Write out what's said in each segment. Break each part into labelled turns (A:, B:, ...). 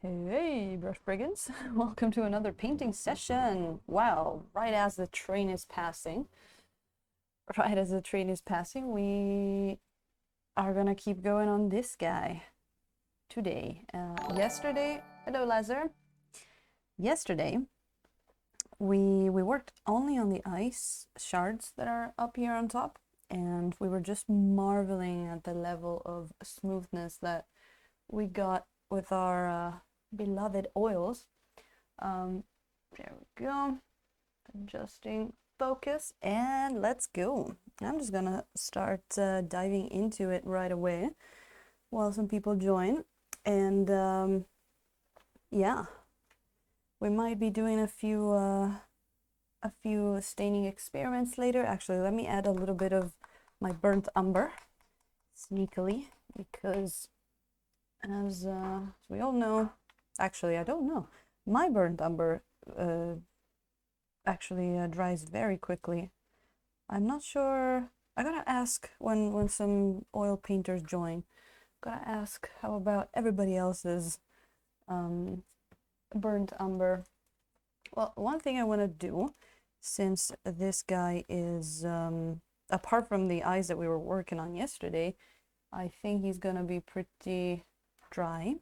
A: Hey, brush brigands! Welcome to another painting session. Wow, right as the train is passing, we are gonna keep going on this guy today. Hello, Lazar. Yesterday, we worked only on the ice shards that are up here on top, and we were just marveling at the level of smoothness that we got with our beloved oils. There we go. Adjusting focus, and let's go. I'm just gonna start diving into it right away while some people join. And yeah, we might be doing a few staining experiments later. Actually, let me add a little bit of my burnt umber sneakily, because as we all know, actually I don't know, my burnt umber actually dries very quickly. I'm not sure. I gotta ask when some oil painters join. Gotta ask how about everybody else's burnt umber. Well, one thing I want to do, since this guy is apart from the eyes that we were working on yesterday, I think he's gonna be pretty dry.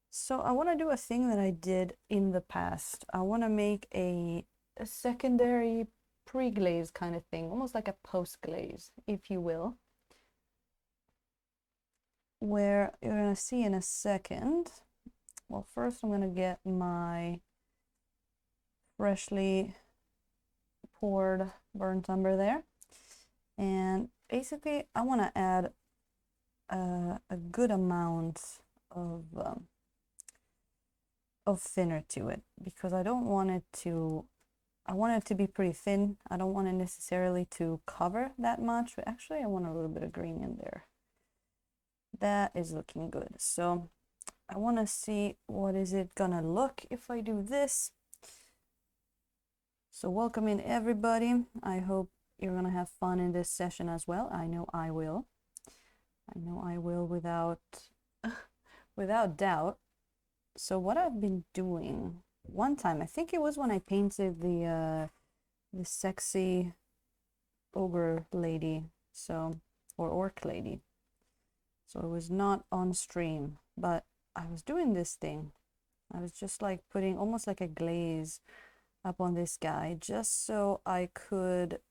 A: So I want to do a thing that I did in the past. I want to make a secondary pre-glaze kind of thing, almost like a post-glaze, if you will, where you're going to see in a second. Well, first I'm going to get my freshly poured burnt umber there, and basically I want to add a good amount of thinner to it, because I don't want it to, I want it to be pretty thin. I don't want it necessarily to cover that much, but actually I want a little bit of green in there. That is looking good. So I want to see what is it gonna look if I do this. So welcome in everybody. I hope you're gonna have fun in this session as well. I know I will. I know I will without without doubt. So what I've been doing, one time, I think it was when I painted the sexy ogre lady, so, or orc lady. So it was not on stream, but I was doing this thing. I was just like putting almost like a glaze up on this guy, just so I could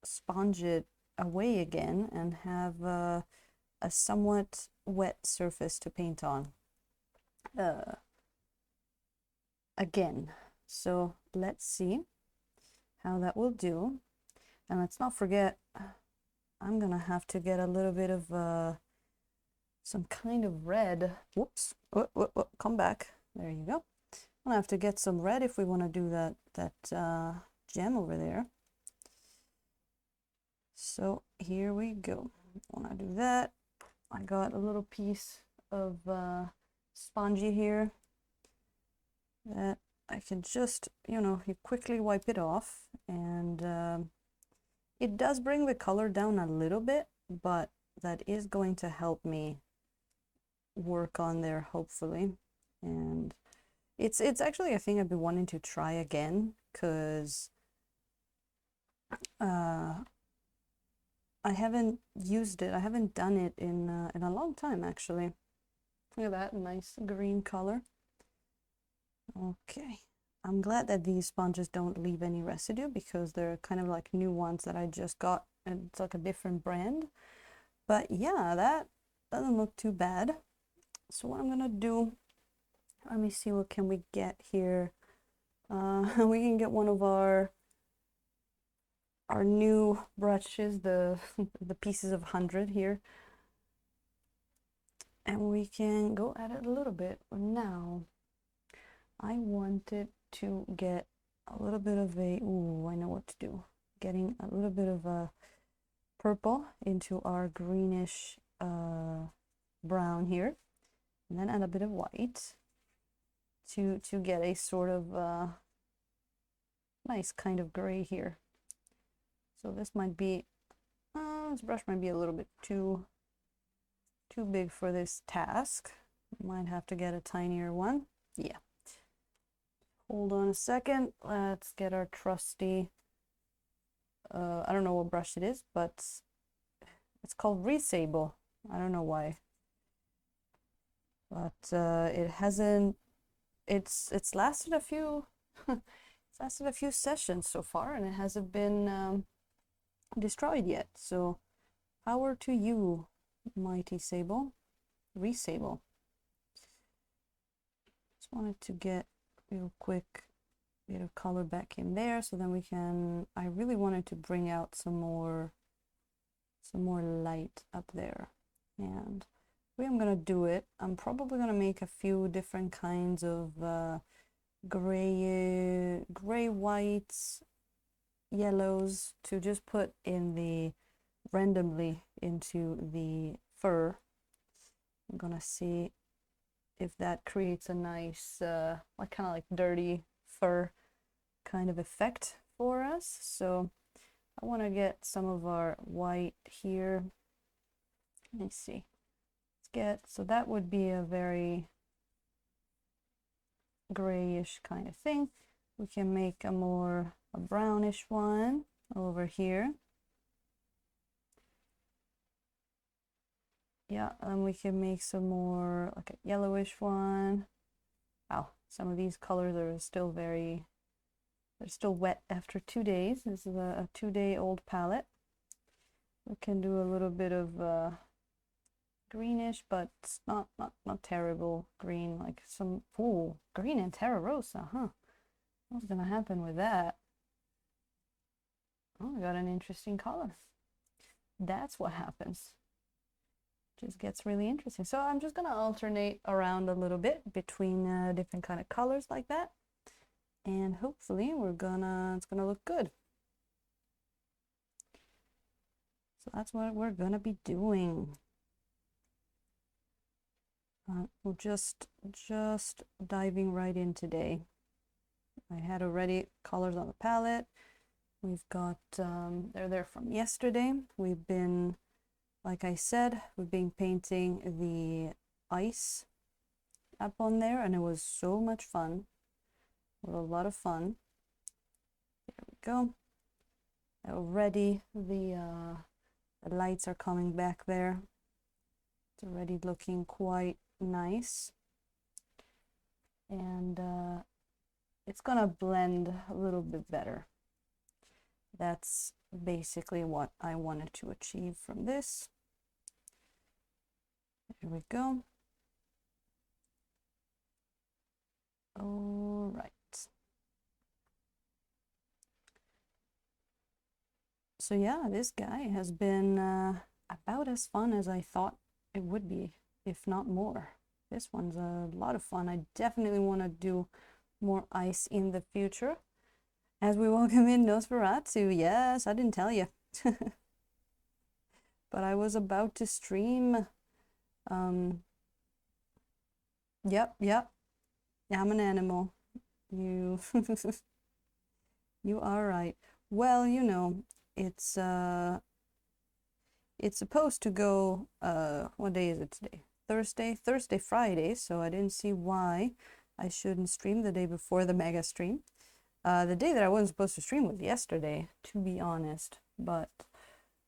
A: sponge it away again and have a somewhat wet surface to paint on. Again. So let's see how that will do. And let's not forget, I'm gonna have to get a little bit of some kind of red. Whoops. Come back. There you go. I'm gonna have to get some red if we want to do that gem over there. So here we go. When I do that, I got a little piece of spongy here that I can just, you quickly wipe it off, and it does bring the color down a little bit, but that is going to help me work on there, hopefully. And it's actually a thing I've been wanting to try again, because I haven't used it. I haven't done it in a long time, actually. Look at that nice green color. Okay, I'm glad that these sponges don't leave any residue, because they're kind of like new ones that I just got, and it's like a different brand. But yeah, that doesn't look too bad. So what I'm gonna do, let me see, what can we get here. We can get one of our new brushes, the the pieces of 100 here, and we can go at it a little bit. Now I wanted to get a little bit of a, ooh, I know what to do. Getting a little bit of a purple into our greenish brown here, and then add a bit of white to get a sort of nice kind of gray here. So this might be, this brush might be a little bit too too big for this task. Might have to get a tinier one. Yeah. Hold on a second. Let's get our trusty, I don't know what brush it is, but it's called Resable. I don't know why. But it hasn't, it's lasted a few, it's lasted a few sessions so far, and it hasn't been destroyed yet. So power to you, mighty Sable. Resable. Just wanted to get real quick bit of color back in there, so then we can, I really wanted to bring out some more light up there. And the way I'm gonna do it, I'm probably gonna make a few different kinds of gray whites, yellows to just put in the randomly into the fur. I'm gonna see if that creates a nice like kind of like dirty fur kind of effect for us. So I want to get some of our white here. Let me see. Let's get, so that would be a very grayish kind of thing. We can make a brownish one over here. Yeah, and we can make some more like a yellowish one. Wow, some of these colors are still they're still wet after 2 days. This is a 2-day-old palette. We can do a little bit of greenish, but it's not terrible green, like some, ooh, green and Terra Rosa, huh? What's gonna happen with that? Oh, we got an interesting color. That's what happens. Just gets really interesting. So I'm just gonna alternate around a little bit between different kind of colors like that, and hopefully it's gonna look good. So that's what we're gonna be doing. We'll just diving right in today. I had already colors on the palette. We've got they're there from yesterday. We've been, like I said, we've been painting the ice up on there, and it was so much fun. It was a lot of fun. There we go. Already the lights are coming back there. It's already looking quite nice, and it's gonna blend a little bit better. That's basically what I wanted to achieve from this. There we go. All right. So yeah, this guy has been about as fun as I thought it would be, if not more. This one's a lot of fun. I definitely want to do more ice in the future. As we welcome in Nosferatu. Yes, I didn't tell you. But I was about to stream. Yep. I'm an animal. You you are right. Well, you know, it's supposed to go, what day is it today? Thursday, Friday, so I didn't see why I shouldn't stream the day before the mega stream. The day that I wasn't supposed to stream was yesterday, to be honest, but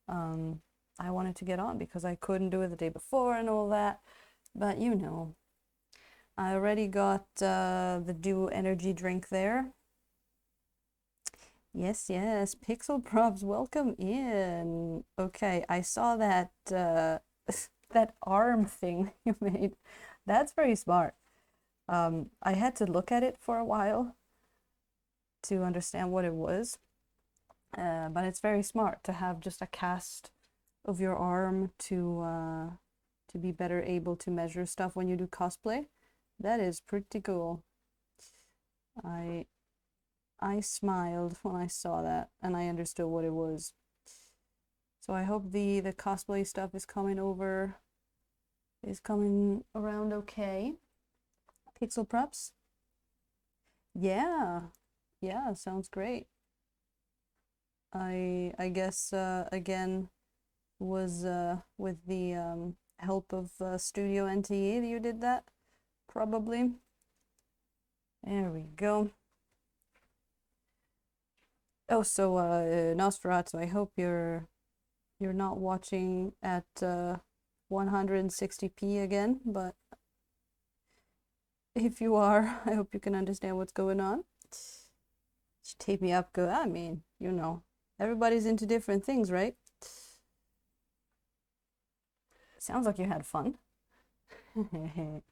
A: I wanted to get on because I couldn't do it the day before and all that. But you know, I already got the Duo energy drink there. Yes, Pixel Props, welcome in. Okay, I saw that that arm thing you made. That's very smart. I had to look at it for a while to understand what it was, but it's very smart to have just a cast of your arm to be better able to measure stuff when you do cosplay. That is pretty cool. I smiled when I saw that, and I understood what it was. So I hope the cosplay stuff is coming around okay. Pixel Preps? Yeah, sounds great. I guess again was with the help of Studio NTE that you did that, probably. There we go. Oh, so Nosferatu, I hope you're not watching at 160p again, but if you are, I hope you can understand what's going on. Tape me up, good. I mean, you know, everybody's into different things, right? Sounds like you had fun. Oh,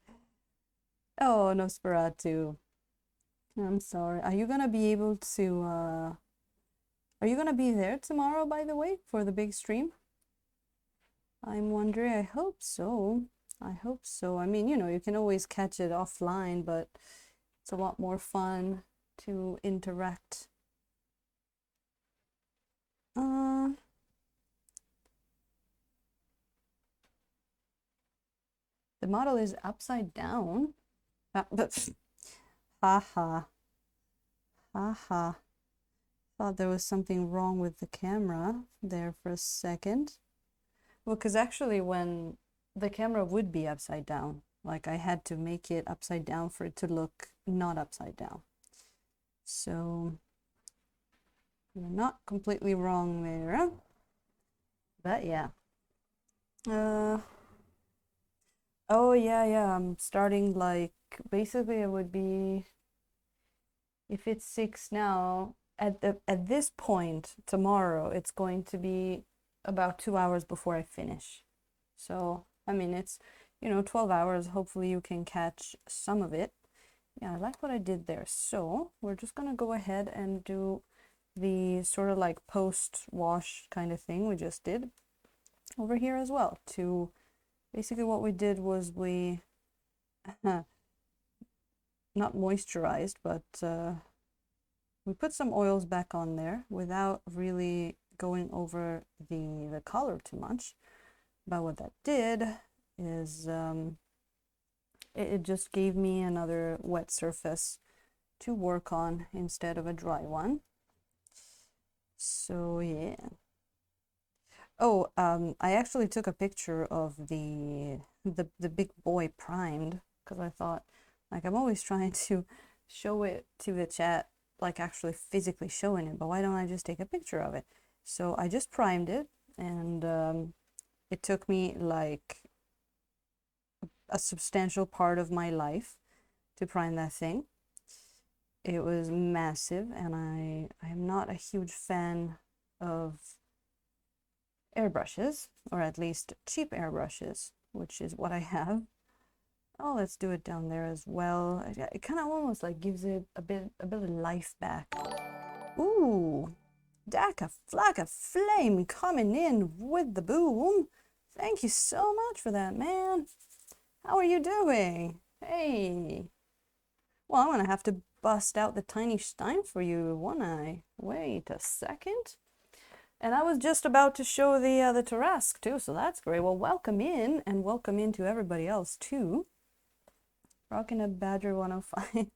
A: Nosferatu. I'm sorry. Are you gonna be able to, are you gonna be there tomorrow, by the way, for the big stream? I'm wondering, I hope so. I hope so. I mean, you know, you can always catch it offline, but it's a lot more fun to interact. The model is upside down. But haha. Haha. Thought there was something wrong with the camera there for a second. Well, because actually when the camera would be upside down, like I had to make it upside down for it to look not upside down. So you're not completely wrong there. But yeah. Oh yeah, I'm starting like basically it would be if it's 6 now, at this point tomorrow it's going to be about 2 hours before I finish. So I mean it's, you know, 12 hours. Hopefully you can catch some of it. Yeah, I like what I did there. So we're just gonna go ahead and do the sort of like post wash kind of thing we just did over here as well. To basically what we did was we not moisturized, but we put some oils back on there without really going over the color too much. But what that did is it just gave me another wet surface to work on instead of a dry one. So yeah. Oh, I actually took a picture of the big boy primed because I thought, like, I'm always trying to show it to the chat, like actually physically showing it, but why don't I just take a picture of it? So I just primed it, and it took me like a substantial part of my life to prime that thing. It was massive, and I am not a huge fan of airbrushes, or at least cheap airbrushes, which is what I have. Oh, let's do it down there as well. It kind of almost like gives it a bit of life back. Ooh, Daka Flack of Flame coming in with the boom. Thank you so much for that, man. How are you doing? Hey. Well, I'm gonna have to bust out the tiny stein for you, won't I? Wait a second. And I was just about to show the Tarrasque too, so that's great. Well, welcome in, and welcome in to everybody else too. Rocking a Badger 105.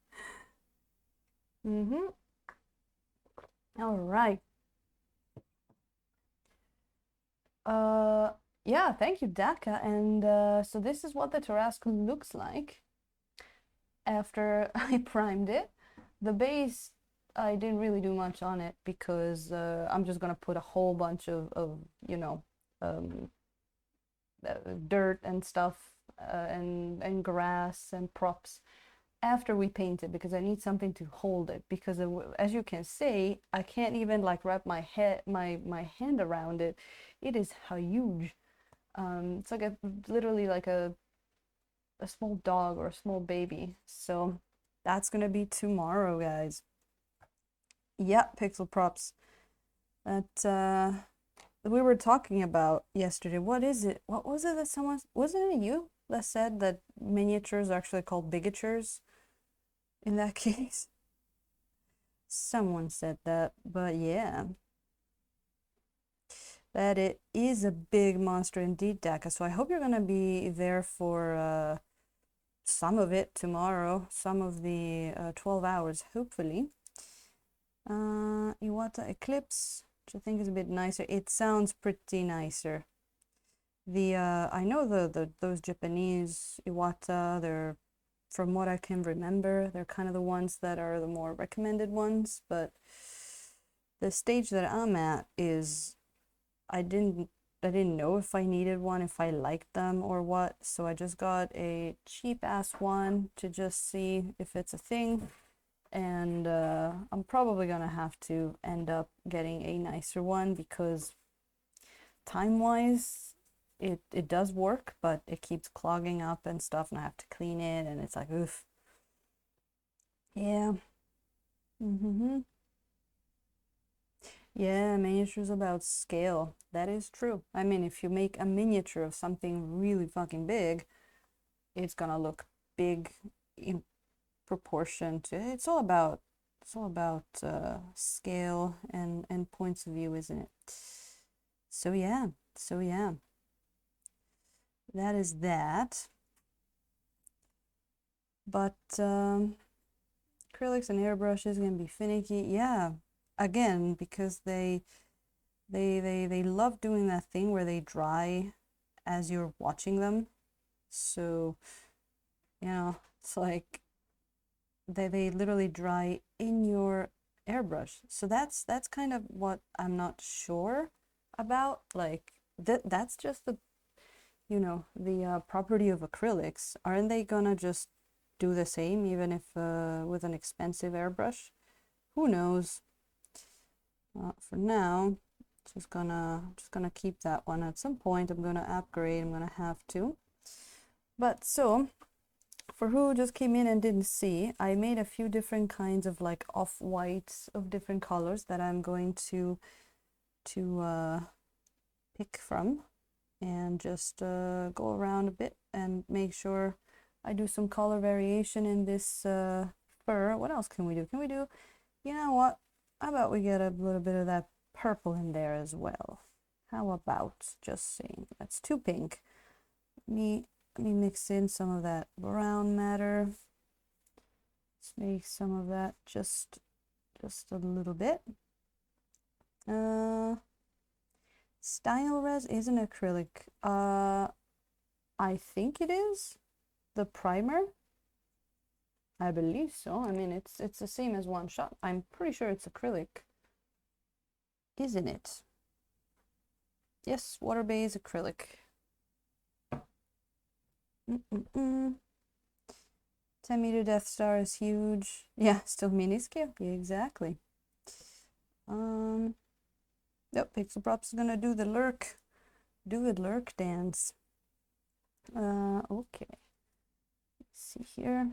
A: All right. Yeah, thank you, Daka. And so this is what the Tarrasque looks like after I primed it. The base, I didn't really do much on it because I'm just gonna put a whole bunch of you know, dirt and stuff and grass and props after we paint it, because I need something to hold it, because as you can see, I can't even like wrap my hand around it. It is huge. It's like literally like a small dog or a small baby. So that's gonna be tomorrow, guys. Yeah, pixel props that we were talking about yesterday. What is it? What was it that someone, wasn't it you that said that miniatures are actually called bigatures in that case? Someone said that, but yeah. That it is a big monster indeed, Daka. So I hope you're gonna be there for some of it tomorrow, some of the 12 hours, hopefully. Iwata Eclipse, which I think is a bit nicer. It sounds pretty nicer I know those Japanese Iwata, they're, from what I can remember, they're kind of the ones that are the more recommended ones, but the stage that I'm at is I didn't know if I needed one, if I liked them or what, so I just got a cheap ass one to just see if it's a thing. And I'm probably gonna have to end up getting a nicer one because time-wise it does work, but it keeps clogging up and stuff, and I have to clean it, and it's like, oof. Yeah. Yeah, miniature's about scale. That is true. I mean, if you make a miniature of something really fucking big, it's gonna look big in proportion to, it's all about scale and points of view, isn't it? So yeah, that is that. But acrylics and airbrushes can be finicky. Yeah, again, because they love doing that thing where they dry as you're watching them. So, you know, it's like they literally dry in your airbrush. So that's kind of what I'm not sure about. Like that's just the, you know, the property of acrylics. Aren't they gonna just do the same even if with an expensive airbrush? Who knows? For now, just gonna keep that one. At some point I'm gonna upgrade. I'm gonna have to. But so, for who just came in and didn't see, I made a few different kinds of like off-whites of different colors that I'm going to pick from and just go around a bit and make sure I do some color variation in this fur. What else can we do? Can we do, you know what? How about we get a little bit of that purple in there as well? How about, just saying, that's too pink. Let me mix in some of that brown matter. Let's make some of that just a little bit. Style res is an acrylic. I think it is the primer. I believe so. I mean, it's the same as One Shot. I'm pretty sure it's acrylic, isn't it? Yes, water-based acrylic. Mm-mm-mm. 10-meter Death Star is huge. Yeah, still mini-scale. Yeah, exactly. Nope, Pixel Props is gonna do the lurk dance. Okay. Let's see here.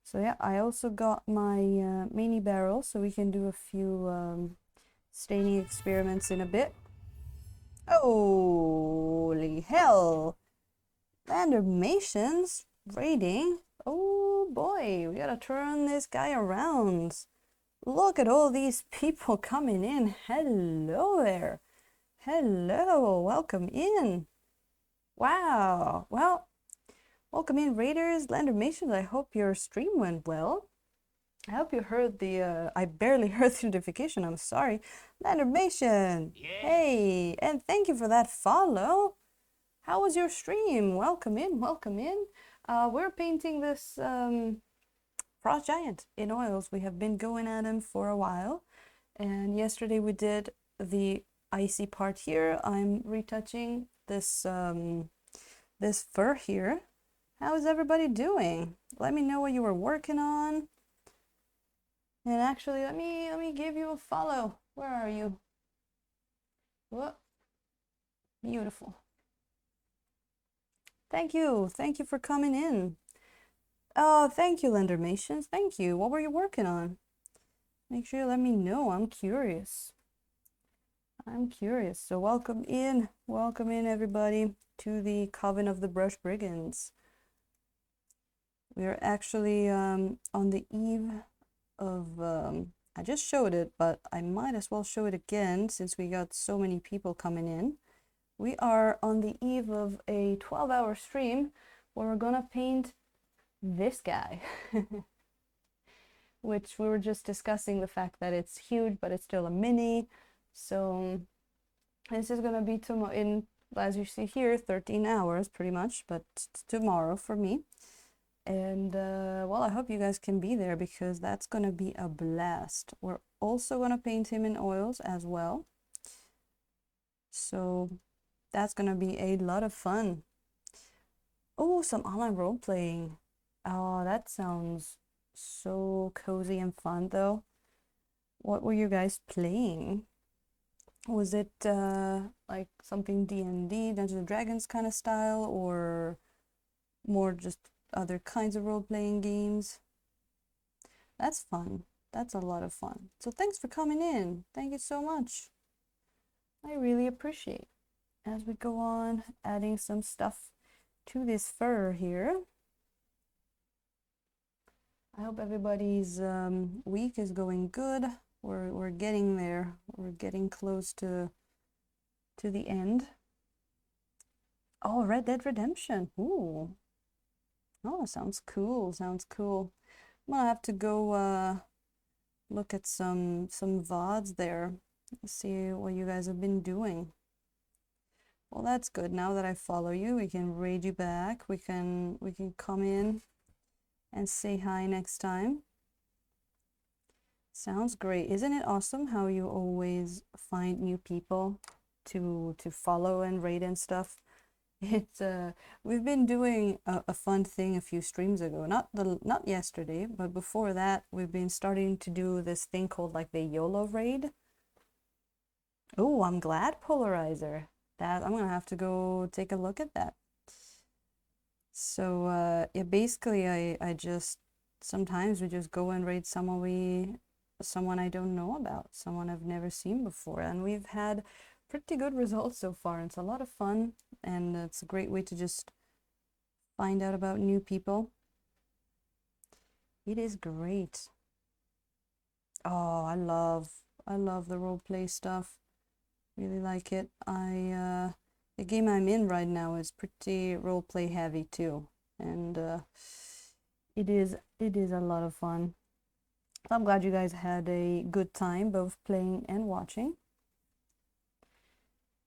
A: So yeah, I also got my mini barrel, so we can do a few staining experiments in a bit. Holy hell! Animations rating. Oh boy, we gotta turn this guy around. Look at all these people coming in. Hello there. Hello, welcome in. Wow. Well, welcome in, Raiders, Landermations. I hope your stream went well. I hope you heard the, I barely heard the notification, I'm sorry. Landermation, hey, and thank you for that follow. How was your stream? Welcome in, welcome in. We're painting this Frost Giant in oils. We have been going at him for a while. And yesterday we did the icy part here. I'm retouching this, this fur here. How is everybody doing? Let me know what you were working on. And actually, let me give you a follow. Where are you? What? Beautiful. Thank you for coming in. Oh, thank you, Lendermations. Thank you. What were you working on? Make sure you let me know. I'm curious. So welcome in everybody to the Coven of the Brush Brigands. We are actually on the eve of, I just showed it, but I might as well show it again since we got so many people coming in. We are on the eve of a 12-hour stream where we're gonna paint this guy. Which we were just discussing the fact that it's huge, but it's still a mini. So This is gonna be tomorrow in, as you see here, 13 hours pretty much, but tomorrow for me. And well, I hope you guys can be there because that's gonna be a blast. We're also gonna paint him in oils as well. So that's gonna be a lot of fun. Oh, some online role playing. Oh, that sounds so cozy and fun though. What were you guys playing? Was it like something D&D, Dungeons and Dragons kind of style, or more just other kinds of role-playing games? That's fun. That's a lot of fun. So thanks for coming in. Thank you so much. I really appreciate. As we go on adding some stuff to this fur here. I hope everybody's week is going good. We're getting there. We're getting close to the end. Oh, Red Dead Redemption. Ooh. Oh, sounds cool. Sounds cool. I'm gonna have to go look at some VODs there. See what you guys have been doing. Well, that's good. Now that I follow you, we can raid you back. We can come in and say hi next time. Sounds great. Isn't it awesome how you always find new people to follow and raid and stuff? It's we've been doing a fun thing a few streams ago. Not yesterday, but before that, we've been starting to do this thing called like the YOLO raid. Oh, I'm glad, Polarizer. That I'm gonna have to go take a look at that. So yeah, basically I just sometimes we just go and raid someone I don't know about, someone I've never seen before, and we've had pretty good results so far. It's a lot of fun, and it's a great way to just find out about new people. It is great. Oh, I love the roleplay stuff. Really like it. The game I'm in right now is pretty roleplay heavy too, and it is a lot of fun. I'm glad you guys had a good time both playing and watching.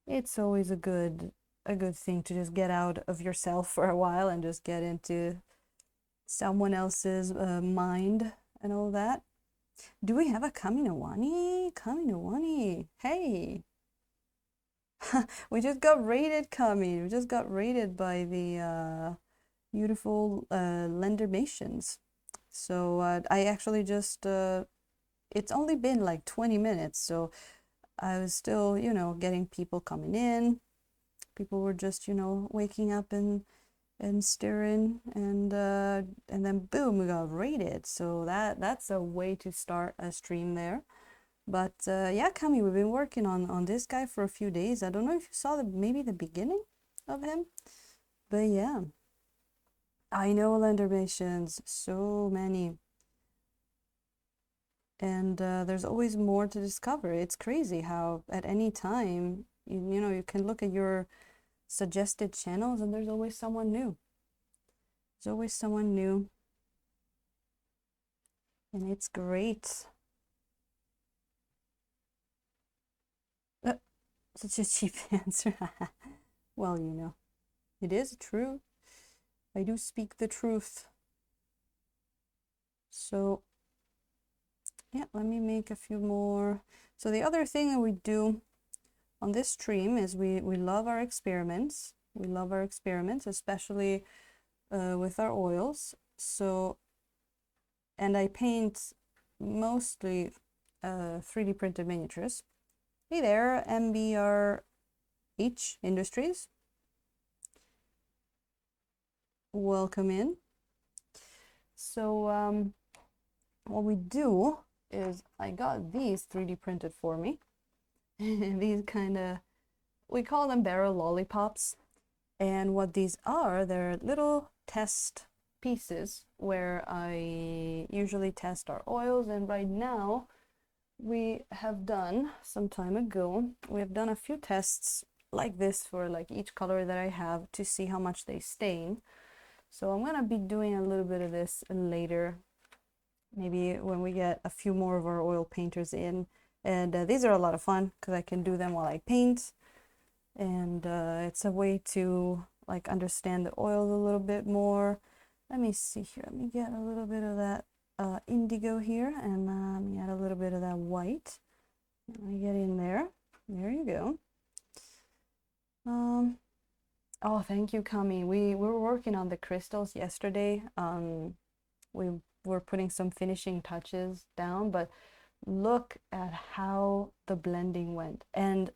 A: It's always a good thing to just get out of yourself for a while and just get into someone else's mind and all that. Do we have a Kaminawani? Kaminawani, hey! We just got raided, Kami. We just got raided by the beautiful Lendermations. So I actually just it's only been like 20 minutes, so I was still, you know, getting people coming in. People were just, you know, waking up and stirring, and then boom, we got raided. So that's a way to start a stream there. But yeah, Kami, we've been working on this guy for a few days. I don't know if you saw maybe the beginning of him, but yeah. I know Lendermations, so many. And there's always more to discover. It's crazy how at any time, you know, you can look at your suggested channels and there's always someone new. There's always someone new. And it's great. Such a cheap answer. Well, you know, it is true. I do speak the truth. So yeah, let me make a few more. So the other thing that we do on this stream is we love our experiments. We love our experiments, especially with our oils. So, and I paint mostly 3D printed miniatures. Hey there, MBRH Industries. Welcome in. So what we do is I got these 3D printed for me. These kind of, we call them barrel lollipops. And what these are, they're little test pieces where I usually test our oils. And right now we have done, some time ago, we have done a few tests like this for like each color that I have to see how much they stain. So I'm gonna be doing a little bit of this later, maybe when we get a few more of our oil painters in. And these are a lot of fun because I can do them while I paint. and it's a way to like understand the oils a little bit more. Let me see here. Let me get a little bit of that indigo here, and let me add a little bit of that white. Let me get in there. There you go. Oh, thank you, Kami. We were working on the crystals yesterday. We were putting some finishing touches down, but look at how the blending went. And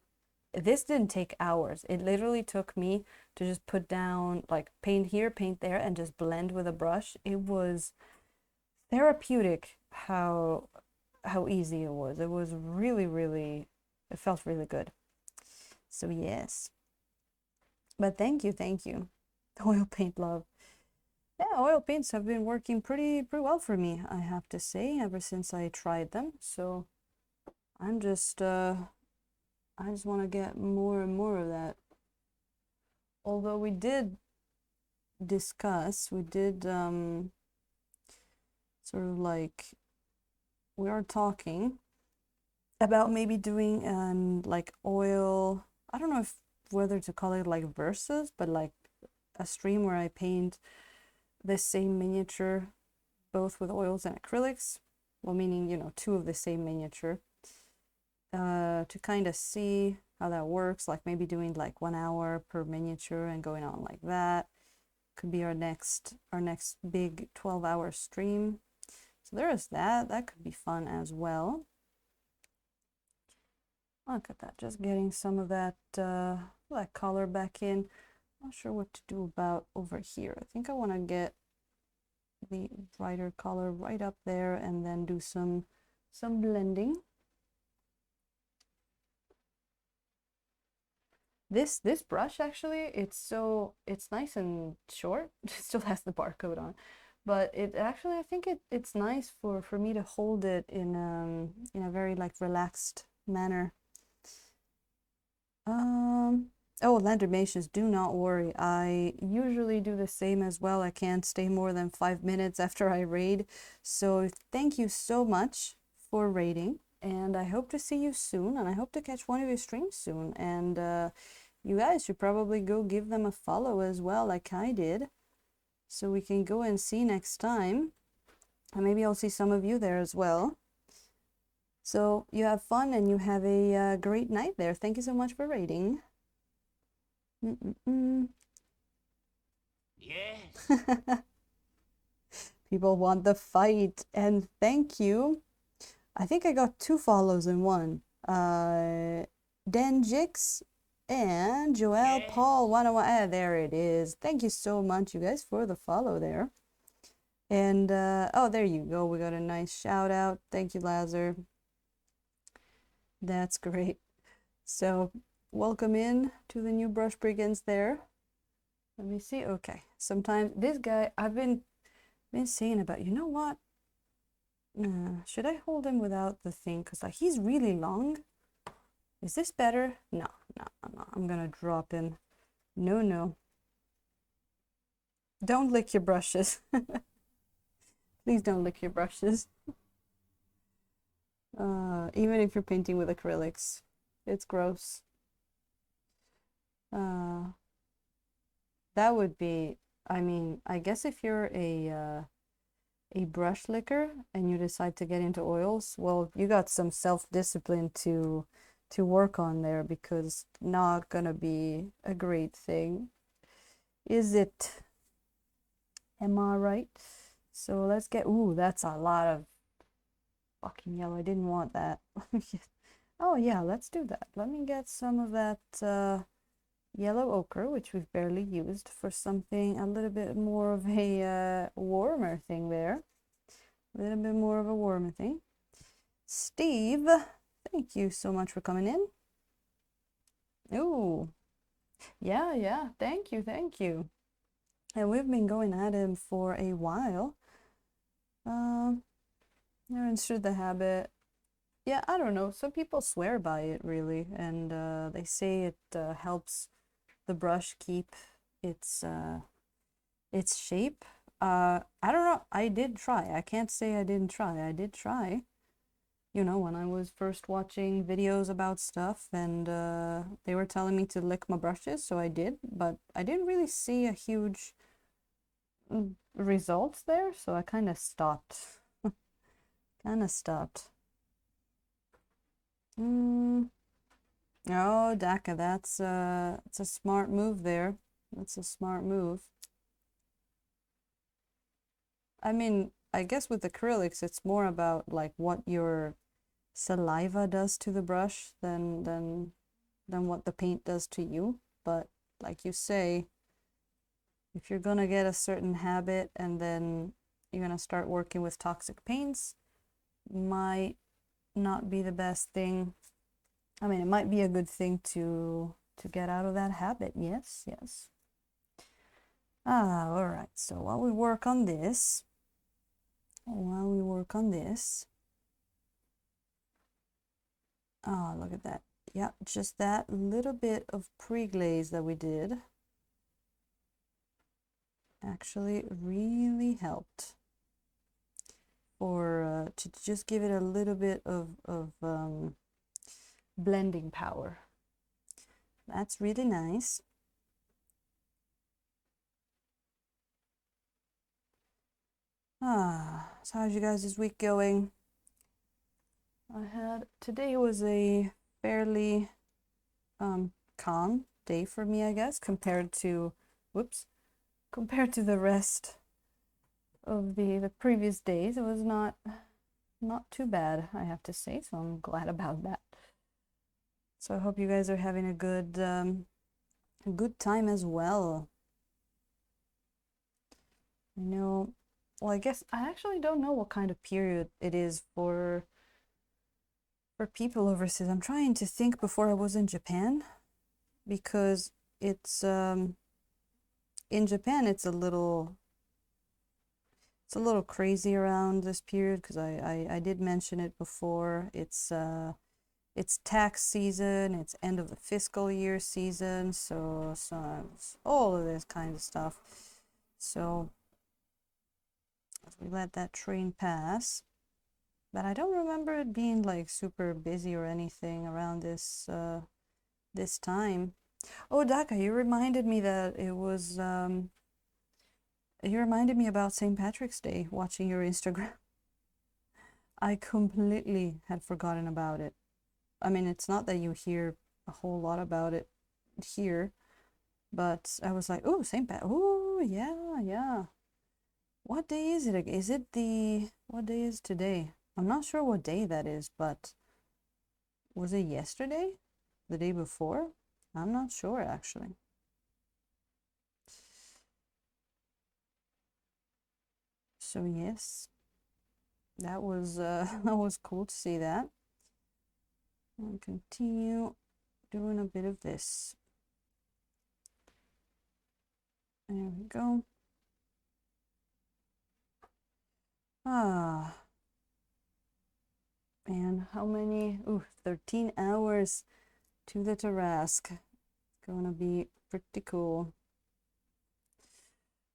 A: this didn't take hours. It literally took me to just put down like paint here, paint there, and just blend with a brush. It was therapeutic how easy it was. It was really, really, it felt really good. So yes. But thank you, thank you. Oil paint love. Yeah, oil paints have been working pretty well for me, I have to say, ever since I tried them. So I'm just I just want to get more and more of that. Although we did discuss, we did sort of like we are talking about maybe doing like oil, I don't know if whether to call it like verses, but like a stream where I paint the same miniature both with oils and acrylics, well, meaning, you know, two of the same miniature, to kind of see how that works, like maybe doing like 1 hour per miniature and going on like that. Could be our next big 12-hour stream. So there is that. That could be fun as well. Look at that, just getting some of that that color back in. Not sure what to do about over here. I think I want to get the brighter color right up there and then do some blending. This brush actually, it's nice and short. It still has the barcode on, but it actually, I think it's nice for me to hold it in a very like relaxed manner. Oh, Landermations, do not worry. I usually do the same as well. I can't stay more than 5 minutes after I raid. So thank you so much for raiding, and I hope to see you soon, and I hope to catch one of your streams soon. And you guys should probably go give them a follow as well, like I did, so we can go and see next time. And maybe I'll see some of you there as well. So you have fun and you have a great night there. Thank you so much for raiding.
B: Yes.
A: People want the fight, and thank you. I think I got 2 follows in one. Denjix and Joel
B: Yes.
A: Paul 101. There it is. Thank you so much, you guys, for the follow there. And oh, there you go. We got a nice shout out. Thank you, Lazar. That's great. So welcome in to the new brush brigands there. Let me see. Okay. Sometimes this guy, I've been saying about, you know what? Should I hold him without the thing? Because like he's really long. Is this better? No. I'm gonna drop him. No. Don't lick your brushes. Please don't lick your brushes. Even if you're painting with acrylics, it's gross. That would be, I mean, I guess if you're a brush licker and you decide to get into oils, well, you got some self-discipline to work on there, because not gonna be a great thing, is it? Am I right? So let's get, ooh, that's a lot of fucking yellow. I didn't want that. Oh yeah, let's do that. Let me get some of that yellow ochre, which we've barely used, for something a little bit more of a warmer thing there. A little bit more of a warmer thing. Steve, thank you so much for coming in. Ooh, yeah, thank you. And we've been going at him for a while. Aaron's through the habit. Yeah, I don't know. Some people swear by it, really, and they say it helps the brush keep its shape. I don't know. I did try. I can't say I didn't try. I did try. you know, when I was first watching videos about stuff and they were telling me to lick my brushes, so I did, but I didn't really see a huge results there, so I kind of stopped. Kind of stopped. Oh, Daka, that's it's a smart move there. That's a smart move. I mean, I guess with acrylics, it's more about like what your saliva does to the brush than what the paint does to you. But like you say, if you're gonna get a certain habit and then you're gonna start working with toxic paints, might not be the best thing. I mean, it might be a good thing to get out of that habit. Yes, yes. Ah, all right. So while we work on this, oh, look at that. Yeah, just that little bit of pre-glaze that we did actually really helped for to just give it a little bit of blending power. That's really nice. So how's you guys' week going? Today was a fairly calm day for me, I guess, compared to the rest of the previous days. It was not too bad, I have to say, so I'm glad about that. So I hope you guys are having a good time as well. I know, well, I guess I actually don't know what kind of period it is for people overseas. I'm trying to think before I was in Japan, because it's in Japan it's a little crazy around this period, because I did mention it before. It's tax season, it's end of the fiscal year season, so all of this kind of stuff. So we let that train pass, but I don't remember it being like super busy or anything around this time. Oh, Daka, you reminded me that it was you reminded me about St. Patrick's Day watching your Instagram. I completely had forgotten about it. I mean, it's not that you hear a whole lot about it here, but I was like, oh, St. Pat, oh, yeah, yeah. What day is it? What day is today? I'm not sure what day that is, but was it yesterday? The day before? I'm not sure, actually. So yes, that was that was cool to see that. And continue doing a bit of this. There we go. Man, how many? Ooh, 13 hours to the Tarrasque. It's gonna be pretty cool.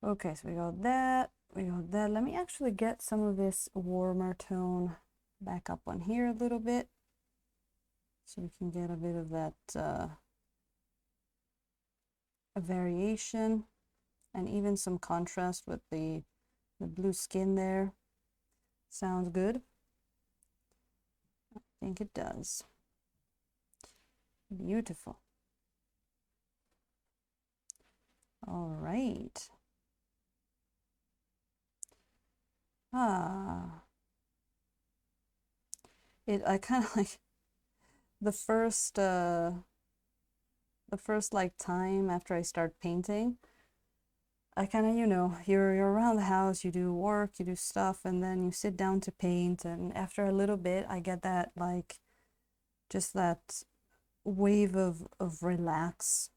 A: Okay, so we got that. Let me actually get some of this warmer tone back up on here a little bit, so we can get a bit of that a variation and even some contrast with the blue skin there. Sounds good. I think it does. Beautiful. All right. I kind of like the first like time after I start painting, I kind of, you know, you're around the house, you do work, you do stuff, and then you sit down to paint, and after a little bit I get that like just that wave of relax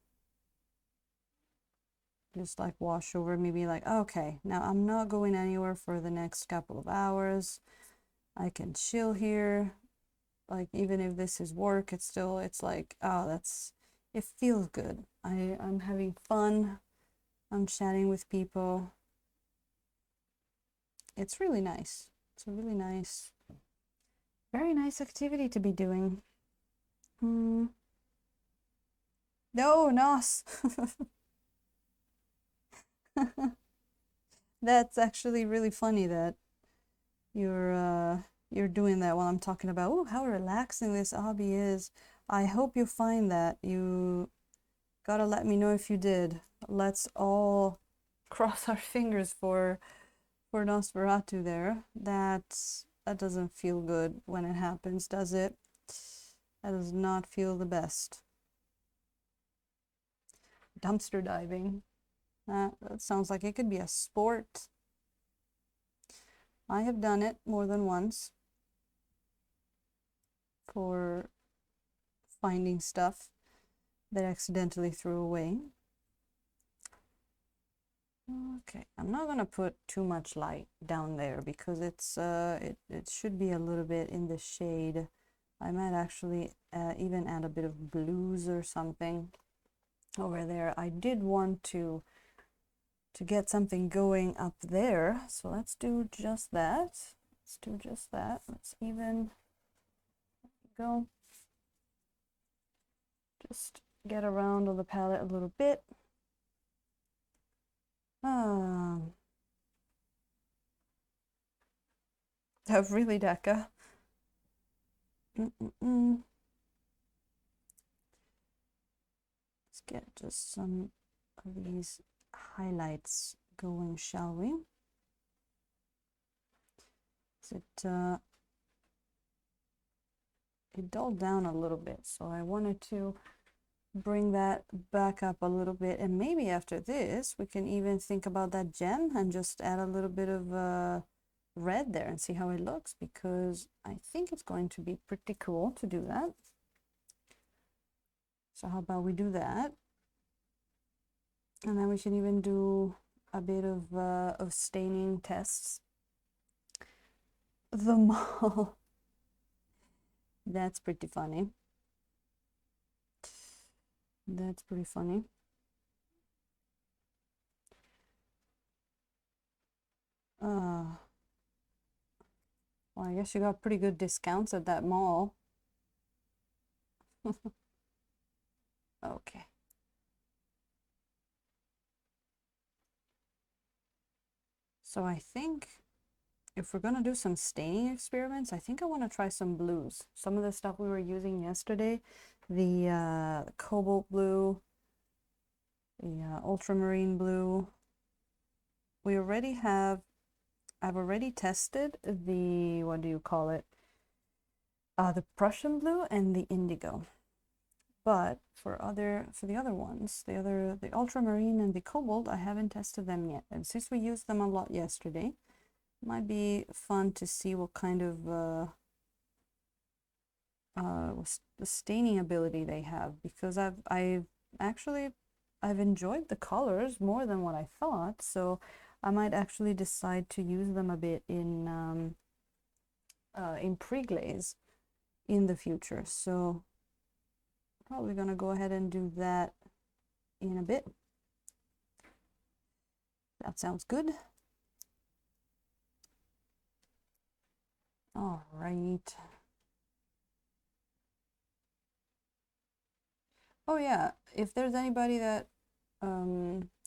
A: just like wash over me, be like, okay, now I'm not going anywhere for the next couple of hours. I can chill here. Like, even if this is work, it's like, oh, it feels good. I'm having fun. I'm chatting with people. It's really nice. It's a really nice Very nice activity to be doing. No, Nos. That's actually really funny that you're doing that while I'm talking about how relaxing this hobby is. I hope you find that. You gotta let me know if you did. Let's all cross our fingers for Nosferatu there. That doesn't feel good when it happens, does it? That does not feel the best. Dumpster diving. That sounds like it could be a sport. I have done it more than once for finding stuff that I accidentally threw away. Okay, I'm not gonna put too much light down there because it should be a little bit in the shade. I might actually even add a bit of blues or something over there. I did want to get something going up there, so let's do just that. Let's do just that. Let's even go. Just get around on the palette a little bit. Have really, Deca. Let's get just some of these highlights going, shall we? It dulled down a little bit, so I wanted to bring that back up a little bit, and maybe after this we can even think about that gem and just add a little bit of red there and see how it looks, because I think it's going to be pretty cool to do that. So how about we do that, and then we can even do a bit of staining tests. The mall. That's pretty funny. That's pretty funny. Well, I guess you got pretty good discounts at that mall. Okay. So I think if we're gonna do some staining experiments, I think I want to try some blues. Some of the stuff we were using yesterday, the cobalt blue, the ultramarine blue. We already have, I've already tested the, what do you call it? The Prussian blue and the indigo. But for the other ones, the ultramarine and the cobalt, I haven't tested them yet. And since we used them a lot yesterday, it might be fun to see what kind of the staining ability they have, because I've actually enjoyed the colors more than what I thought, so I might actually decide to use them a bit in pre-glaze in the future. So probably gonna go ahead and do that in a bit. That sounds good. All right. Oh yeah, if there's anybody that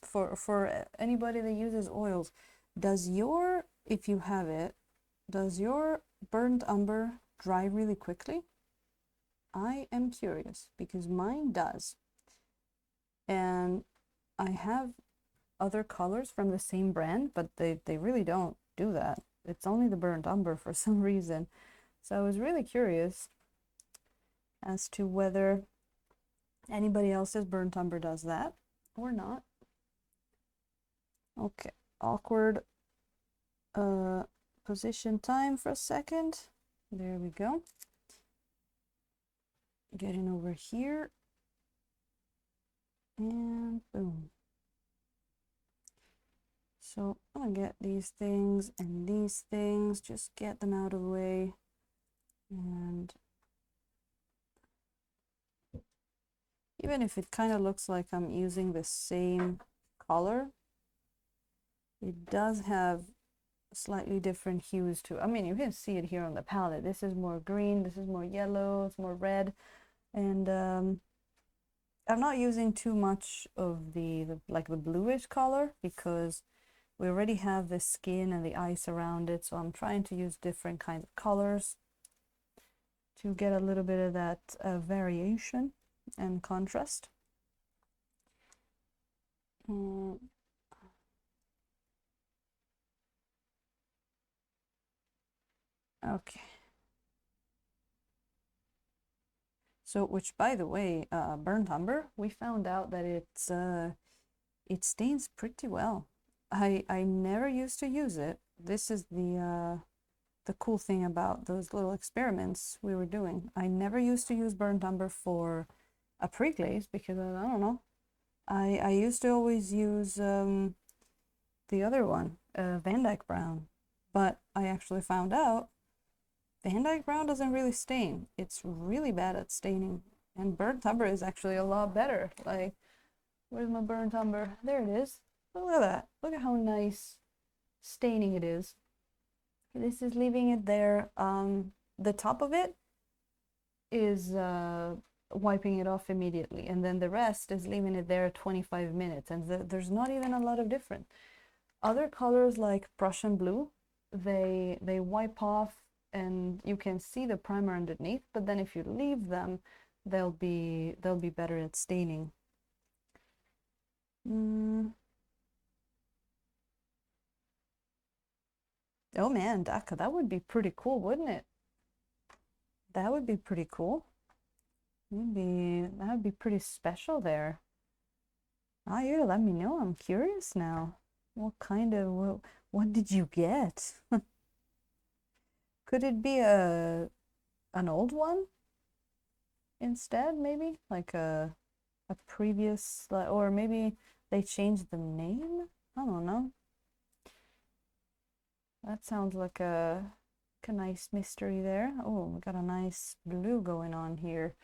A: for anybody that uses oils, does your, if you have it, does your burnt umber dry really quickly? I am curious because mine does. And I have other colors from the same brand, but they really don't do that. It's only the burnt umber for some reason. So I was really curious as to whether anybody else's burnt umber does that or not. Okay, awkward position time for a second. There we go. Getting over here. And boom. So I'm gonna get these things and these things, just get them out of the way. And even if it kind of looks like I'm using the same color, it does have slightly different hues too. I mean, you can see it here on the palette. This is more green, this is more yellow, it's more red, and I'm not using too much of the like the bluish color because we already have the skin and the ice around it, so I'm trying to use different kinds of colors to get a little bit of that variation and contrast. Okay. So, which by the way, burnt umber, we found out that it stains pretty well. I never used to use it. This is the cool thing about those little experiments we were doing. I never used to use burnt umber for a pre-glaze because I don't know. I used to always use the other one, Van Dyke brown, but I actually found out Van Dyke brown doesn't really stain. It's really bad at staining, and burnt umber is actually a lot better. Like, where's my burnt umber? There it is. Look at that. Look at how nice staining it is. This is leaving it there. The top of it is wiping it off immediately, and then the rest is leaving it there 25 minutes, and there's not even a lot of difference. Other colors like Prussian blue, they wipe off and you can see the primer underneath, but then if you leave them, they'll be better at staining. Oh man, that would be pretty cool, wouldn't it? That would be pretty cool. That would be pretty special there. Ah, you let me know. I'm curious now. What did you get? Could it be an old one instead, maybe? Like a previous, or maybe they changed the name? I don't know. That sounds like a nice mystery there. Oh, we got a nice blue going on here.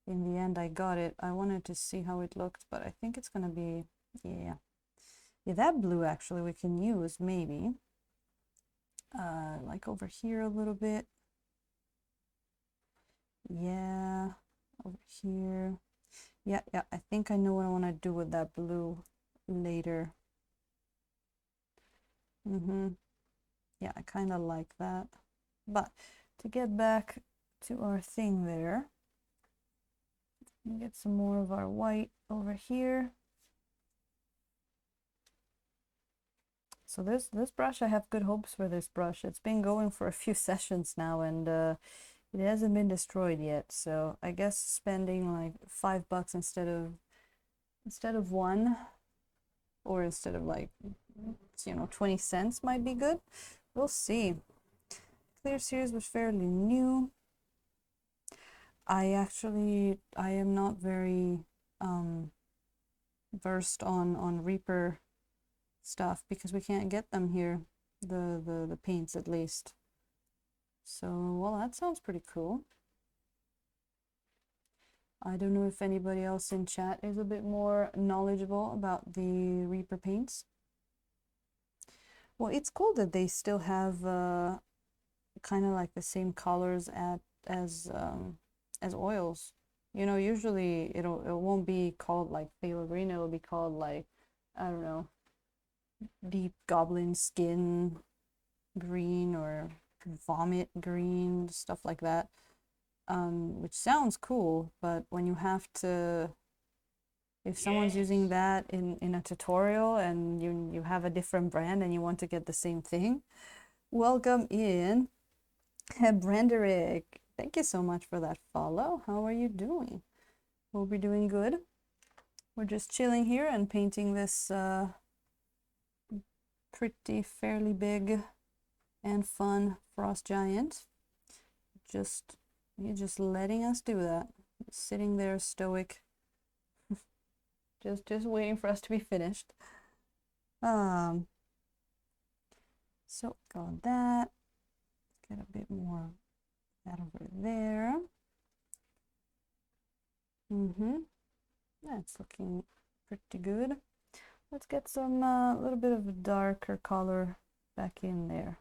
A: In the end, I got it. I wanted to see how it looked, but I think it's gonna be, yeah. Yeah, that blue actually we can use, maybe. Like over here a little bit. Yeah, over here. Yeah, I think I know what I want to do with that blue later. Yeah, I kind of like that. But to get back to our thing there, get some more of our white over here. So this brush, I have good hopes for this brush. It's been going for a few sessions now, and it hasn't been destroyed yet. So I guess spending like $5 instead of one, or instead of like 20 cents might be good. We'll see. Clear Series was fairly new. I am not very versed on Reaper stuff because we can't get them here, the paints at least. So, well, that sounds pretty cool. I don't know if anybody else in chat is a bit more knowledgeable about the Reaper paints. Well, it's cool that they still have kind of like the same colors as oils. Usually it won't be called like phthalo green. It'll be called like, I don't know, deep goblin skin green or vomit green, stuff like that. Which sounds cool, but when you have to, if someone's using that in a tutorial and you have a different brand and you want to get the same thing, welcome in, Branderick. Thank you so much for that follow. How are you doing? Hope you're doing good. We're just chilling here and painting this pretty fairly big and fun frost giant. You're just letting us do that. Sitting there stoic. just waiting for us to be finished. So got that. Get a bit more of that over there. That's looking pretty good. Let's get some little bit of a darker color back in there.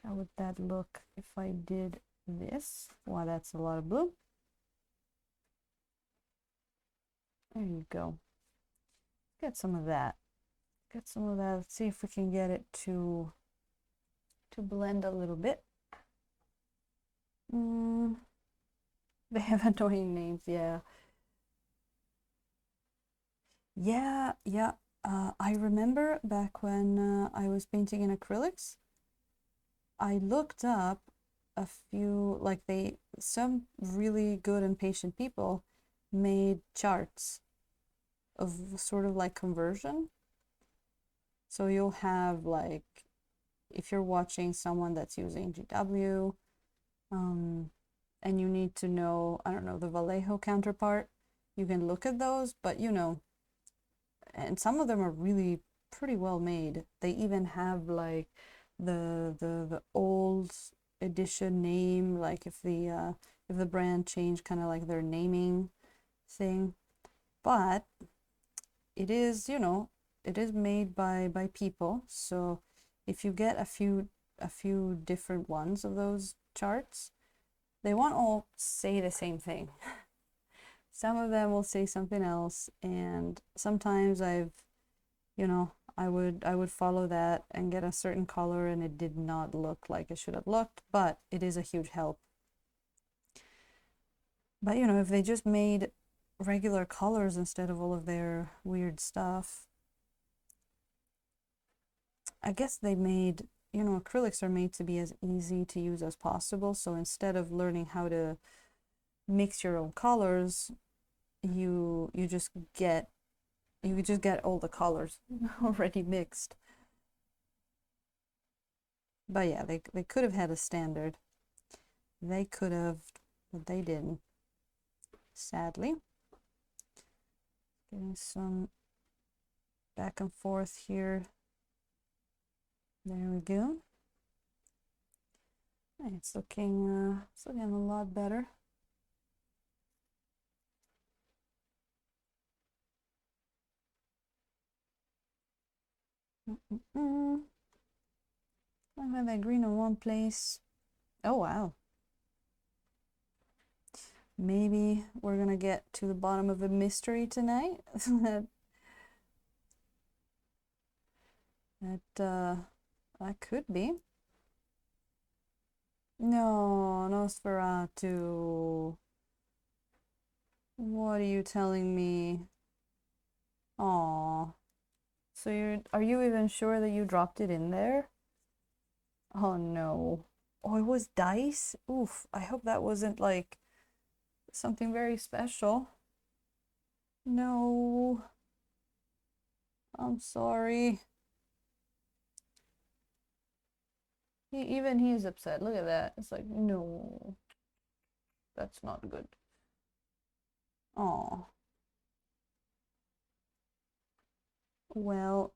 A: How would that look if I did this? Wow, that's a lot of blue. There you go. Get some of that. Get some of that. Let's see if we can get it to blend a little bit. They have annoying names, yeah. Yeah. I remember back when I was painting in acrylics, I looked up a few, like some really good and patient people made charts of sort of like conversion. So you'll have like, if you're watching someone that's using GW, and you need to know, I don't know, the Vallejo counterpart, you can look at those, but you know, and some of them are really pretty well made. They even have like the old edition name, like if the brand changed kind of like their naming thing. But it is, you know, it is made by people. So if you get a few different ones of those charts, they won't all say the same thing. Some of them will say something else, and sometimes you know, I would follow that and get a certain color and it did not look like it should have looked, but it is a huge help. But you know, if they just made regular colors instead of all of their weird stuff, I guess they made, you know, acrylics are made to be as easy to use as possible. So instead of learning how to mix your own colors, you just get all the colors already mixed. But yeah, they could have had a standard. They could have, but they didn't. Sadly. Getting some back and forth here. There we go. It's looking a lot better. I have that green in one place. Oh wow. Maybe we're gonna get to the bottom of a mystery tonight. That could be. No, Nosferatu. What are you telling me? Aw. So are you even sure that you dropped it in there? Oh no. Oh, it was dice? Oof, I hope that wasn't like something very special. No. I'm sorry. Even he's upset. Look at that. It's like, no. That's not good. Oh. Well,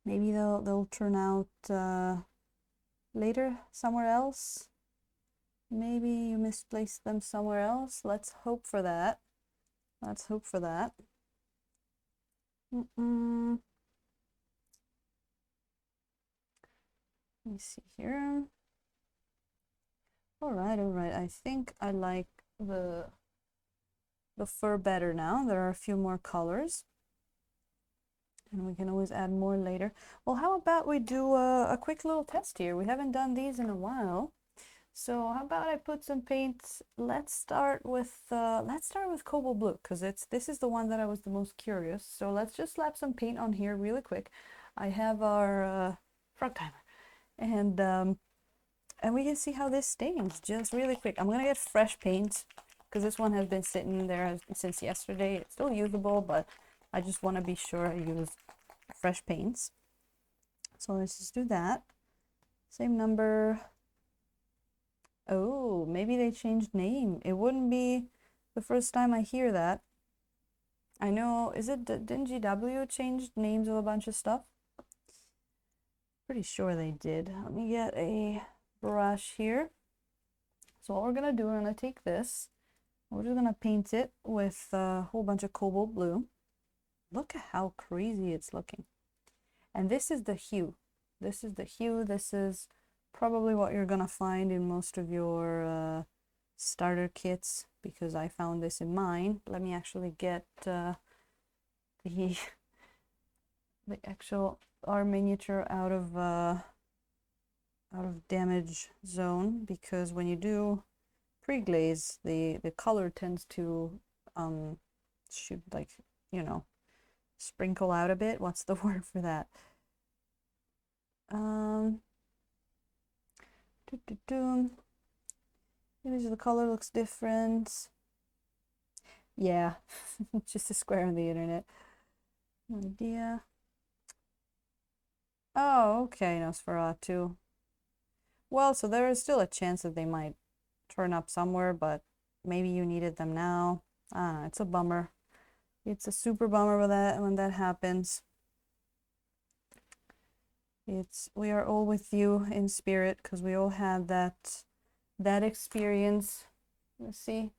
A: maybe they'll turn out later somewhere else. Maybe you misplaced them somewhere else. Let's hope for that. Let's hope for that. Let me see here. All right. I think I like the fur better now. There are a few more colors, and we can always add more later. Well, how about we do a quick little test here? We haven't done these in a while. So how about I put some paints? Let's start with cobalt blue, because this is the one that I was the most curious. So let's just slap some paint on here really quick. I have our frog timer, and we can see how this stains just really quick. I'm gonna get fresh paint because this one has been sitting there since yesterday. It's still usable, but I just want to be sure I use fresh paints. So let's just do that. Same number. Oh, maybe they changed name. It wouldn't be the first time I hear that. I know, didn't GW change names of a bunch of stuff? Pretty sure they did. Let me get a brush here. So what we're gonna do, we're gonna take this, we're just gonna paint it with a whole bunch of cobalt blue. Look at how crazy it's looking. And this is the hue. This is the hue. This is probably what you're gonna find in most of your starter kits, because I found this in mine. Let me actually get the actual our miniature out of damage zone, because when you do pre-glaze, the color tends to should, like, you know, sprinkle out a bit. What's the word for that? Maybe the color looks different. Yeah, just a square on the internet. No idea. Oh, okay, Nosferatu. Well, so there is still a chance that they might turn up somewhere, but maybe you needed them now. I don't know, it's a bummer. It's a super bummer when that happens. We are all with you in spirit, because we all had that experience. Let's see.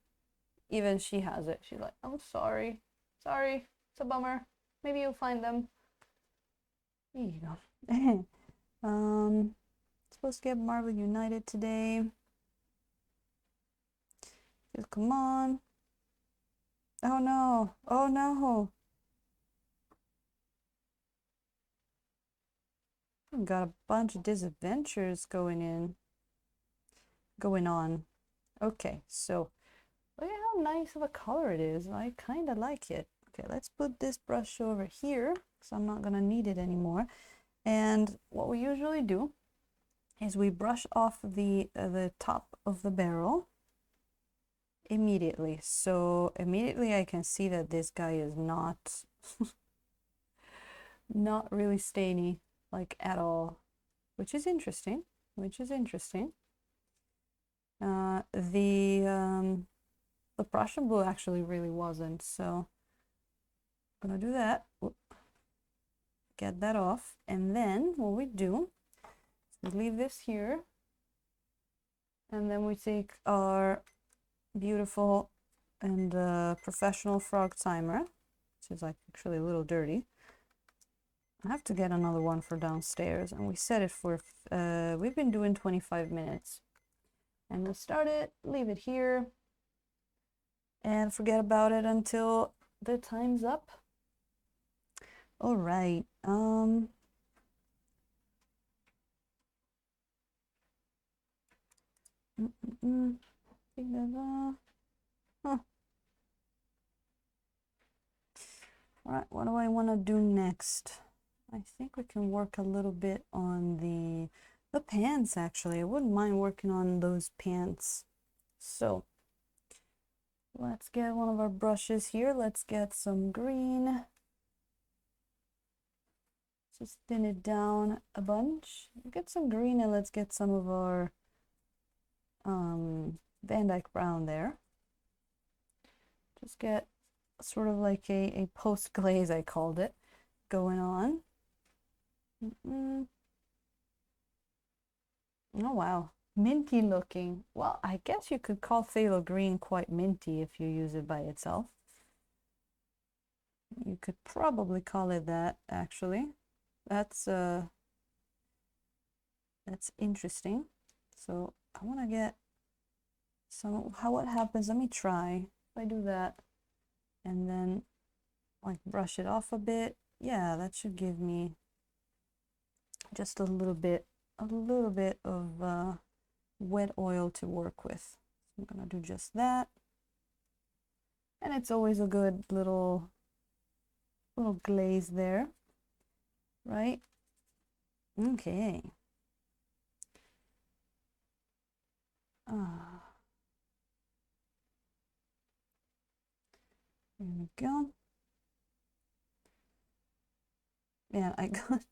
A: Even she has it. She's like, "I'm sorry. Sorry. It's a bummer. Maybe you'll find them." There you go. Supposed to get Marvel United today. Come on. Oh no. Oh no. We've got a bunch of disadventures going on. Okay, so look at how nice of a color it is. I kind of like it. Okay, let's put this brush over here, because I'm not gonna need it anymore. And what we usually do is we brush off the top of the barrel immediately. So immediately I can see that this guy is not not really stainy, like, at all, which is interesting. The Prussian blue actually really wasn't, so I'm gonna do that. Get that off, and then what we do is we leave this here, and then we take our beautiful and professional frog timer, which is, like, actually a little dirty. I have to get another one for downstairs, and we set it for we've been doing 25 minutes, and we'll start it, leave it here, and forget about it until the time's up. All right. Huh. All right, what do I want to do next? I think we can work a little bit on the pants, actually. I wouldn't mind working on those pants. So let's get one of our brushes here. Let's get some green. Just thin it down a bunch. Get some green, and let's get some of our Van Dyke brown there. Just get sort of like a post glaze, I called it, going on. Oh wow, minty looking. Well, I guess you could call phthalo green quite minty if you use it by itself. You could probably call it that, actually. That's interesting. So I want to get some. What happens? Let me try. If I do that and then, like, brush it off a bit, yeah, that should give me just a little bit of wet oil to work with. I'm gonna do just that, and it's always a good little glaze there, right? Okay. There we go. Yeah, I got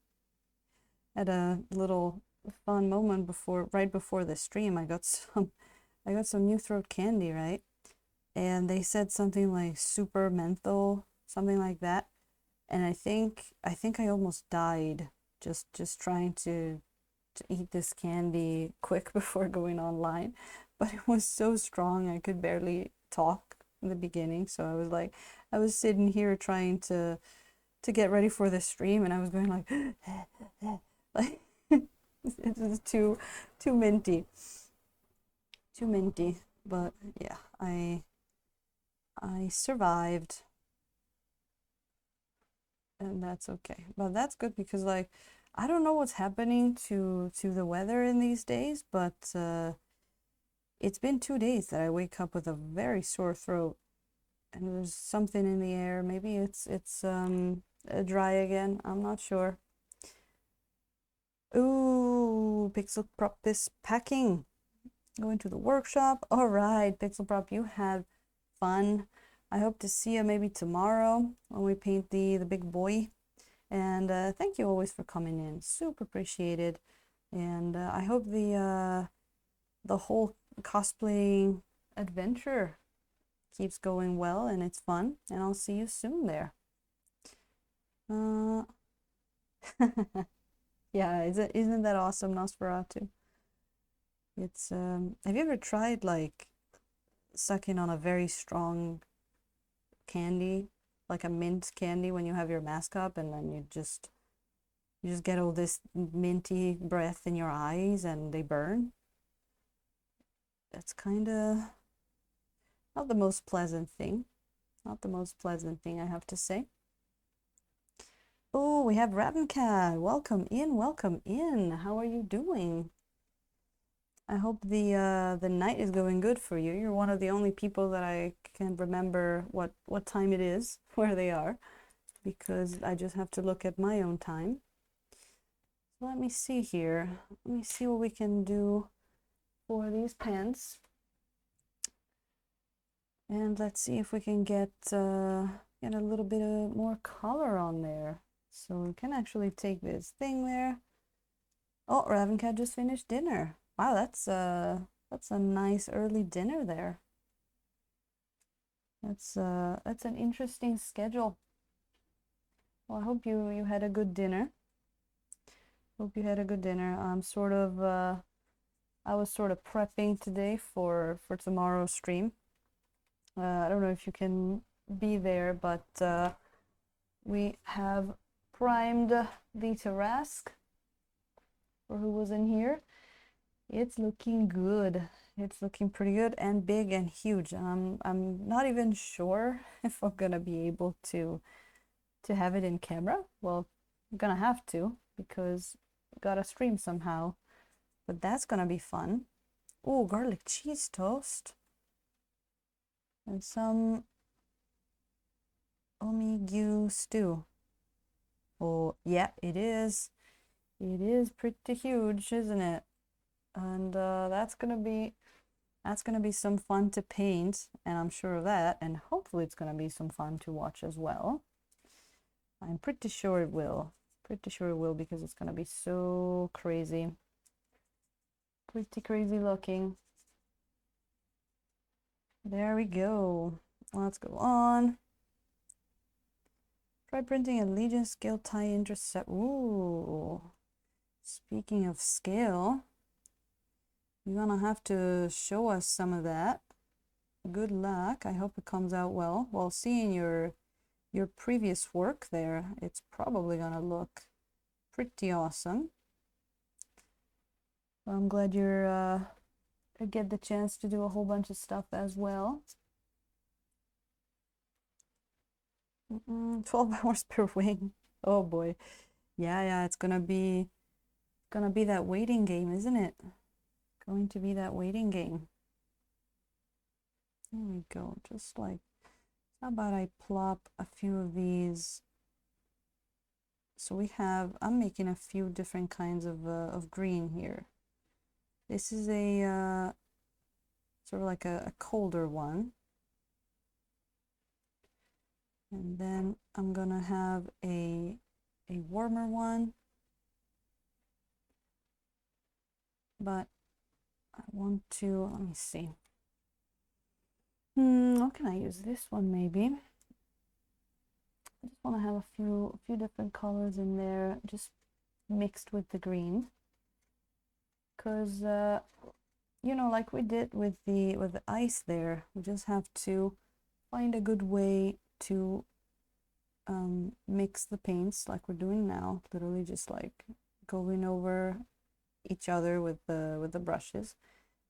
A: at a little fun moment right before the stream. I got some new throat candy, right? And they said something like super menthol, something like that. And I think I almost died just trying to eat this candy quick before going online. But it was so strong I could barely talk in the beginning. So I was sitting here trying to get ready for the stream, and I was going like like It's too minty. Too minty. But yeah, I survived. And that's okay. But that's good because like I don't know what's happening to the weather in these days, but it's been 2 days that I wake up with a very sore throat, and there's something in the air. Maybe it's dry again. I'm not sure. Ooh, Pixel Prop is packing. Going to the workshop. All right, Pixel Prop, you had fun. I hope to see you maybe tomorrow when we paint the big boy. And thank you always for coming in. Super appreciated. And I hope the whole cosplaying adventure keeps going well and it's fun. And I'll see you soon there. Uh, yeah, isn't that awesome, Nosferatu? It's have you ever tried like sucking on a very strong candy, like a mint candy when you have your mask up and then you just get all this minty breath in your eyes and they burn? That's kind of not the most pleasant thing. Not the most pleasant thing, I have to say. Oh, we have Ravencat. Welcome in, welcome in. How are you doing? I hope the night is going good for you. You're one of the only people that I can remember what time it is, where they are, because I just have to look at my own time. So let me see here. Let me see what we can do for these pants. And let's see if we can get get a little bit of more color on there. So we can actually take this thing there. Oh, Ravencat just finished dinner. Wow, that's a nice early dinner there. That's an interesting schedule. Well, I hope you had a good dinner. Hope you had a good dinner. I'm sort of I was sort of prepping today for tomorrow's stream. I don't know if you can be there, but we have primed the Tarrasque for who was in here. It's looking good. It's looking pretty good and big and huge. I'm not even sure if I'm gonna be able to have it in camera. Well, I'm gonna have to because I gotta stream somehow. But that's gonna be fun. Oh, garlic cheese toast. And some omigu stew. Oh, yeah, it is. It is pretty huge, isn't it? And that's gonna be some fun to paint, and I'm sure of that. And hopefully it's gonna be some fun to watch as well. I'm pretty sure it will. Pretty sure it will because it's gonna be so crazy. Pretty crazy looking. There we go. Let's go on. Try printing a Legion scale tie intercept. Ooh. Speaking of scale, you're gonna have to show us some of that. Good luck. I hope it comes out well. Well, seeing your previous work there, it's probably gonna look pretty awesome. Well, I'm glad you're get the chance to do a whole bunch of stuff as well. 12 hours per wing. Oh boy. Yeah, it's gonna be that waiting game, isn't it? Going to be that waiting game. There we go. Just like, how about I plop a few of these? So I'm making a few different kinds of green here. This is a sort of like a colder one. And then I'm gonna have a warmer one. But I want to, let me see. How can I use this one maybe? I just want to have a few different colors in there, just mixed with the green. Because you know, like we did with the ice there, we just have to find a good way to mix the paints like we're doing now. Literally just like going over each other with the brushes,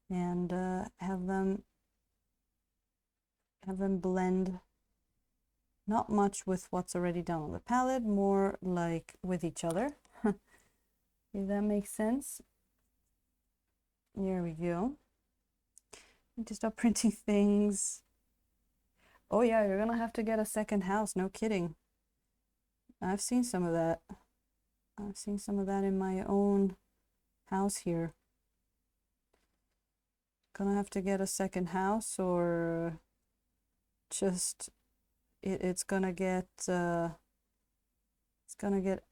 A: and have them blend not much with what's already done on the palette, more like with each other. If that makes sense. There we go. Need to stop printing things. Oh yeah, you're gonna have to get a second house, no kidding. I've seen some of that. I've seen some of that in my own house here. Gonna have to get a second house, or just it's gonna get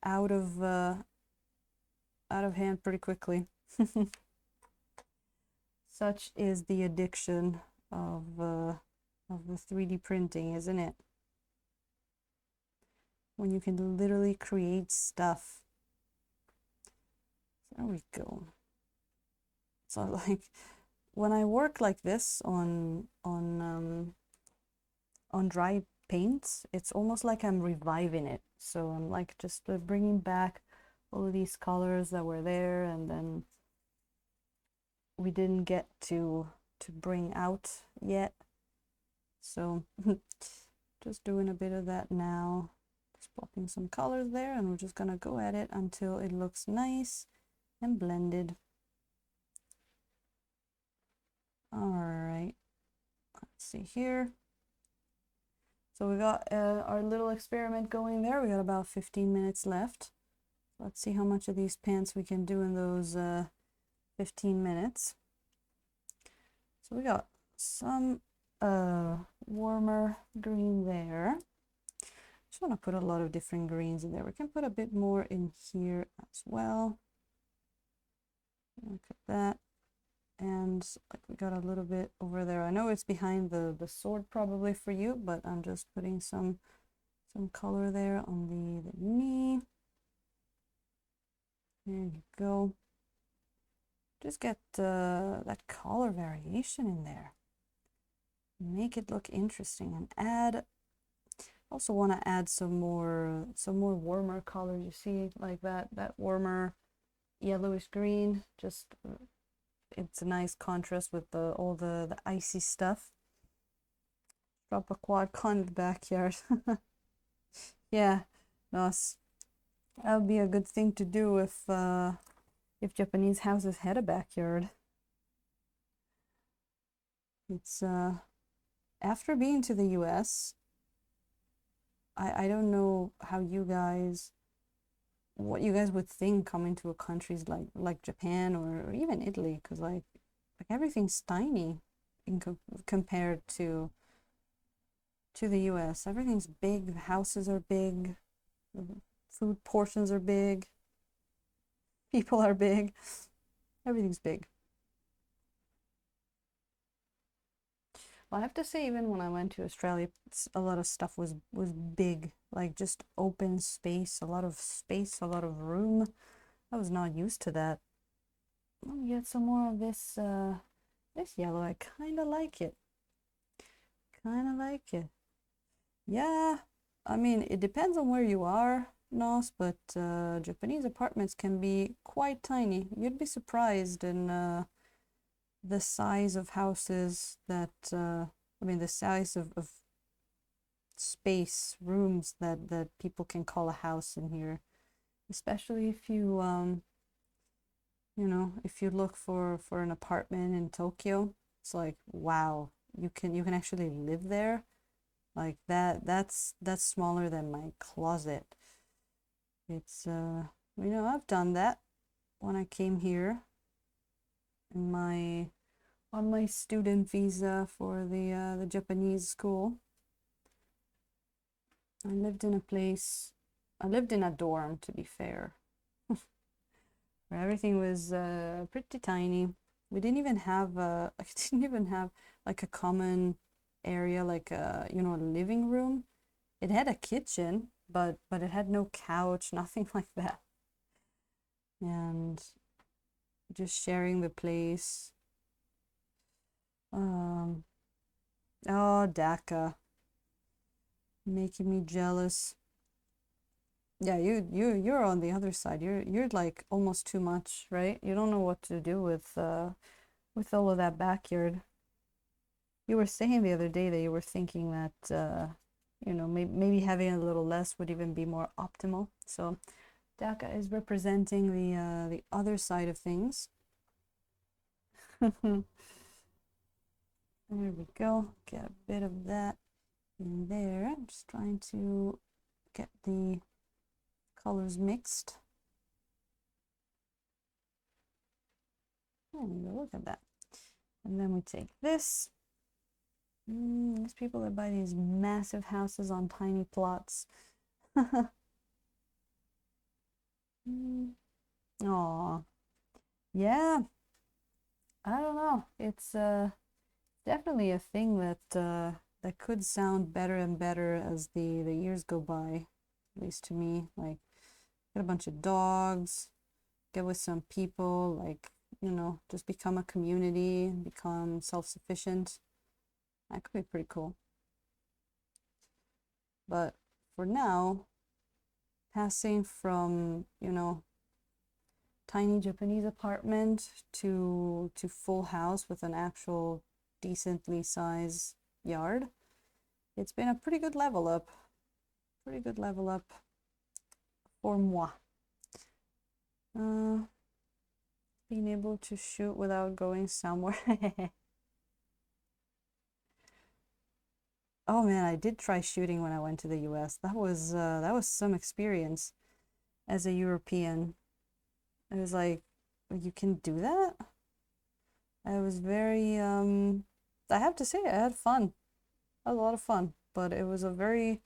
A: out of hand pretty quickly. Such is the addiction of the 3D printing, isn't it? When you can literally create stuff. There we go. So like when I work like this on dry paints, it's almost like I'm reviving it. So I'm like just bringing back all of these colors that were there, and then we didn't get to bring out yet. So just doing a bit of that now. Just popping some colors there, and we're just gonna go at it until it looks nice and blended. All right, let's see here. So we got our little experiment going there. We got about 15 minutes left. Let's see how much of these pants we can do in those 15 minutes. So we got some warmer green there. Just want to put a lot of different greens in there. We can put a bit more in here as well. Look at that. And like we got a little bit over there. I know it's behind the sword probably for you, but I'm just putting some color there on the knee. There you go. Just get that color variation in there. Make it look interesting, and add. Also want to add some more warmer colors. You see, like that warmer yellowish green. Just it's a nice contrast with all the icy stuff. Drop a quad con in the backyard. Yeah, no, that would be a good thing to do if Japanese houses had a backyard. It's after being to the US, I don't know how what you guys would think coming to a countries like Japan or even Italy, because like everything's tiny compared to the US. Everything's big, the houses are big, the food portions are big, people are big, everything's big. Well, I have to say, even when I went to Australia, a lot of stuff was big, like just open space, a lot of room. I was not used to that. Let me get some more of this this yellow. I kind of like it. Yeah, I mean, it depends on where you are, Nos, but Japanese apartments can be quite tiny. You'd be surprised in the size of houses that, I mean, the size of space, rooms that people can call a house in here. Especially if you, you know, if you look for an apartment in Tokyo, it's like, wow, you can actually live there. Like that's smaller than my closet. It's you know, I've done that when I came here in on my student visa for the Japanese school. I lived in a dorm, to be fair, where everything was pretty tiny. We didn't even have I didn't even have like a common area, like a, you know, a living room. It had a kitchen, but it had no couch, nothing like that. And just sharing the place. Oh, Daka, making me jealous. Yeah, you're on the other side. You're like almost too much, right? You don't know what to do with all of that backyard. You were saying the other day that you were thinking that you know, maybe having a little less would even be more optimal. So Daka is representing the other side of things. There we go. Get a bit of that in there. I'm just trying to get the colors mixed. There we go. Look at that. And then we take this. These people that buy these massive houses on tiny plots. Aw, yeah. I don't know. It's definitely a thing that could sound better and better as the years go by, at least to me. Like, get a bunch of dogs, get with some people, like, you know, just become a community, become self-sufficient. That could be pretty cool. But for now, passing from, you know, tiny Japanese apartment to full house with an actual decently sized yard, it's been a pretty good level up. Pretty good level up for moi. Being able to shoot without going somewhere. Oh man, I did try shooting when I went to the US. That was some experience as a European. It was like, you can do that? I was very I have to say I had fun. I had a lot of fun, but it was a very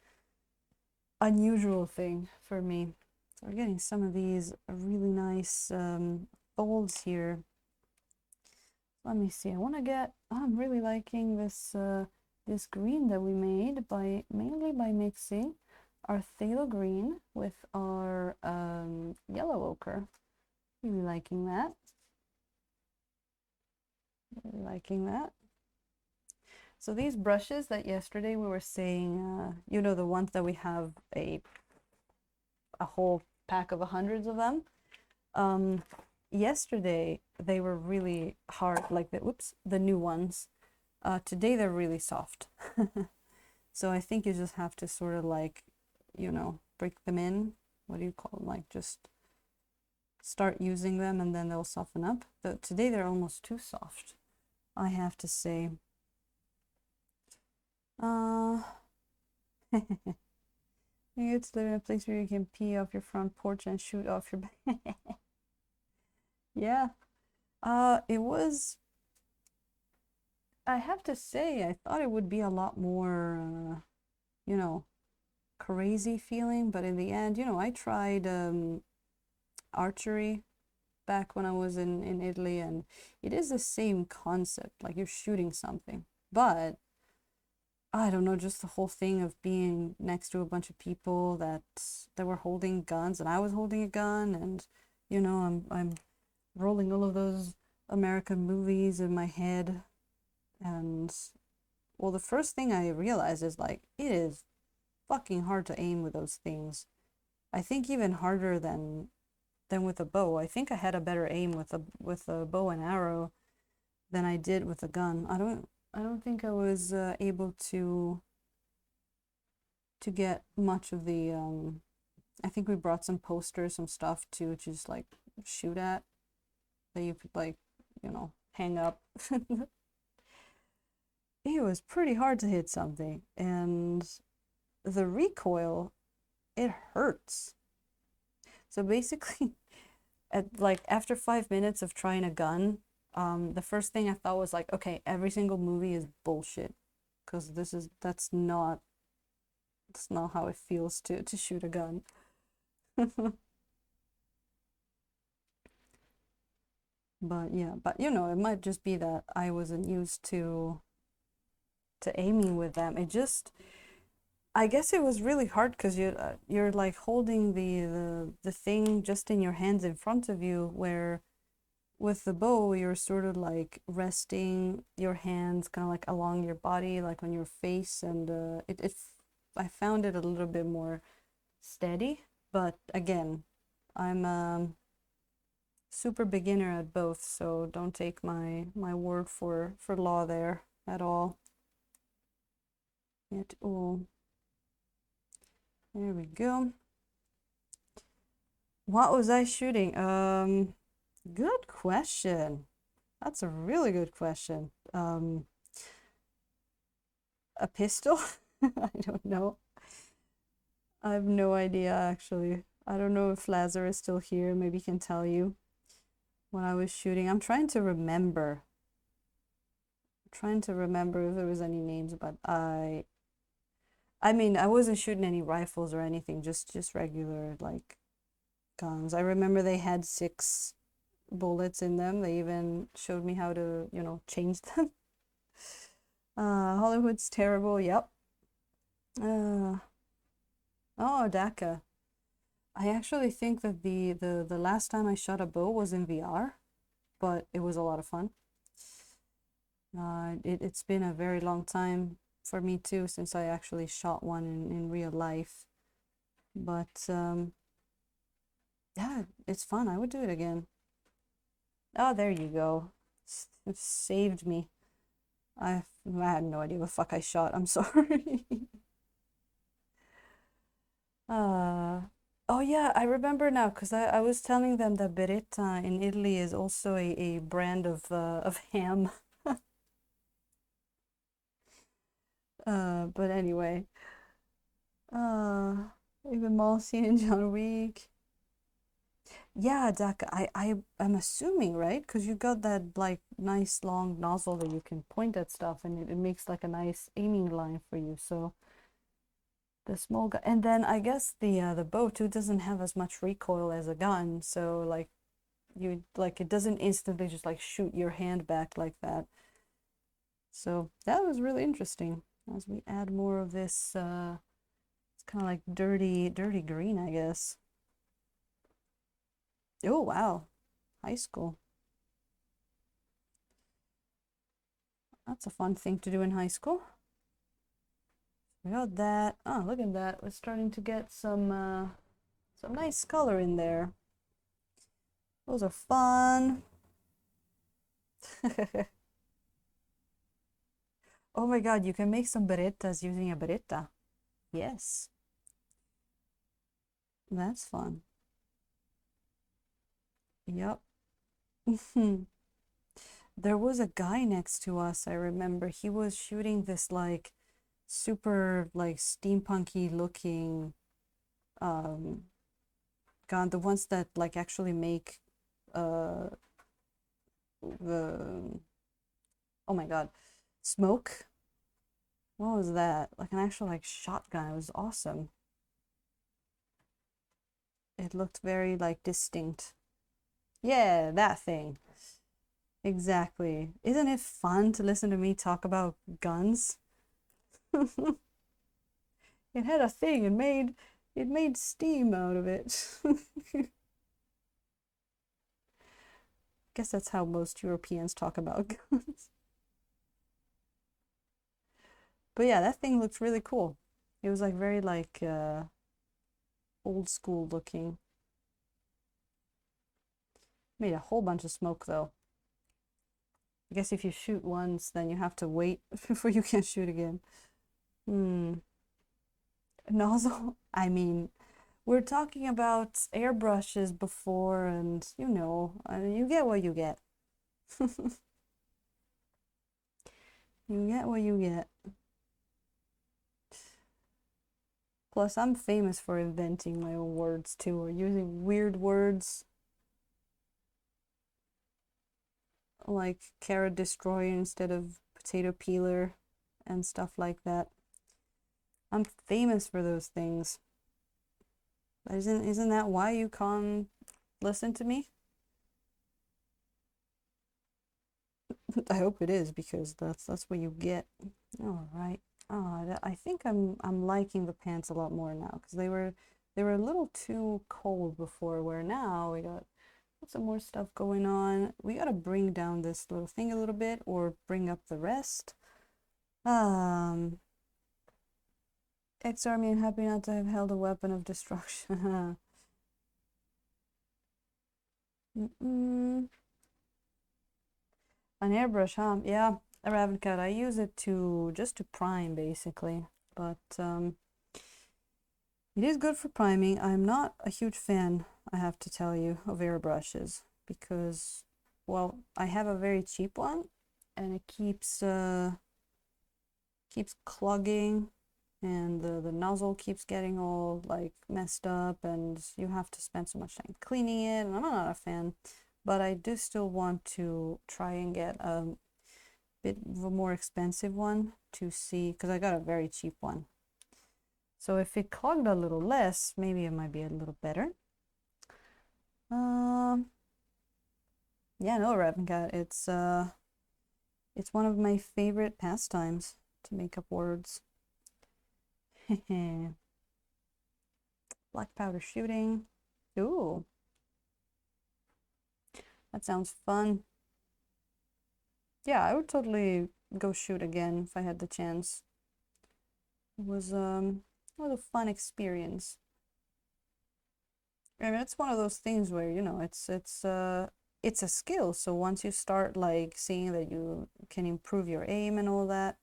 A: unusual thing for me. So we're getting some of these really nice folds here. Let me see. I want to get. I'm really liking this this green that we made by mainly by mixing our phthalo green with our yellow ochre. Really liking that. Really liking that. So these brushes that yesterday we were saying, you know, the ones that we have a whole pack of hundreds of them. Yesterday they were really hard, like the new ones. Today they're really soft. So I think you just have to sort of like, you know, break them in. What do you call them? Like just start using them and then they'll soften up. Today they're almost too soft, I have to say. You get to live in a place where you can pee off your front porch and shoot off your back. Yeah. It was, I have to say, I thought it would be a lot more, you know, crazy feeling, but in the end, you know, I tried archery back when I was in Italy, and it is the same concept, like you're shooting something. But I don't know, just the whole thing of being next to a bunch of people that were holding guns, and I was holding a gun, and you know, I'm rolling all of those American movies in my head, and well, the first thing I realized is like it is fucking hard to aim with those things. I think even harder than with a bow. I think I had a better aim with a bow and arrow than I did with a gun. I don't think I was able to get much of the I think we brought some posters, some stuff to just like shoot at that you could like, you know, hang up. It was pretty hard to hit something, and the recoil, it hurts. So basically, at like after 5 minutes of trying a gun, the first thing I thought was like, okay, every single movie is bullshit, because that's not how it feels to shoot a gun. But yeah, but you know, it might just be that I wasn't used to aiming with them. It just, I guess it was really hard because you're like holding the thing just in your hands in front of you, where with the bow you're sort of like resting your hands kind of like along your body, like on your face, and I found it a little bit more steady. But again, I'm super beginner at both, so don't take my word for law there at all. Yet, oh, there we go. What was I shooting? Good question. That's a really good question. A pistol? I don't know. I have no idea actually. I don't know if Lazar is still here. Maybe he can tell you what I was shooting. I'm trying to remember. Trying to remember if there was any names, but I mean, I wasn't shooting any rifles or anything, just regular like guns. I remember they had 6 bullets in them. They even showed me how to, you know, change them. Hollywood's terrible. Yep. Oh, Daka. I actually think that the last time I shot a bow was in VR, but it was a lot of fun. It's been a very long time for me too since I actually shot one in real life. But yeah, it's fun. I would do it again. Oh, there you go. It saved me. I had no idea what the fuck I shot. I'm sorry. Oh yeah, I remember now because I was telling them that Beretta in Italy is also a brand of ham. But anyway. Uh, even Malcy and John Wick. Yeah, Dak, I'm assuming, right? Because you got that like nice long nozzle that you can point at stuff and it makes like a nice aiming line for you. So the small gun, and then I guess the bow too doesn't have as much recoil as a gun, so like you like it doesn't instantly just like shoot your hand back like that. So that was really interesting. As we add more of this, it's kind of like dirty green, I guess. Oh wow, high school. That's a fun thing to do in high school. We got that. Oh, look at that. We're starting to get some nice color in there. Those are fun. Oh my God, you can make some berettas using a beretta. Yes, that's fun. Yep. There was a guy next to us, I remember. He was shooting this like super like steampunky looking um gun, the ones that like actually make uh the oh my God, smoke. What was that? Like an actual like shotgun. It was awesome. It looked very like distinct. Yeah, that thing. Exactly. Isn't it fun to listen to me talk about guns? It had a thing and made steam out of it. Guess that's how most Europeans talk about guns. But yeah, that thing looked really cool. It was like very like old school looking. Made a whole bunch of smoke though. I guess if you shoot once, then you have to wait before you can shoot again. Hmm. Nozzle? I mean, we're talking about airbrushes before, and you know, you get what you get. You get what you get. Plus, I'm famous for inventing my own words too, or using weird words like carrot destroyer instead of potato peeler and stuff like that. I'm famous for those things. Isn't that why you come listen to me? I hope it is because that's what you get. All right. Oh, I think I'm liking the pants a lot more now because they were a little too cold before. Where now we got some more stuff going on. We gotta bring down this little thing a little bit or bring up the rest. Um, Ex-army and happy not to have held a weapon of destruction. An airbrush, huh? Yeah, a raven cat. I use it to just to prime basically, but it is good for priming. I'm not a huge fan, I have to tell you, of airbrushes because, well, I have a very cheap one, and it keeps clogging, and the nozzle keeps getting all like messed up, and you have to spend so much time cleaning it, and I'm not a fan. But I do still want to try and get a bit of a more expensive one to see, because I got a very cheap one. So if it clogged a little less, maybe it might be a little better. Yeah, no, Raven Cat, it's one of my favorite pastimes to make up words. Black powder shooting. Ooh, that sounds fun. Yeah, I would totally go shoot again if I had the chance. It was a fun experience. I mean, it's one of those things where, you know, it's a skill. So once you start like seeing that you can improve your aim and all that,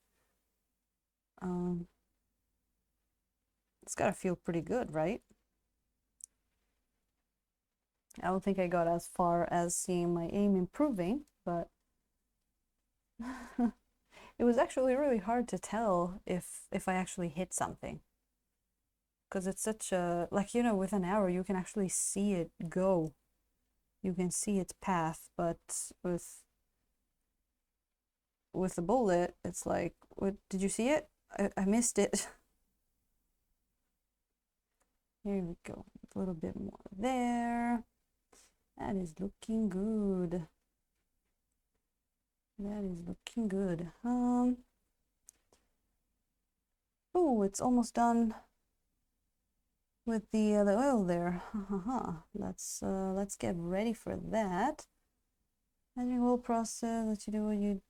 A: it's gotta feel pretty good, right? I don't think I got as far as seeing my aim improving, but it was actually really hard to tell if I actually hit something. Because it's such a, like, you know, with an arrow, you can actually see it go. You can see its path, but with the bullet, it's like, what, did you see it? I missed it. Here we go. A little bit more there. That is looking good. That is looking good. Oh, it's almost done with the oil there. Let's get ready for that. Magic oil process lets you do what you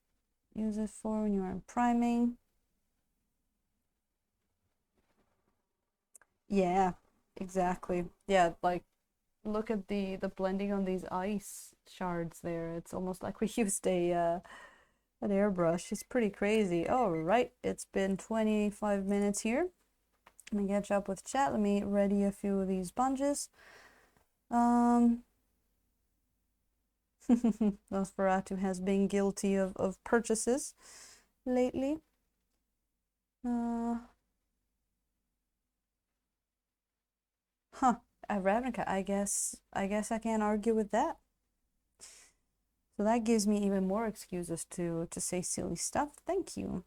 A: use it for when you are priming. Yeah, exactly. Yeah, like look at the blending on these ice shards there. It's almost like we used an airbrush. It's pretty crazy. All right, it's been 25 minutes here. Let me catch up with chat. Let me ready a few of these sponges. Nosferatu has been guilty of purchases lately. A Ravnica, I guess I can't argue with that. So that gives me even more excuses to say silly stuff. Thank you.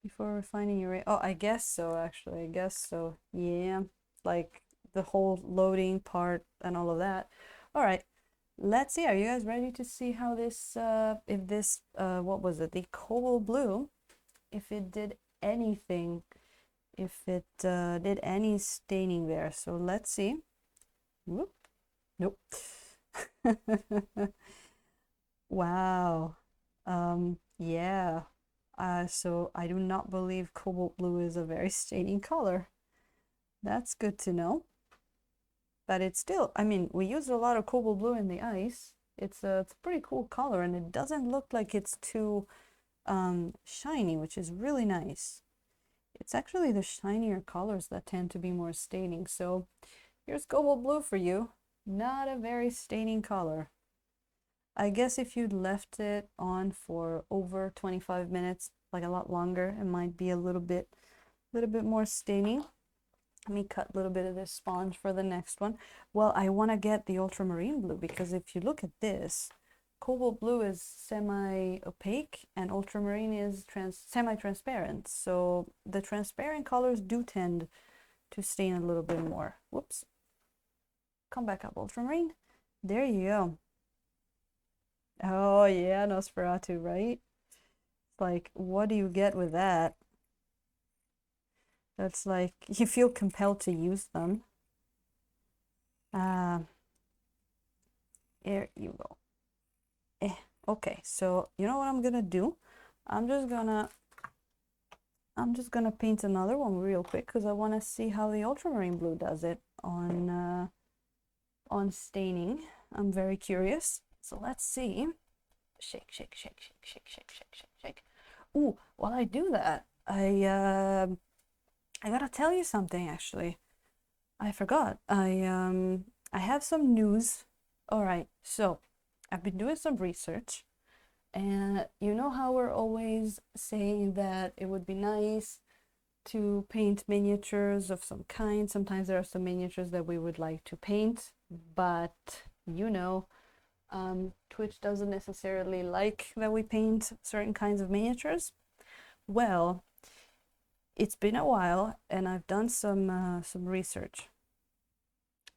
A: Before refining your, oh, I guess so, actually. I guess so. Yeah, like the whole loading part and all of that. All right, let's see. Are you guys ready to see how this, if this, what was it? The cobalt blue, if it did anything, if it did any staining there. So let's see. Whoop. Nope. Wow. Yeah. So I do not believe cobalt blue is a very staining color. That's good to know. But it's still, I mean, we use a lot of cobalt blue in the ice. It's a pretty cool color, and it doesn't look like it's too shiny, which is really nice. It's actually the shinier colors that tend to be more staining. So here's cobalt blue for you. Not a very staining color. I guess if you'd left it on for over 25 minutes, like a lot longer, it might be a little bit more staining. Let me cut a little bit of this sponge for the next one. Well, I want to get the ultramarine blue, because if you look at this, cobalt blue is semi-opaque and ultramarine is semi-transparent. So the transparent colors do tend to stain a little bit more. Whoops. Come back up, ultramarine. There you go. Oh yeah, Nosferatu, right? Like, what do you get with that? That's like, you feel compelled to use them. There you go. Okay, so you know what I'm gonna do? I'm just gonna paint another one real quick because I want to see how the ultramarine blue does it on staining. I'm very curious. So let's see. Shake, shake, shake, shake, shake, shake, shake, shake, shake. Ooh, while I do that, I gotta tell you something actually. I forgot. I have some news. All right, so I've been doing some research, and you know how we're always saying that it would be nice to paint miniatures of some kind. Sometimes there are some miniatures that we would like to paint, but you know, Twitch doesn't necessarily like that we paint certain kinds of miniatures. Well, it's been a while, and I've done some research.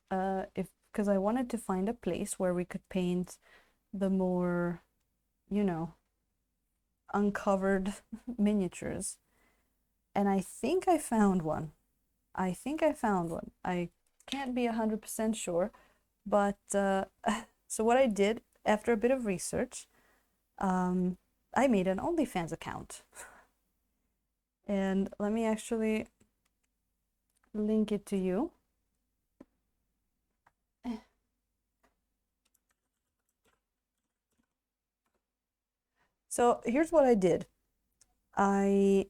A: Because I wanted to find a place where we could paint the more, you know, uncovered miniatures. And I think I found one. I think I found one. I can't be 100% sure, but so what I did after a bit of research, I made an OnlyFans account. And let me actually link it to you. So here's what I did. I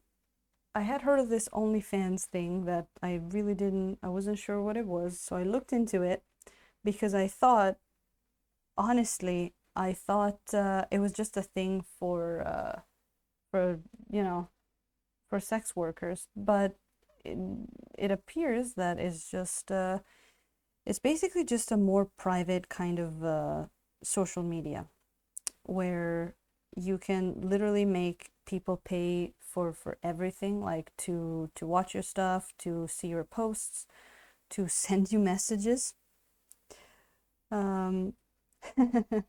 A: had heard of this OnlyFans thing that I wasn't sure what it was. So I looked into it because I thought, honestly, I thought it was just a thing for, you know, for sex workers. But it appears that it's basically just a more private kind of social media where you can literally make people pay for everything, like to watch your stuff, to see your posts, to send you messages. Um, oh,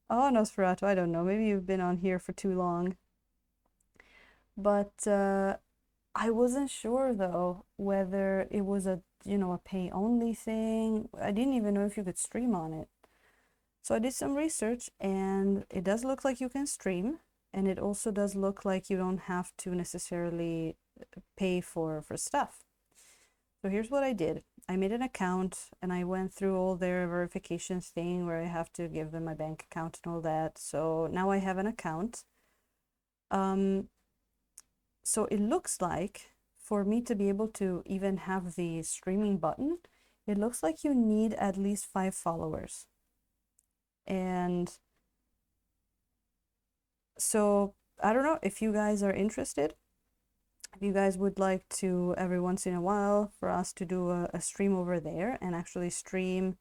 A: Nosferatu, I don't know. Maybe you've been on here for too long. But I wasn't sure though whether it was a pay only thing. I didn't even know if you could stream on it. So I did some research and it does look like you can stream, and it also does look like you don't have to necessarily pay for stuff. So here's what I did. I made an account and I went through all their verifications thing where I have to give them my bank account and all that. So now I have an account. So it looks like for me to be able to even have the streaming button, it looks like you need at least 5 followers. And so I don't know if you guys are interested. If you guys would like to every once in a while for us to do a stream over there and actually stream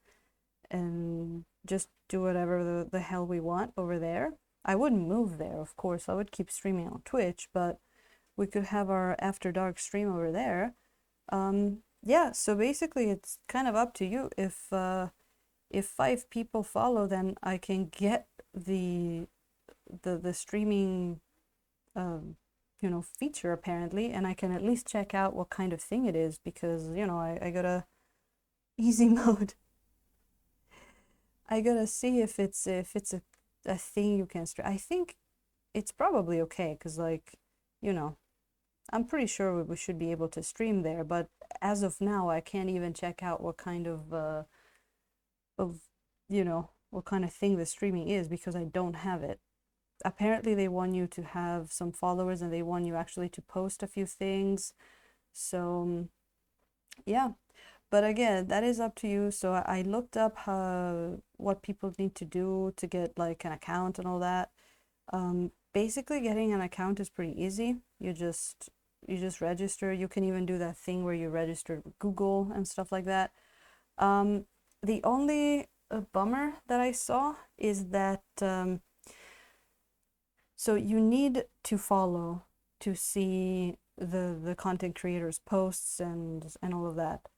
A: and just do whatever the hell we want over there. I wouldn't move there, of course. I would keep streaming on Twitch, but we could have our After Dark stream over there. Yeah, so basically it's kind of up to you. If 5 people follow, then I can get the streaming feature apparently, and I can at least check out what kind of thing it is, because I gotta easy mode. I gotta see if it's a thing you can stream. I think it's probably okay because I'm pretty sure we should be able to stream there, but as of now I can't even check out what kind of what kind of thing the streaming is because I don't have it. Apparently they want you to have some followers and they want you actually to post a few things. So yeah, but again, that is up to you. So I looked up what people need to do to get like an account and all that. Basically getting an account is pretty easy. You just register. You can even do that thing where you register with Google and stuff like that. The only bummer that I saw is that so you need to follow to see the content creators' posts and all of that.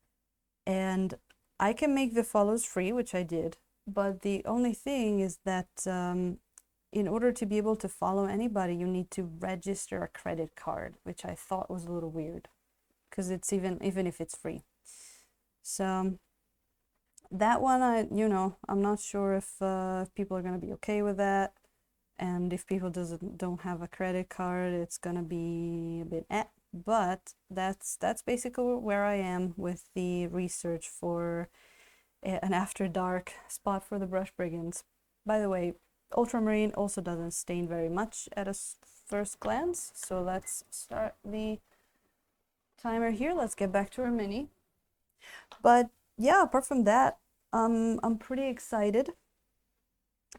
A: And I can make the follows free, which I did, but the only thing is that in order to be able to follow anybody, you need to register a credit card, which I thought was a little weird because it's even if it's free. So that one, I'm not sure if people are gonna be okay with that, and if people don't have a credit card, it's gonna be a bit but that's basically where I am with the research for an after dark spot for the brush brigands. By the way, ultramarine also doesn't stain very much at a first glance, so let's start the timer here. Let's get back to our mini. But yeah, apart from that, I'm pretty excited,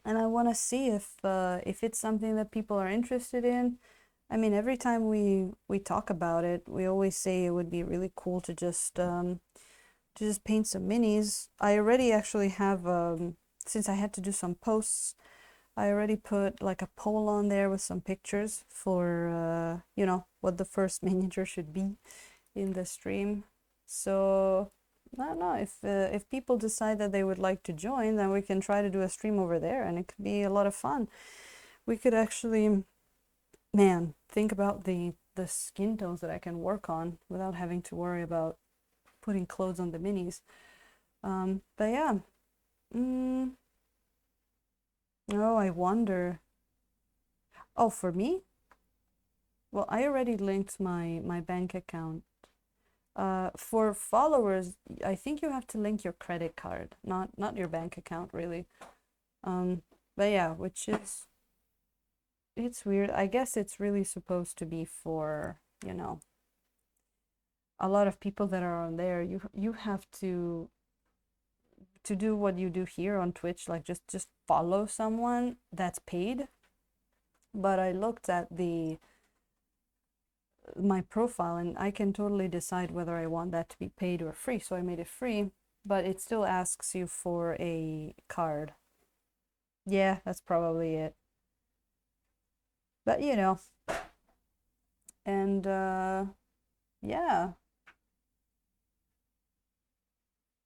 A: and I want to see if it's something that people are interested in. I mean, every time we talk about it, we always say it would be really cool to just paint some minis. I already actually have since I had to do some posts, I already put like a poll on there with some pictures for what the first miniature should be in the stream. So I don't know if people decide that they would like to join, then we can try to do a stream over there, and it could be a lot of fun. We could actually, man, think about the skin tones that I can work on without having to worry about putting clothes on the minis. But yeah. Oh, I wonder. Oh, for me? Well, I already linked my bank account. For followers, I think you have to link your credit card, not your bank account, really. But yeah, which is, it's weird. I guess it's really supposed to be for, a lot of people that are on there. You have to do what you do here on Twitch, like just follow someone that's paid. But I looked at my profile, and I can totally decide whether I want that to be paid or free. So I made it free, but it still asks you for a card. Yeah, that's probably it. But and yeah.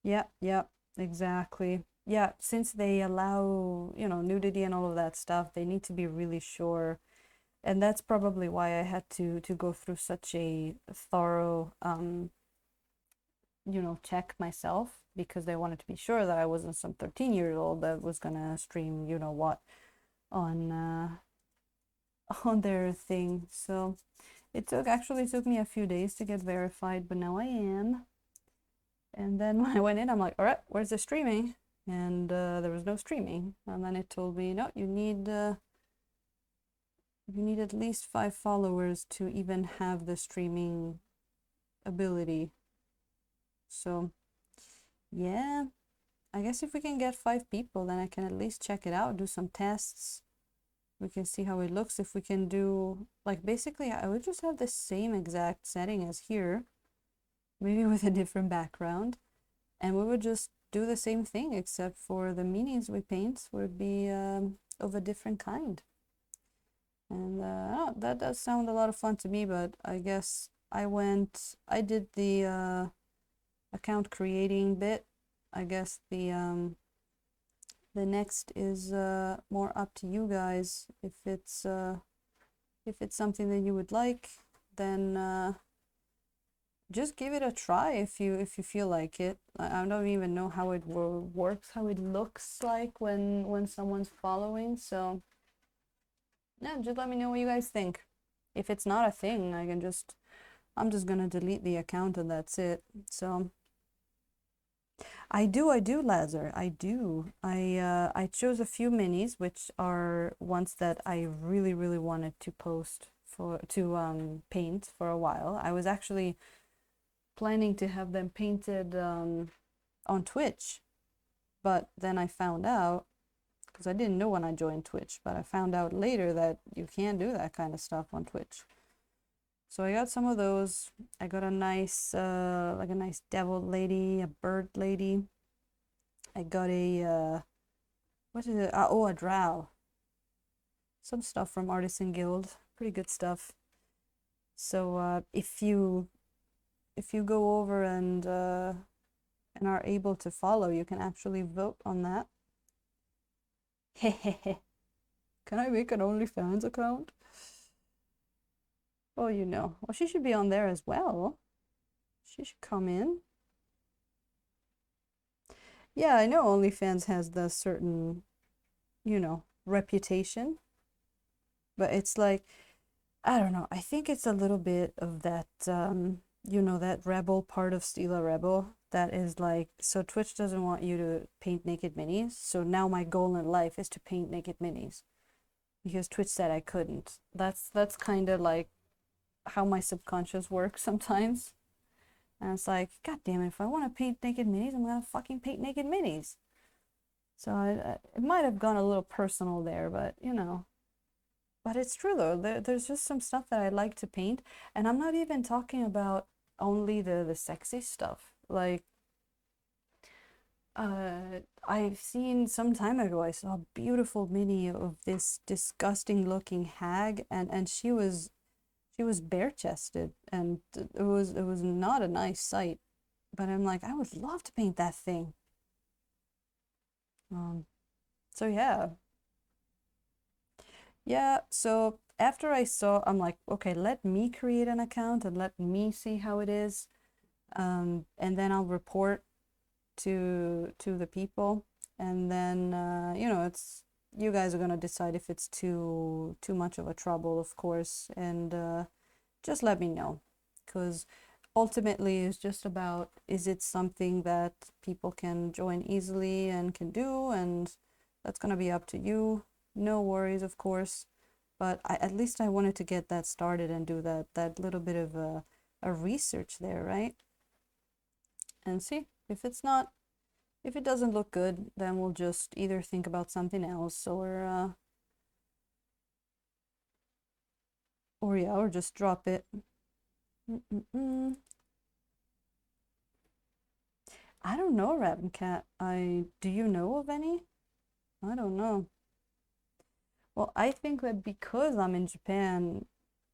A: Yeah, exactly. Yeah, since they allow, nudity and all of that stuff, they need to be really sure. And that's probably why I had to go through such a thorough check myself, because they wanted to be sure that I wasn't some 13-year-old that was gonna stream what on on their thing. So it actually took me a few days to get verified, but now I am. And then when I went in, I'm like, all right, where's the streaming? And there was no streaming. And then it told me, no, you need at least 5 followers to even have the streaming ability. So yeah, I guess if we can get 5 people, then I can at least check it out, do some tests. We can see how it looks. If we can do, like, basically I would just have the same exact setting as here, maybe with a different background, and we would just do the same thing, except for the minis we paint would be of a different kind. And oh, that does sound a lot of fun to me, but I guess I did the account creating bit. I guess the next is more up to you guys. If it's something that you would like, then just give it a try if you feel like it. I don't even know how it works, how it looks like when someone's following. So yeah, just let me know what you guys think. If it's not a thing, I'm just gonna delete the account and that's it. So I do, Lazar. I do. I chose a few minis, which are ones that I really, really wanted to paint for a while. I was actually planning to have them painted on Twitch, but then I found out, because I didn't know when I joined Twitch, but I found out later that you can't do that kind of stuff on Twitch. So I got some of those. I got a nice, like a nice devil lady, a bird lady. I got a, what is it? Oh, a drow. Some stuff from Artisan Guild. Pretty good stuff. So if you go over and are able to follow, you can actually vote on that. Hehehe. Can I make an OnlyFans account? Oh, well, she should be on there as well. She should come in. Yeah, I know OnlyFans has the certain, reputation, but it's like, I don't know. I think it's a little bit of that, that rebel part of Stila Rebel that is like, so Twitch doesn't want you to paint naked minis. So now my goal in life is to paint naked minis because Twitch said I couldn't. That's kind of like how my subconscious works sometimes. And it's like, God damn it, if I want to paint naked minis, I'm gonna fucking paint naked minis. So it might have gone a little personal there, but But it's true though. There's just some stuff that I like to paint, and I'm not even talking about only the sexy stuff. Like, I've seen some time ago, I saw a beautiful mini of this disgusting looking hag, and she was bare chested, and it was not a nice sight. But I'm like, I would love to paint that thing. Um, so yeah, yeah. So after I saw, I'm like, okay, let me create an account and let me see how it is. And then I'll report to the people, and then it's you guys are gonna decide if it's too much of a trouble, of course, and just let me know, because ultimately it's just about, is it something that people can join easily and can do, and that's gonna be up to you. No worries, of course, but at least I wanted to get that started and do that little bit of a research there, right? And see if it doesn't look good, then we'll just either think about something else, or yeah, or just drop it. Mm-mm-mm. I don't know, Rabbit Cat. Do you know of any? I don't know. Well, I think that because I'm in Japan,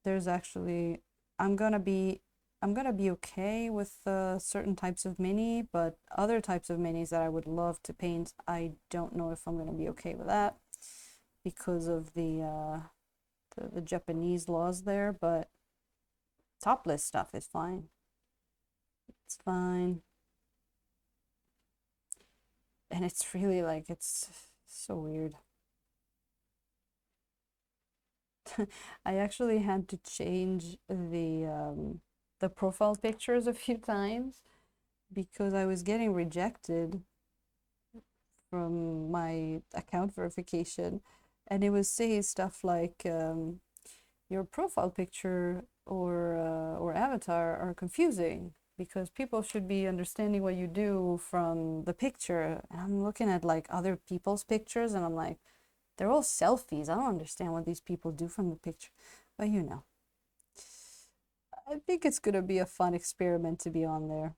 A: there's actually I'm gonna be I'm gonna be okay with certain types of mini, but other types of minis that I would love to paint, I don't know if I'm gonna be okay with that because of the Japanese laws there. But topless stuff is fine. It's fine, and it's really like it's so weird. I actually had to change the profile pictures a few times because I was getting rejected from my account verification, and it was saying stuff like your profile picture or avatar are confusing because people should be understanding what you do from the picture. And I'm looking at like other people's pictures, and I'm like, they're all selfies. I don't understand what these people do from the picture. But I think it's gonna be a fun experiment to be on there.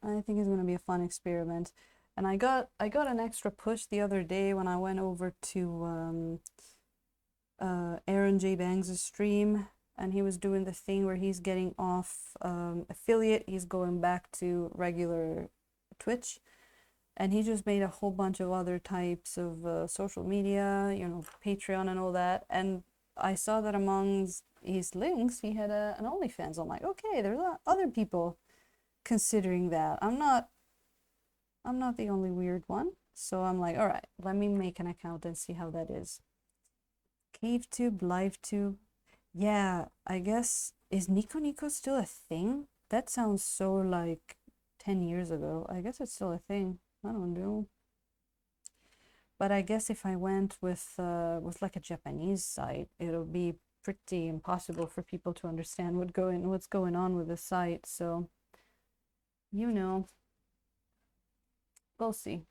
A: I think it's gonna be a fun experiment. And I got an extra push the other day when I went over to Aaron J. Bangs' stream, and he was doing the thing where he's getting off affiliate. He's going back to regular Twitch, and he just made a whole bunch of other types of social media, Patreon and all that. And I saw that amongst his links, he had an OnlyFans. I'm like, okay, there's other people considering that. I'm not the only weird one. So I'm like, all right, let me make an account and see how that is. CaveTube, LiveTube. Yeah, I guess, is Nico Nico still a thing? That sounds so like 10 years ago. I guess it's still a thing. I don't know. But I guess if I went with like a Japanese site, it'll be pretty impossible for people to understand what's going on with the site. So, you know, we'll see.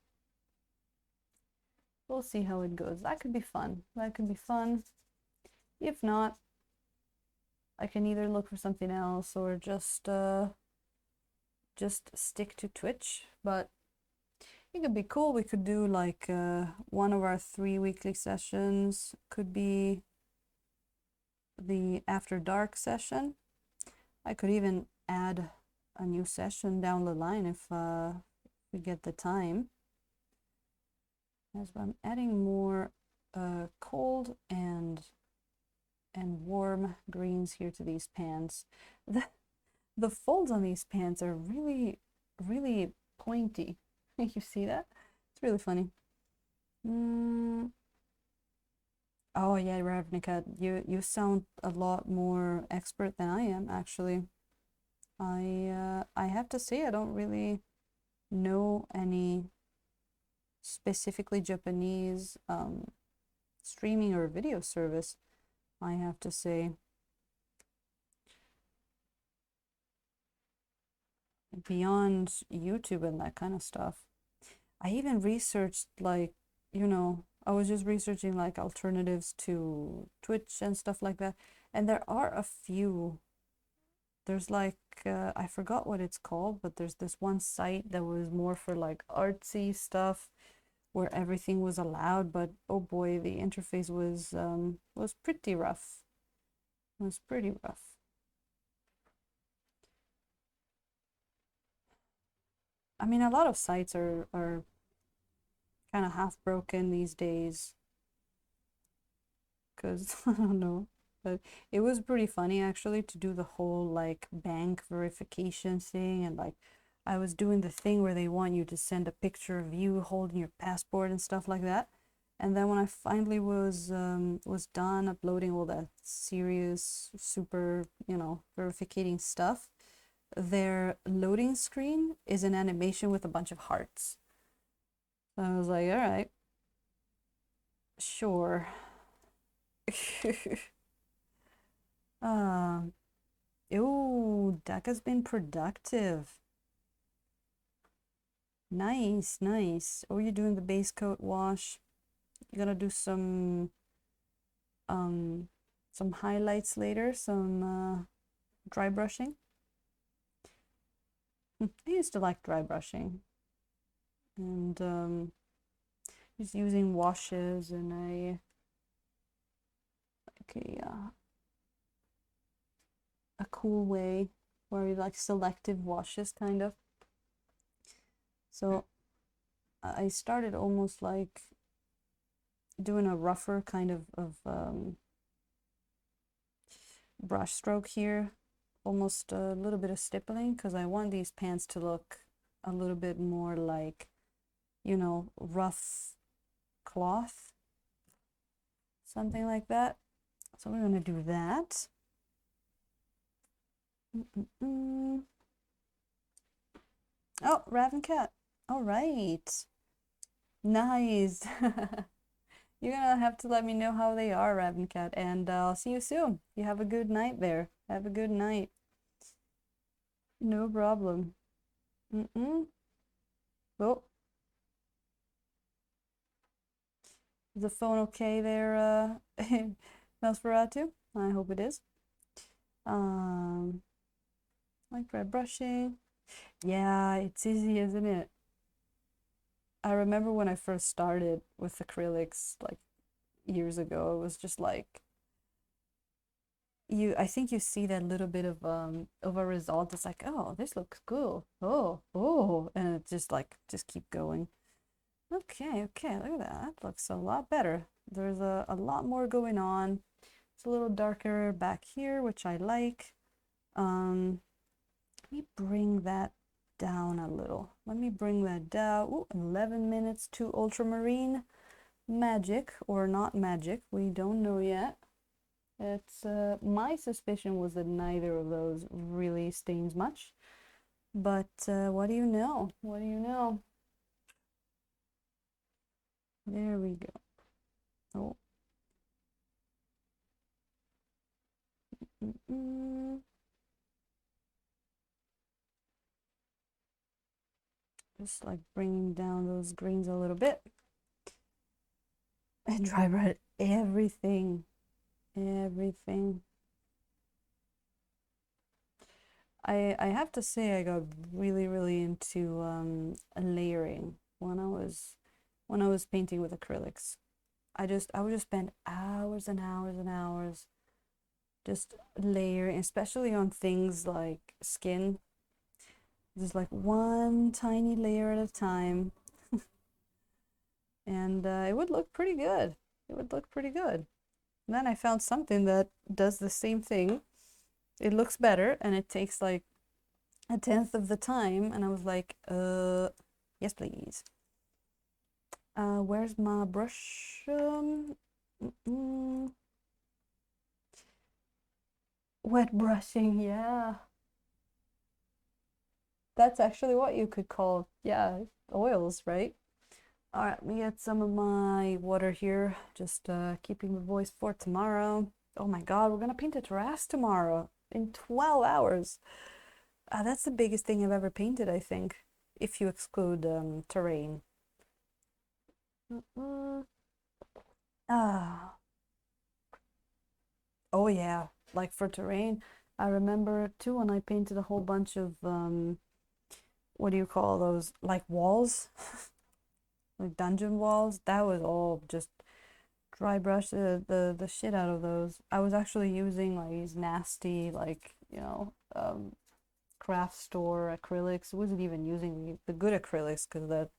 A: We'll see how it goes. That could be fun. That could be fun. If not, I can either look for something else or just stick to Twitch. But it could be cool. We could do like one of our 3 weekly sessions could be the After Dark session. I could even add a new session down the line if we get the time. As I'm adding more cold and warm greens here to these pants. The folds on these pants are really, really pointy. You see that? It's really funny. Oh yeah, Ravnica, you sound a lot more expert than I am, actually. I have to say I don't really know any specifically Japanese streaming or video service, I have to say. Beyond YouTube and that kind of stuff. I even researched like, I was just researching like alternatives to Twitch and stuff like that. And there are a few. There's like, I forgot what it's called, but there's this one site that was more for like artsy stuff where everything was allowed, but oh boy, the interface was pretty rough. It was pretty rough. I mean, a lot of sites are kind of half broken these days because I don't know, but it was pretty funny actually to do the whole like bank verification thing. And like I was doing the thing where they want you to send a picture of you holding your passport and stuff like that. And then when I finally was done uploading all that serious super verificating stuff, their loading screen is an animation with a bunch of hearts. So I was like, all right, sure. Ew, Deca's been productive. Nice, nice. Oh, you're doing the base coat wash. You're gonna do some highlights later, some dry brushing. I used to like dry brushing. And just using washes in a cool way, where you like selective washes kind of. So I started almost like doing a rougher kind of brush stroke here, almost a little bit of stippling, because I want these pants to look a little bit more like, rough cloth, something like that. So we're going to do that. Oh, Raven Cat. All right. Nice. You're gonna have to let me know how they are, Raven Cat, and I'll see you soon. You have a good night there. Have a good night. No problem. Oh, is the phone okay there, Nosferatu? I hope it is. Like dry brushing. Yeah, it's easy, isn't it? I remember when I first started with acrylics, like years ago, it was just like I think you see that little bit of a result. It's like, oh, this looks cool. Oh, and it just keep going. Okay, look at that. That looks a lot better. There's a lot more going on. It's a little darker back here, which I like. Let me bring that down a little. Let me bring that down. Ooh, 11 minutes to ultramarine. Magic or not magic, we don't know yet. It's my suspicion was that neither of those really stains much. But what do you know? What do you know? There we go. Oh. Just like bringing down those greens a little bit. And dry brush everything. Everything. I have to say I got really into layering when I was painting with acrylics. I would just spend hours and hours and hours just layering, especially on things like skin. Just like one tiny layer at a time. And it would look pretty good. It would look pretty good. And then I found something that does the same thing. It looks better and it takes like 1/10 of the time. And I was like, Yes, please. Where's my brush? Wet brushing, yeah. That's actually what you could call, yeah, oils, right? All right, let me get some of my water here, just keeping the voice for tomorrow. Oh my God, we're gonna paint a terrace tomorrow in 12 hours. That's the biggest thing I've ever painted, I think, if you exclude terrain. Ah. Oh yeah, like for terrain, I remember too when I painted a whole bunch of what do you call those? Like walls, like dungeon walls. That was all just dry brush the shit out of those. I was actually using like these nasty like craft store acrylics. I wasn't even using the good acrylics because that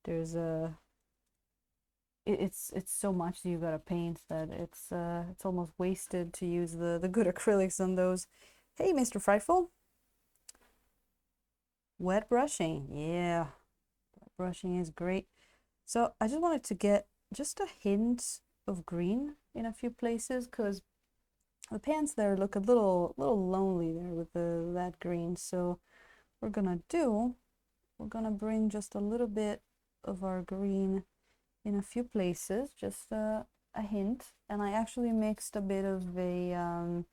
A: there's a it's so much that you gotta paint that it's almost wasted to use the good acrylics on those. Hey, Mr. Frightful. Wet brushing, yeah, wet brushing is great. So I just wanted to get just a hint of green in a few places because the pants there look a little lonely there with that green. So we're gonna bring just a little bit of our green in a few places, just a hint. And I actually mixed a bit of a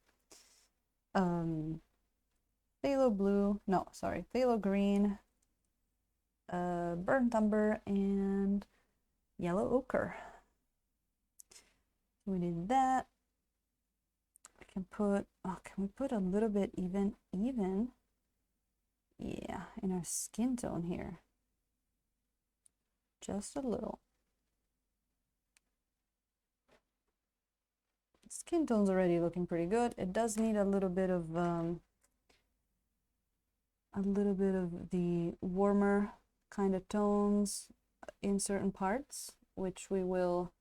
A: phthalo blue, no, sorry, phthalo green, burnt umber, and yellow ochre. We did that. I can put, oh, can we put a little bit even? Yeah, in our skin tone here. Just a little. Skin tone's already looking pretty good. It does need a little bit of the warmer kind of tones in certain parts, which we will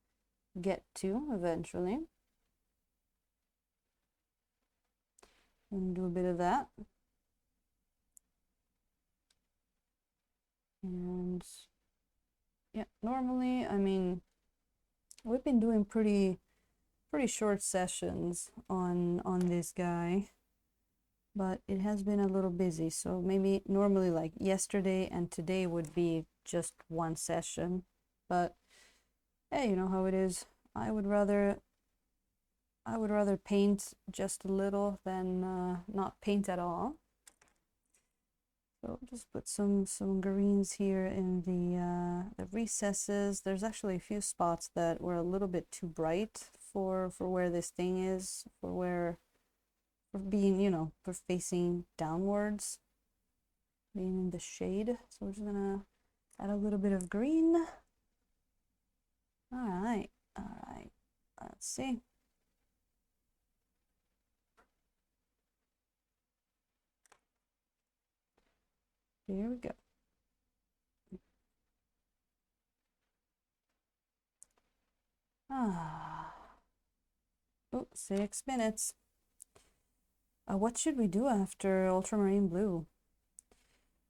A: get to eventually. And do a bit of that. And yeah, normally, I mean, we've been doing pretty short sessions on this guy, but it has been a little busy. So maybe normally like yesterday and today would be just one session, but hey, you know how it is. I would rather paint just a little than not paint at all. So just put some greens here in the recesses. There's actually a few spots that were a little bit too bright for where this thing is, for being, for facing downwards, being in the shade. So we're just gonna add a little bit of green. All right. Let's see. Here we go. Oh, 6 minutes. What should we do after ultramarine blue?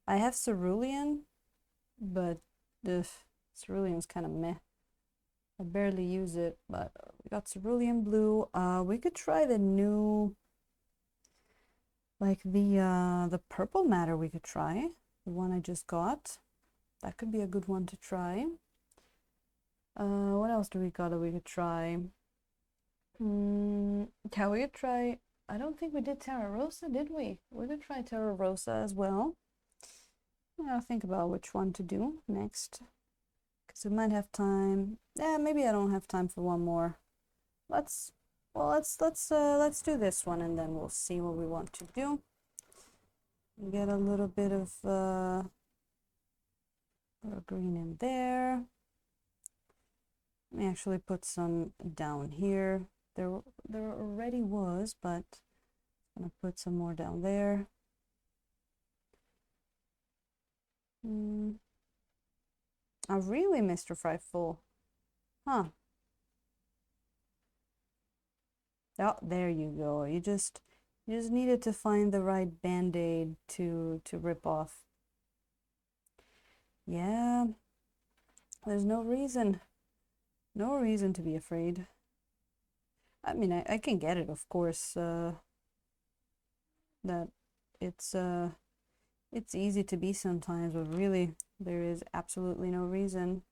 A: I have cerulean, but the cerulean's kind of meh. I barely use it, but we got cerulean blue. We could try the new, like the purple matter we could try. The one I just got. That could be a good one to try. What else do we got that we could try? Yeah, we could try, I don't think we did Terra Rosa, did we? We could try Terra Rosa as well. I'll think about which one to do next. Because we might have time. Yeah, maybe I don't have time for one more. Let's do this one and then we'll see what we want to do. Get a little bit of green in there. Let me actually put some down here. There already was, but I'm gonna put some more down there. Oh, really, Mr. Frightful? Huh. Oh, there you go. You just needed to find the right band-aid to rip off. Yeah, there's no reason to be afraid. I mean, I can get it, of course, that it's it's easy to be sometimes, but really there is absolutely no reason.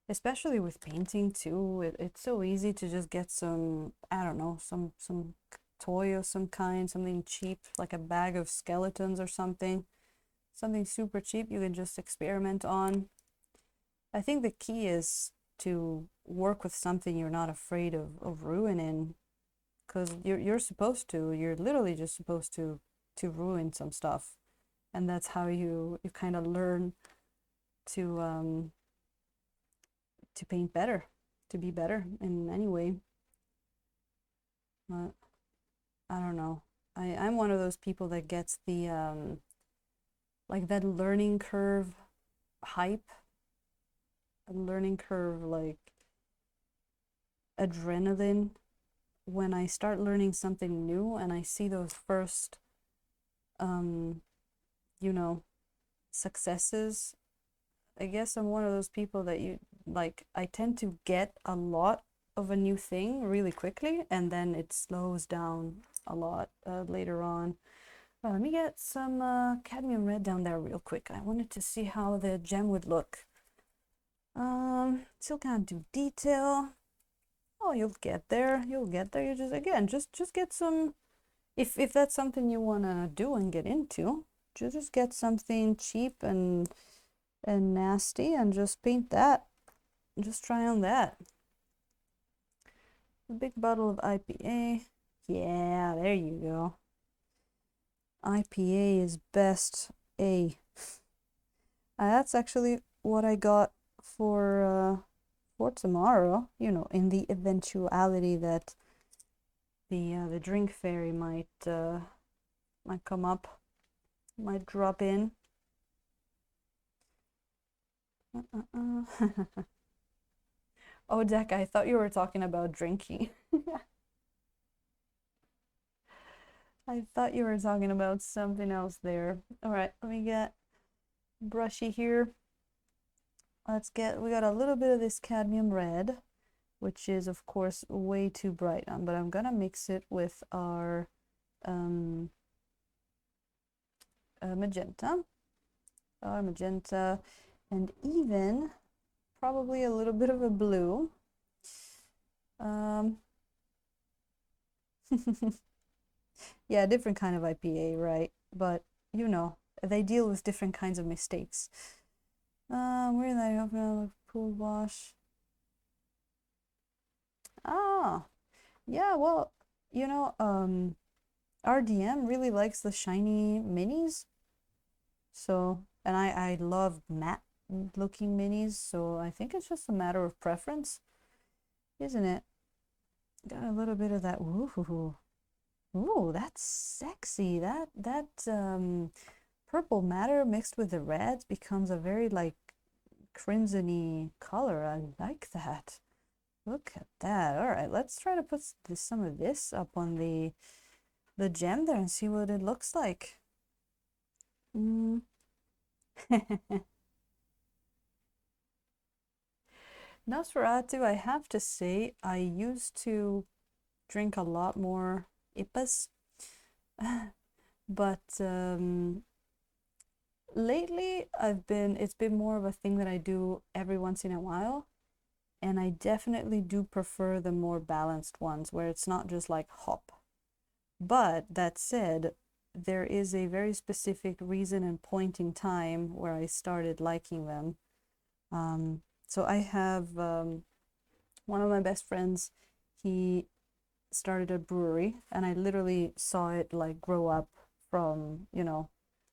A: Especially with painting too, it's so easy to just get some, I don't know, some toy of some kind, something cheap, like a bag of skeletons or something super cheap you can just experiment on. I think the key is to work with something you're not afraid of ruining, because you're literally just supposed to ruin some stuff, and that's how you kind of learn to to paint better, to be better in any way. But I don't know. I'm one of those people that gets the like that learning curve hype, a learning curve like adrenaline when I start learning something new and I see those first um you know successes. I guess I'm one of those people that you like, I tend to get a lot of a new thing really quickly and then it slows down a lot later on. Let me get some cadmium red down there real quick. I wanted to see how the gem would look. Still can't do detail. Oh, you'll get there. You'll get there. You just, again, just get some, if that's something you want to do and get into, just get something cheap and nasty and just paint that. Just try on that. A big bottle of IPA. Yeah, there you go. IPA is best A. That's actually what I got for tomorrow. You know, in the eventuality that the drink fairy might come up, might drop in. Oh, Deck, I thought you were talking about drinking. I thought you were talking about something else there. All right, let me get brushy here. We got a little bit of this cadmium red, which is of course way too bright, but I'm gonna mix it with our magenta, and even probably a little bit of a blue. Yeah, different kind of IPA, right? But you know, they deal with different kinds of mistakes. Where did I open up pool wash? Ah, yeah, well, you know, RDM really likes the shiny minis. So, and I love matte looking minis, so I think it's just a matter of preference, isn't it? Got a little bit of that. Ooh, ooh, that's sexy. That purple matter mixed with the reds becomes a very like crimsony color. I like that. Look at that. All right, let's try to put some of this up on the gem there and see what it looks like. Mm. Nosferatu, I have to say, I used to drink a lot more IPAs, but lately it's been more of a thing that I do every once in a while, and I definitely do prefer the more balanced ones where it's not just like hop. But that said, there is a very specific reason and point in time where I started liking them. So I have one of my best friends, he started a brewery, and I literally saw it like grow up from, you know,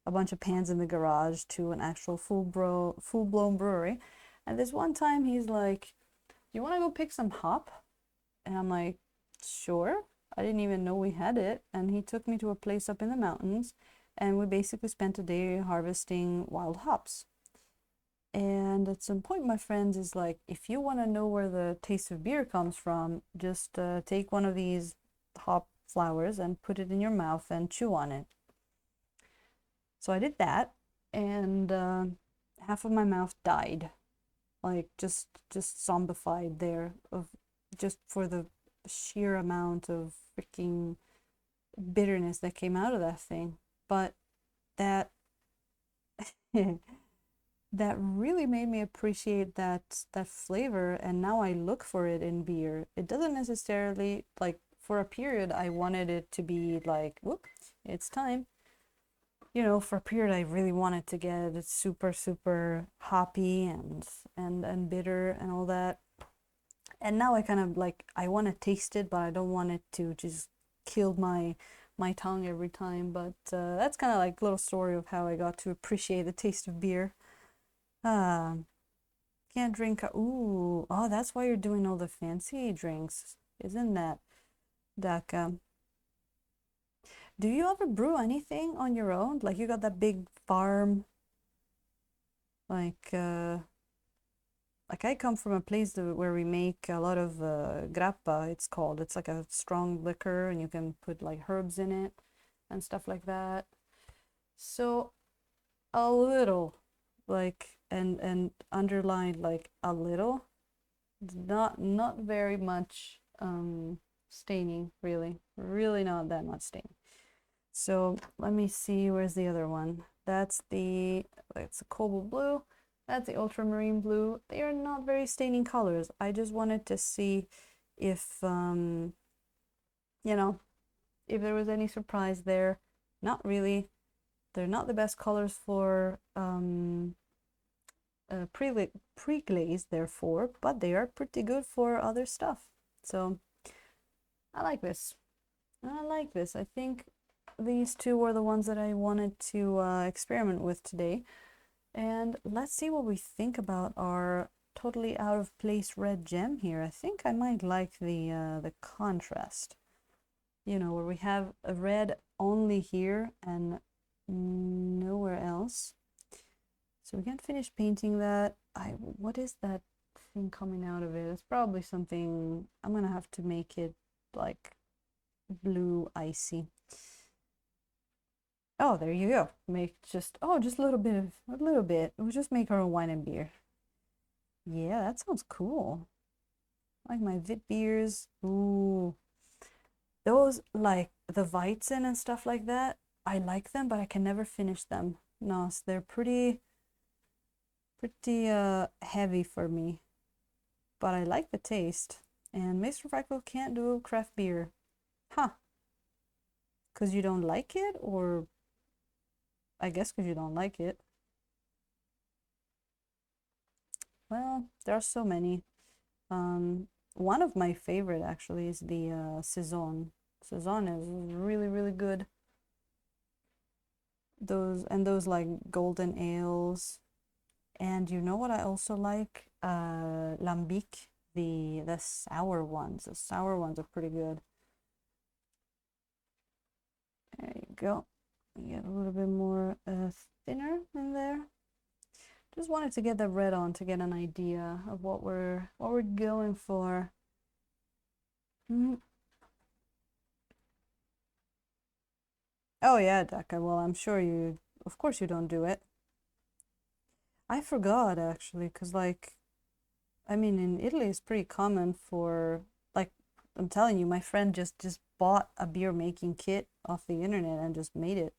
A: a bunch of pans in the garage to an actual full-blown brewery. And this one time he's like, "You want to go pick some hop?" And I'm like, "Sure." I didn't even know we had it. And he took me to a place up in the mountains, and we basically spent a day harvesting wild hops. And at some point, my friends is like, if you want to know where the taste of beer comes from, just take one of these hop flowers and put it in your mouth and chew on it. So I did that, and half of my mouth died, like just zombified there, of just for the sheer amount of freaking bitterness that came out of that thing. But that that really made me appreciate that flavor, and now I look for it in beer. It doesn't necessarily, like, for a period I wanted it to be like, whoop, it's time. For a period I really wanted to get it super super hoppy and bitter and all that. And now I kind of like, I want to taste it, but I don't want it to just kill my tongue every time. But that's kind of like a little story of how I got to appreciate the taste of beer. Uh, can't drink. Ooh, oh, that's why you're doing all the fancy drinks, isn't that, Daka? Do you ever brew anything on your own? Like you got that big farm, like I come from a place where we make a lot of grappa, it's called. It's like a strong liquor, and you can put like herbs in it and stuff like that. So a little, like, and underlined like a little, not very much staining, really not that much staining. So let me see, where's the other one? That's a cobalt blue. That's the ultramarine blue. They are not very staining colors. I just wanted to see if, if there was any surprise there. Not really. They're not the best colors for pre-glaze, therefore, but they are pretty good for other stuff. So I like this. I think these two were the ones that I wanted to experiment with today. And let's see what we think about our totally out of place red gem here. I think I might like the contrast, where we have a red only here and nowhere else. So we can't finish painting that. What is that thing coming out of it? It's probably something, I'm gonna have to make it like blue icy. Oh, there you go. Make just a little bit. We'll just make our own wine and beer. Yeah, that sounds cool. Like my Vit beers. Ooh. Those, like the Weizen and stuff like that, I like them, but I can never finish them. No, so they're pretty heavy for me. But I like the taste. And Mr. Freckle can't do craft beer. Huh. Because you don't like it, or I guess because you don't like it. Well, there are so many. One of my favorite actually is the Saison. Saison is really, really good. Those like golden ales. And you know what I also like? Lambic, the sour ones. The sour ones are pretty good. There you go. Get a little bit more thinner in there. Just wanted to get the red on to get an idea of what we're going for. Oh yeah, Daka. Well, I'm sure of course you don't do it. I forgot actually, because like, I mean, in Italy it's pretty common for, like, I'm telling you, my friend just bought a beer making kit off the internet and just made it.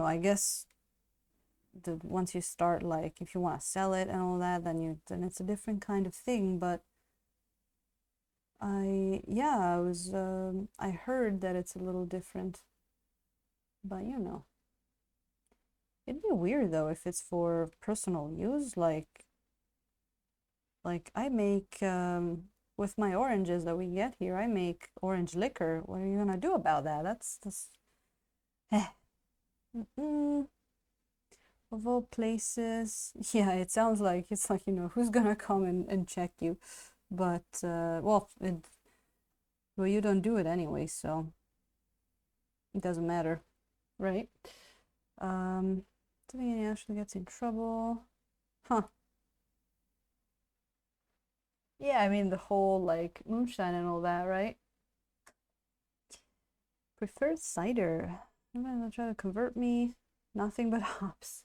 A: I guess once you start, like, if you want to sell it and all that, then it's a different kind of thing. But I heard that it's a little different, but it'd be weird though if it's for personal use. Like I make with my oranges that we get here, I make orange liquor. What are you gonna do about that? That's of all places. Yeah, it sounds like it's like, who's gonna come and check you? But well, you don't do it anyway, so it doesn't matter, right? Don't think he actually gets in trouble. Huh. Yeah, I mean the whole like moonshine and all that, right? Preferred cider. I'm gonna try to convert me. Nothing but hops.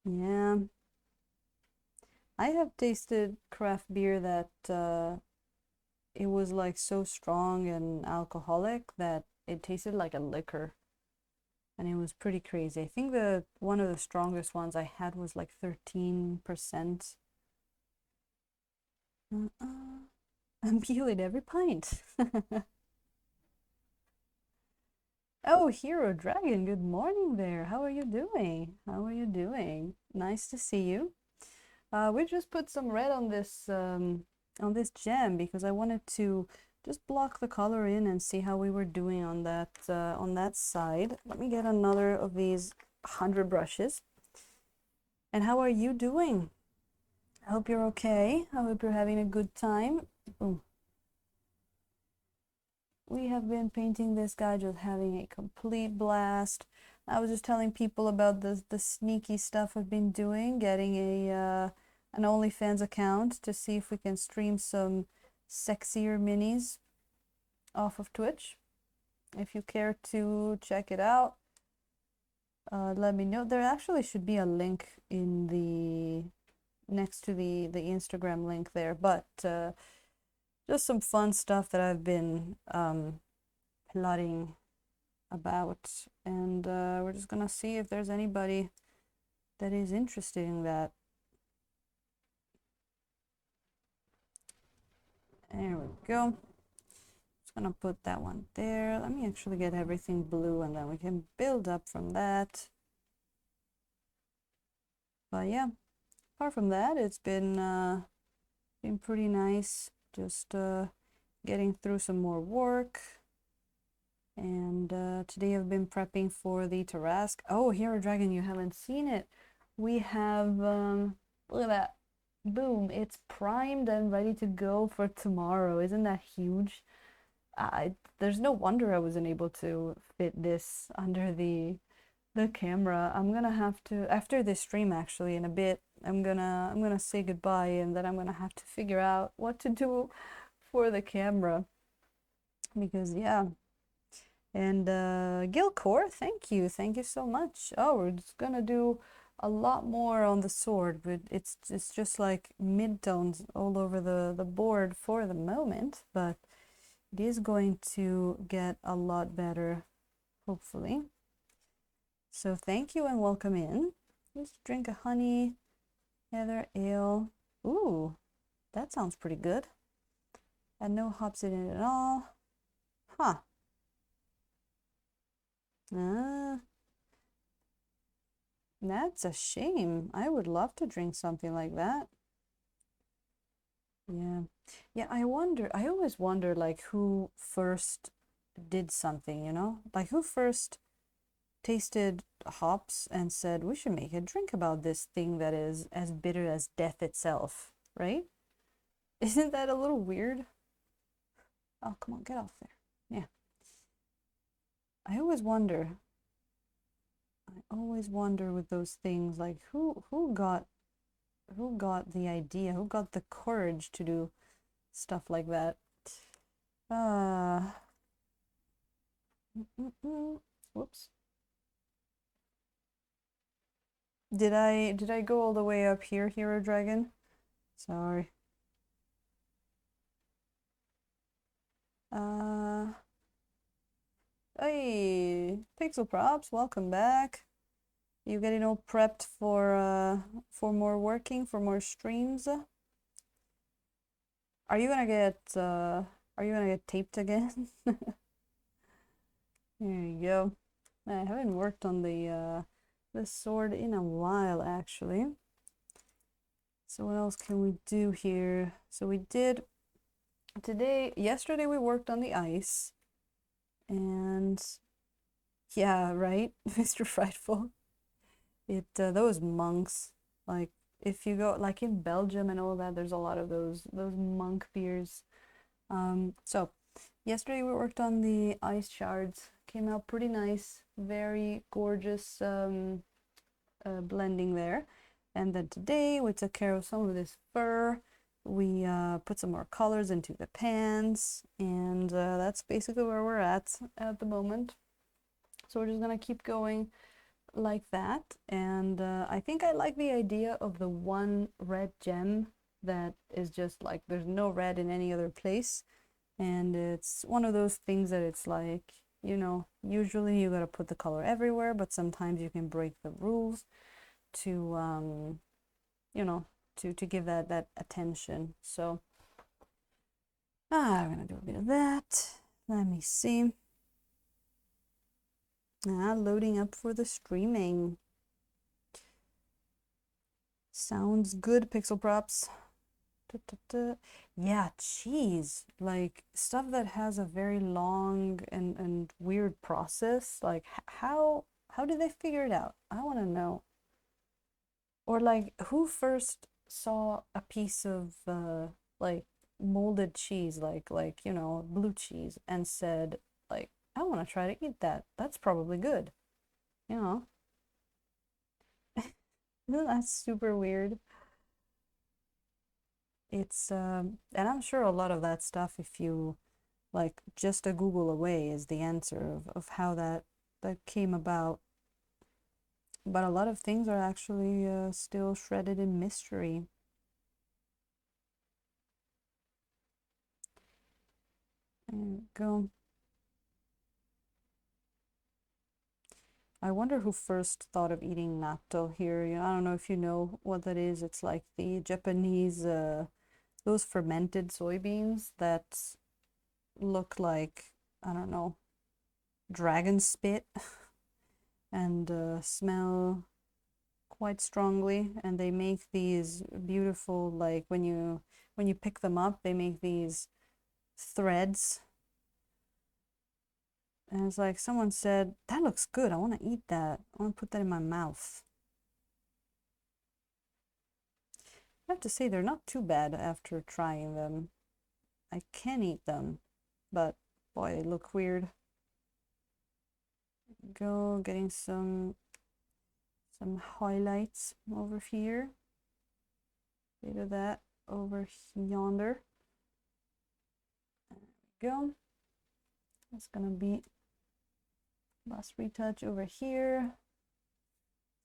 A: Yeah. I have tasted craft beer that it was like so strong and alcoholic that it tasted like a liquor. And it was pretty crazy. I think the one of the strongest ones I had was like 13%. I'm peeling every pint. Oh, Hero Dragon, good morning there. How are you doing? How are you doing? Nice to see you. We just put some red on this gem because I wanted to just block the color in and see how we were doing on that side. Let me get another of these 100 brushes. And how are you doing? I hope you're okay. I hope you're having a good time. Ooh. We have been painting this guy, just having a complete blast. I was just telling people about the sneaky stuff I've been doing, getting an OnlyFans account to see if we can stream some sexier minis off of Twitch. If you care to check it out, let me know. There actually should be a link in the next to the Instagram link there, but just some fun stuff that I've been plotting about, and we're just gonna see if there's anybody that is interested in that. There we go. Just gonna put that one there. Let me actually get everything blue and then we can build up from that. But yeah, apart from that, it's been pretty nice. Just getting through some more work. And today I've been prepping for the Tarask. Oh, Hero Dragon, you haven't seen it. We have, look at that. Boom, it's primed and ready to go for tomorrow. Isn't that huge? There's no wonder I wasn't able to fit this under the camera. I'm gonna have to, after this stream actually, in a bit, I'm gonna say goodbye, and then I'm gonna have to figure out what to do for the camera. Because yeah. And Gilcor, thank you so much. Oh, we're just gonna do a lot more on the sword, but it's just like mid-tones all over the board for the moment, but it is going to get a lot better, hopefully. So thank you and welcome in. Just drink a honey heather ale. Ooh, that sounds pretty good. And no hops in it at all. Huh. That's a shame. I would love to drink something like that. Yeah. Yeah, I always wonder like who first did something, you know? Like who first tasted hops and said, we should make a drink about this thing that is as bitter as death itself, right? Isn't that a little weird? Oh, come on, get off there. Yeah. I always wonder with those things, like who got the idea, who got the courage to do stuff like that. Whoops. Did I go all the way up here, Hero Dragon? Sorry. Hey, Pixel Props, welcome back. You getting all prepped for more working, for more streams? Are you gonna get taped again? There you go. I haven't worked on the sword in a while actually. So what else can we do here? So we did yesterday we worked on the ice, and yeah, right, Mr. Frightful. Those monks, like if you go like in Belgium and all that, there's a lot of those monk beers. So yesterday we worked on the ice shards. Came out pretty nice, very gorgeous blending there. And then today we took care of some of this fur. We put some more colors into the pans, and that's basically where we're at the moment. So we're just gonna keep going like that. And I think I like the idea of the one red gem that is just like there's no red in any other place. And it's one of those things that it's like, you know, usually you gotta put the color everywhere, but sometimes you can break the rules to you know, to give that attention. So I'm gonna do a bit of that. Let me see. Loading up for the streaming. Sounds good, Pixel Props. Da, da, da. Yeah, cheese. Like stuff that has a very long and weird process. Like how did they figure it out? I want to know. Or like who first saw a piece of like molded cheese, like you know, blue cheese, and said like I want to try to eat that. That's probably good. You know, isn't that super weird? It's and I'm sure a lot of that stuff, if you like just a Google away, is the answer of how that came about. But a lot of things are actually still shredded in mystery. There we go. I wonder who first thought of eating natto here. You know, I don't know if you know what that is. It's like the Japanese, those fermented soybeans that look like, I don't know, dragon spit and smell quite strongly. And they make these beautiful, like when you pick them up, they make these threads. And it's like someone said, that looks good. I want to eat that. I want to put that in my mouth. I have to say they're not too bad after trying them. I can eat them, but boy, they look weird. Go getting some highlights over here. Bit of that over yonder. There we go. That's gonna be last retouch over here.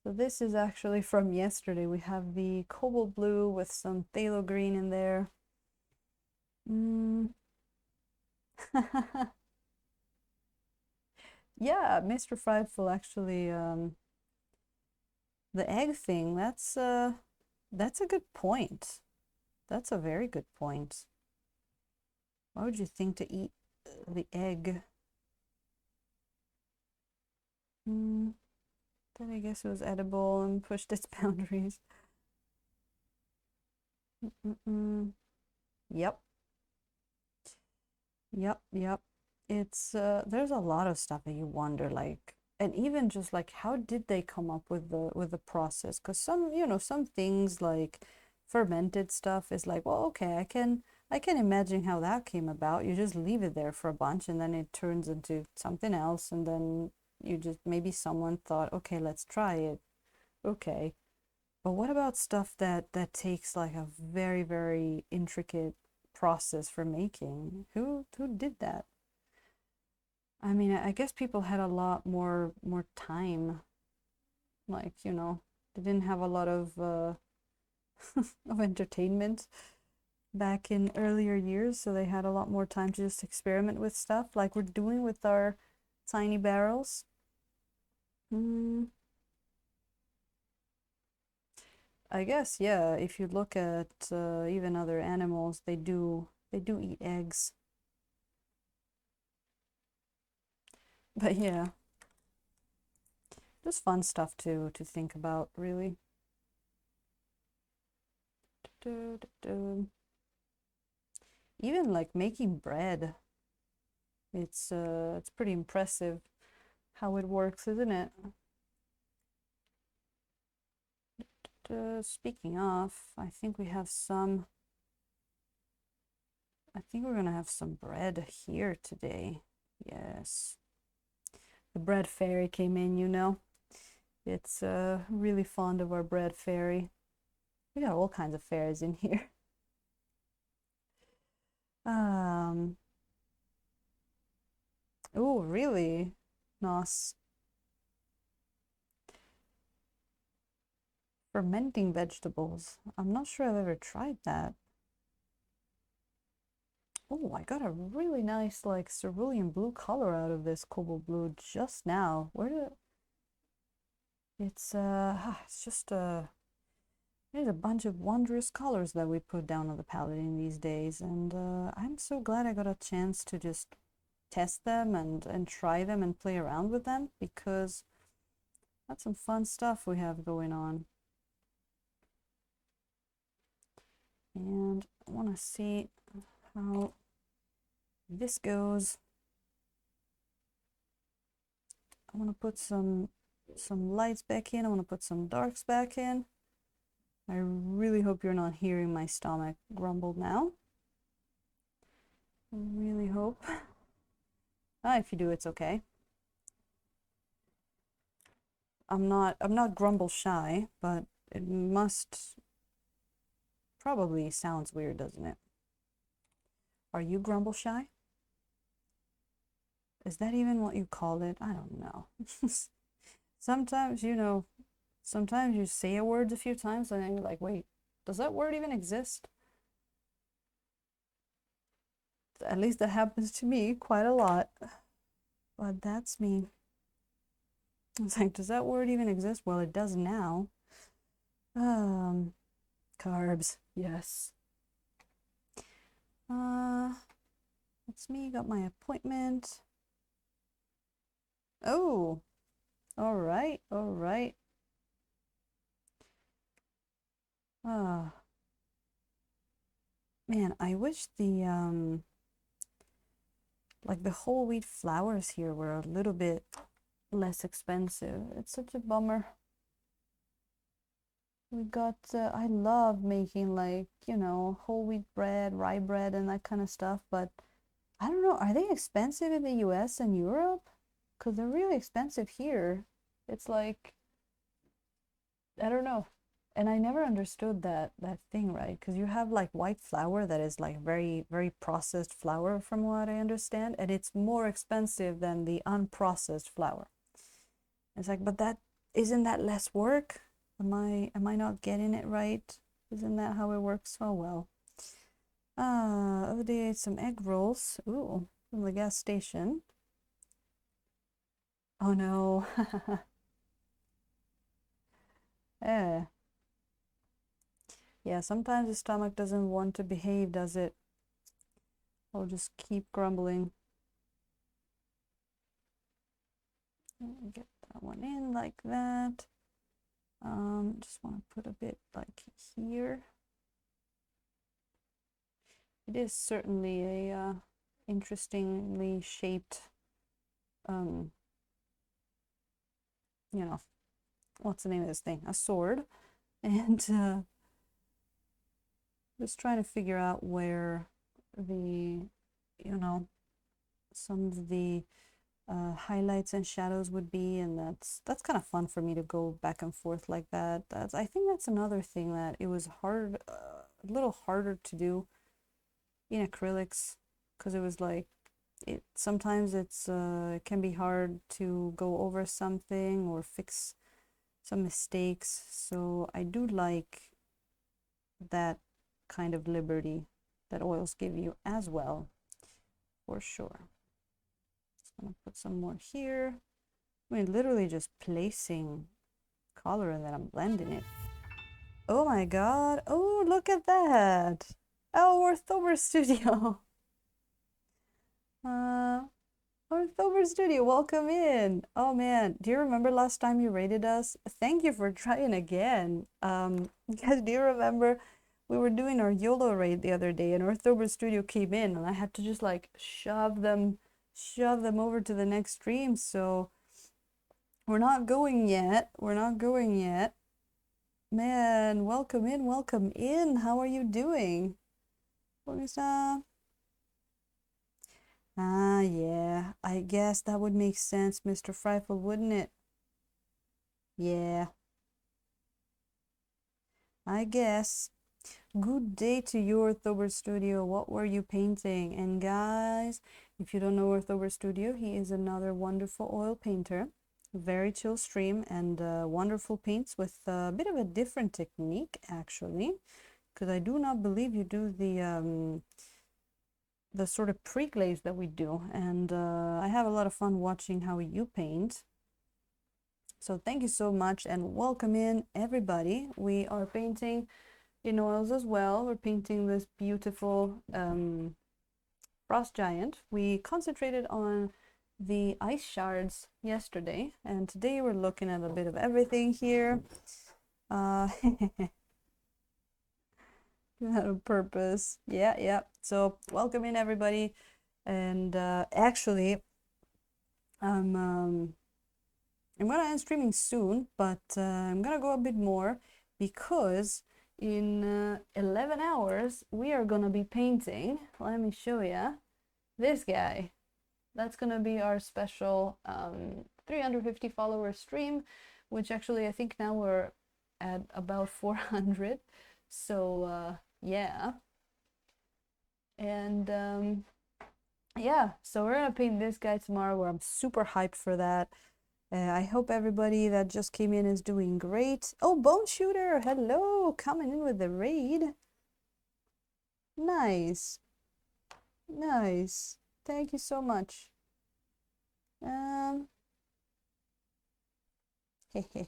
A: So this is actually from yesterday. We have the cobalt blue with some phthalo green in there. Yeah, Mr. Frightful actually the egg thing, that's a good point. That's a very good point. Why would you think to eat the egg? Then I guess it was edible and pushed its boundaries. Yep. Yep. It's there's a lot of stuff that you wonder like and even just like how did they come up with the process? Because some, you know, some things like fermented stuff is like, well, okay, I can imagine how that came about. You just leave it there for a bunch and then it turns into something else and then you just maybe someone thought, okay, let's try it. Okay. But what about stuff that takes like a very intricate process for making? Who did that? I mean, I guess people had a lot more time. Like, you know, they didn't have a lot of of entertainment back in earlier years, so they had a lot more time to just experiment with stuff like we're doing with our tiny barrels. Mm, I guess, yeah, if you look at even other animals, they do eat eggs. But yeah, just fun stuff to think about, really. Even like making bread, it's pretty impressive how it works, isn't it? Speaking of, I think we have some. I think we're gonna have some bread here today. Yes, the bread fairy came in, you know. It's really fond of our bread fairy. We got all kinds of fairies in here. Um, oh, really? Nice. Fermenting vegetables. I'm not sure I've ever tried that. Oh, I got a really nice like cerulean blue color out of this cobalt blue just now. Where did it's just there's a bunch of wondrous colors that we put down on the palette in these days, and I'm so glad I got a chance to just test them and try them and play around with them, because that's some fun stuff we have going on. And I want to see how this goes. I want to put some lights back in. I want to put some darks back in. I really hope you're not hearing my stomach grumble now. I really hope. If you do, it's okay. I'm not grumble shy, but it must probably sounds weird, doesn't it? Are you grumble shy? Is that even what you call it? I don't know. Sometimes, sometimes you say a word a few times and then you're like, wait, does that word even exist? At least that happens to me quite a lot. But that's me. It's like, does that word even exist? Well, it does now. Carbs, yes. That's me, got my appointment. Oh, all right, all right. Man, I wish the like the whole wheat flours here were a little bit less expensive. It's such a bummer. We got, I love making like, whole wheat bread, rye bread, and that kind of stuff, but I don't know, are they expensive in the US and Europe? Because they're really expensive here. It's like, I don't know. And I never understood that thing, right? Because you have like white flour that is like very, very processed flour from what I understand, and it's more expensive than the unprocessed flour. It's like, but that isn't that less work? Am I not getting it right? Isn't that how it works? Oh well. Other day I ate some egg rolls. Ooh, from the gas station. Oh no. Eh. Yeah, sometimes the stomach doesn't want to behave, does it? I'll just keep grumbling. Get that one in like that. Just want to put a bit like here. It is certainly a interestingly shaped, what's the name of this thing? A sword. And just trying to figure out where the, some of the highlights and shadows would be, and that's kind of fun for me to go back and forth like that. I think that's another thing that it was hard, a little harder to do in acrylics, because it was like sometimes it can be hard to go over something or fix some mistakes. So I do like that kind of liberty that oils give you as well, for sure. Just gonna put some more here. I mean, literally just placing color and then I'm blending it. Oh my god. Oh, look at that. Oh, Orthober Studio. Orthober Studio, welcome in. Oh man, do you remember last time you rated us? Thank you for trying again. Guys, do you remember we were doing our YOLO raid the other day and Orthober Studio came in and I had to just like shove them over to the next stream. So we're not going yet. We're not going yet. Man, welcome in, welcome in. How are you doing? Ah, yeah. I guess that would make sense, Mr. Frightful, wouldn't it? Yeah. I guess. Good day to you, Orthober Studio. What were you painting? And guys, if you don't know Orthober Studio, he is another wonderful oil painter. Very chill stream and wonderful paints with a bit of a different technique, actually, because I do not believe you do the sort of pre-glaze that we do, and I have a lot of fun watching how you paint. So thank you so much and welcome in everybody. We are painting in oils as well. We're painting this beautiful frost giant. We concentrated on the ice shards yesterday, and today we're looking at a bit of everything here. On purpose. Yeah. So welcome in everybody. And actually, I'm gonna end streaming soon, but I'm gonna go a bit more because in 11 hours we are gonna be painting. Let me show you this guy. That's gonna be our special 350 follower stream, which actually I think now we're at about 400. So yeah. And yeah, so we're gonna paint this guy tomorrow, where I'm super hyped for that. I hope everybody that just came in is doing great. Oh, Bone Shooter, hello, coming in with the raid. Nice. Thank you so much. Making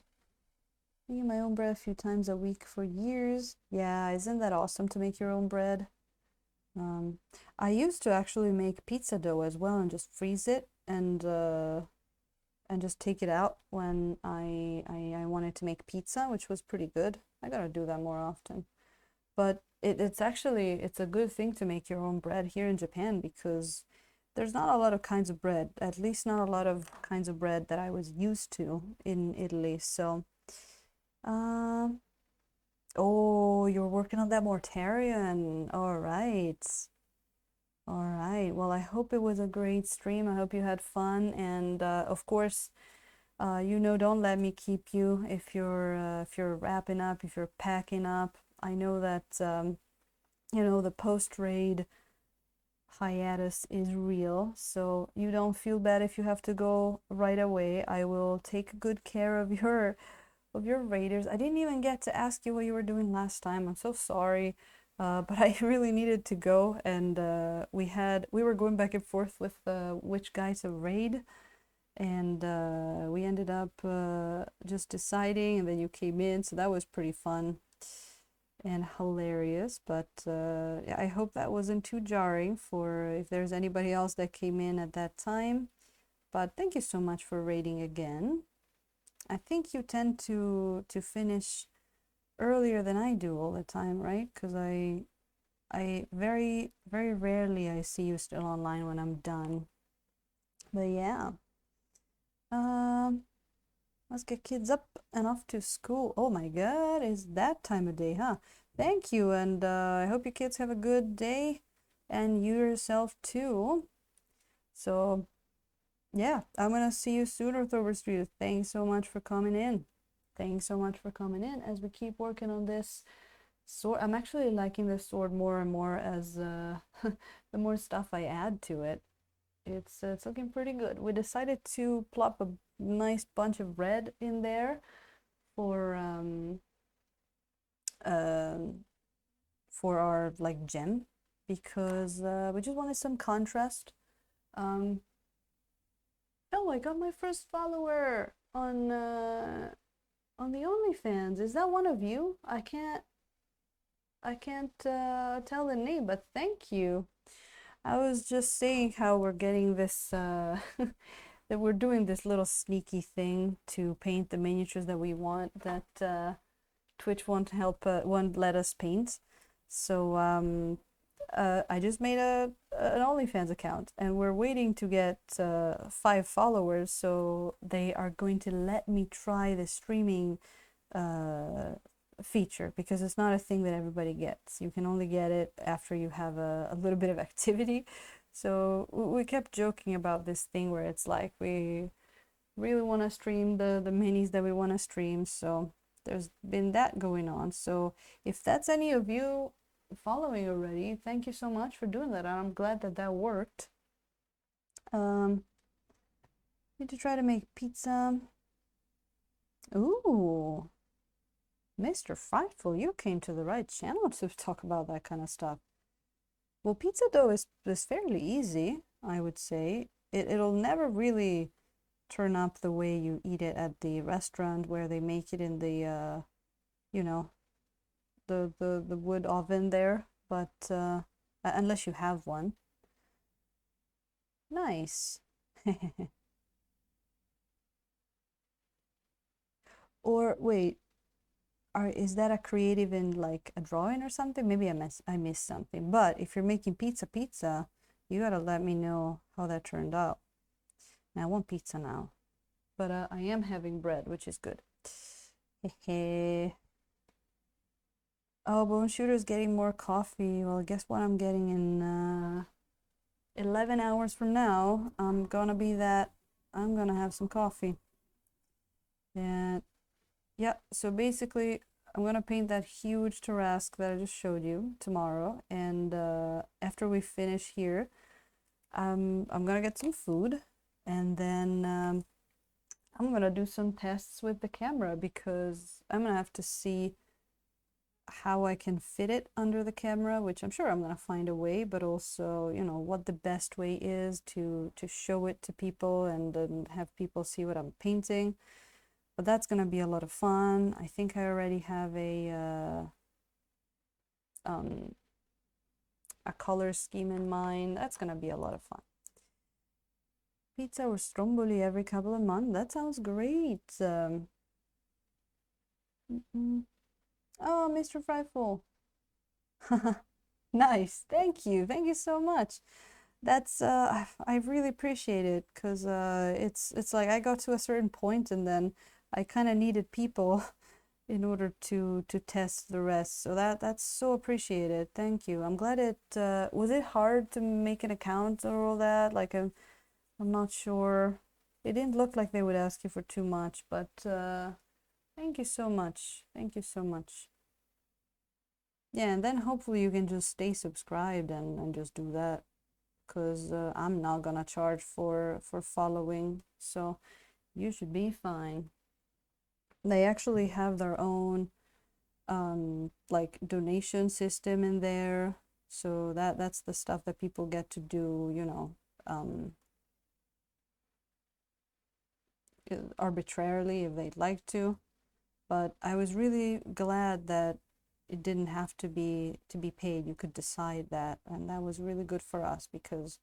A: my own bread a few times a week for years. Yeah, isn't that awesome to make your own bread? I used to actually make pizza dough as well and just freeze it and just take it out when I wanted to make pizza, which was pretty good. I gotta do that more often. But it's a good thing to make your own bread here in Japan, because there's not a lot of kinds of bread, at least not a lot of kinds of bread that I was used to in Italy. So oh, you're working on that Mortarion. All right. Well, I hope it was a great stream. I hope you had fun, and of course, don't let me keep you if you're wrapping up, if you're packing up. I know that the post-raid hiatus is real, so you don't feel bad if you have to go right away. I will take good care of your raiders. I didn't even get to ask you what you were doing last time. I'm so sorry. But I really needed to go, and we were going back and forth with which guy to raid, and we ended up just deciding, and then you came in, so that was pretty fun and hilarious. But yeah, I hope that wasn't too jarring for if there's anybody else that came in at that time. But thank you so much for raiding again. I think you tend to finish earlier than I do all the time, right? Because I very, very rarely I see you still online when I'm done. But yeah. Let's get kids up and off to school. Oh my God, it's that time of day, huh? Thank you, and I hope your kids have a good day, and you yourself too. So yeah, I'm gonna see you soon, Orthober Street. Thanks so much for coming in. As we keep working on this sword. I'm actually liking this sword more and more as the more stuff I add to it. It's looking pretty good. We decided to plop a nice bunch of red in there for our like gem, because we just wanted some contrast. Oh, I got my first follower on the OnlyFans. Is that one of you? I can't tell the name, but thank you. I was just saying how we're getting this that we're doing this little sneaky thing to paint the miniatures that we want, that Twitch won't let us paint. So I just made an OnlyFans account, and we're waiting to get 5 followers, so they are going to let me try the streaming feature, because it's not a thing that everybody gets. You can only get it after you have a little bit of activity. So we kept joking about this thing where it's like we really want to stream the minis that we want to stream. So there's been that going on. So if that's any of you, following already. Thank you so much for doing that. I'm glad that that worked. Need to try to make pizza. Ooh, Mr. Frightful, you came to the right channel to talk about that kind of stuff. Well, pizza dough is fairly easy, I would say. It'll never really turn up the way you eat it at the restaurant where they make it in the you know, the wood oven there, but unless you have one. Nice. Or wait, is that a creative in like a drawing or something? Maybe I missed something. But if you're making pizza, you gotta let me know how that turned out. Now I want pizza now, but I am having bread, which is good. Hehe. Oh, Bone Shooter's getting more coffee. Well, guess what I'm getting in 11 hours from now? I'm gonna have some coffee. And yeah, so basically I'm gonna paint that huge Tarrasque that I just showed you tomorrow. And after we finish here, I'm gonna get some food, and then I'm gonna do some tests with the camera because I'm gonna have to see how I can fit it under the camera, which I'm sure I'm gonna find a way, but also, you know, what the best way is to show it to people and then have people see what I'm painting. But that's gonna be a lot of fun. I think I already have a color scheme in mind. That's gonna be a lot of fun. Pizza or stromboli every couple of months. That sounds great. Oh, Mr. Frightful. Nice. Thank you. Thank you so much. That's I really appreciate it because it's like I got to a certain point and then I kind of needed people in order to test the rest. So that's so appreciated. Thank you. I'm glad it was it hard to make an account or all that? Like I'm not sure. It didn't look like they would ask you for too much, but thank you so much. Thank you so much. Yeah, and then hopefully you can just stay subscribed and just do that because I'm not gonna charge for following, so you should be fine. They actually have their own like donation system in there, so that's the stuff that people get to do, you know, arbitrarily if they'd like to. But I was really glad that it didn't have to be paid. You could decide that, and that was really good for us because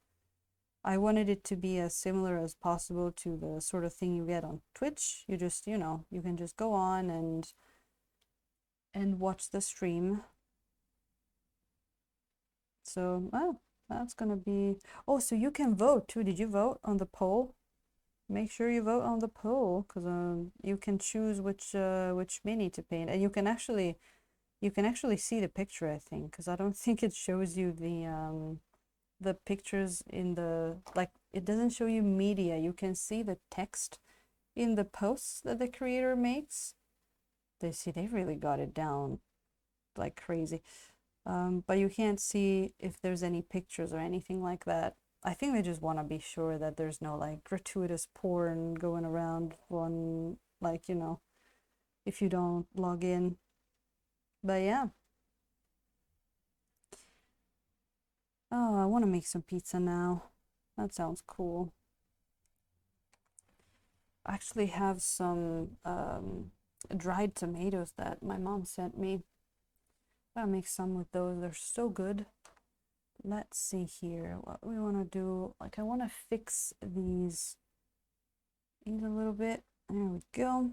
A: I wanted it to be as similar as possible to the sort of thing you get on Twitch. You just, you know, you can just go on and watch the stream. So, oh, that's gonna be. Oh, so you can vote too. Did you vote on the poll? Make sure you vote on the poll because you can choose which mini to paint, and you can actually see the picture, I think, because I don't think it shows you the pictures in the, like, it doesn't show you media. You can see the text in the posts that the creator makes. They really got it down like crazy. But you can't see if there's any pictures or anything like that. I think they just want to be sure that there's no like gratuitous porn going around on, like, you know, if you don't log in. But yeah. Oh, I want to make some pizza now. That sounds cool. I actually have some dried tomatoes that my mom sent me. I'll make some with those. They're so good. Let's see here what we want to do. Like, I want to fix these a little bit. There we go.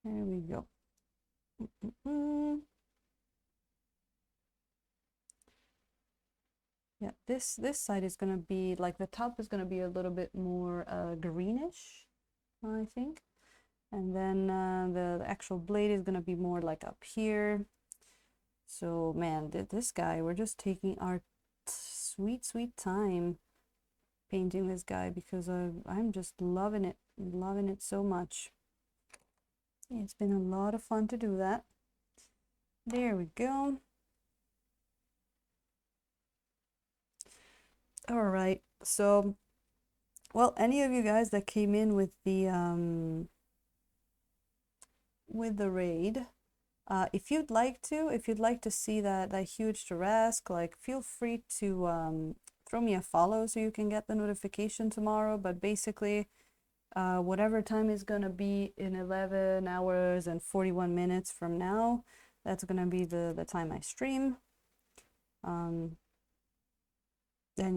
A: There we go. Yeah, this side is gonna be like the top is gonna be a little bit more greenish, I think, and then the actual blade is gonna be more like up here. So man, this guy, we're just taking our sweet time painting this guy because I'm just loving it so much. It's been a lot of fun to do that. There we go. All right. So, well, any of you guys that came in with the raid, if you'd like to see that huge Tarrasque, like feel free to throw me a follow so you can get the notification tomorrow. But basically, whatever time is gonna be in 11 hours and 41 minutes from now, that's gonna be the time I stream. Then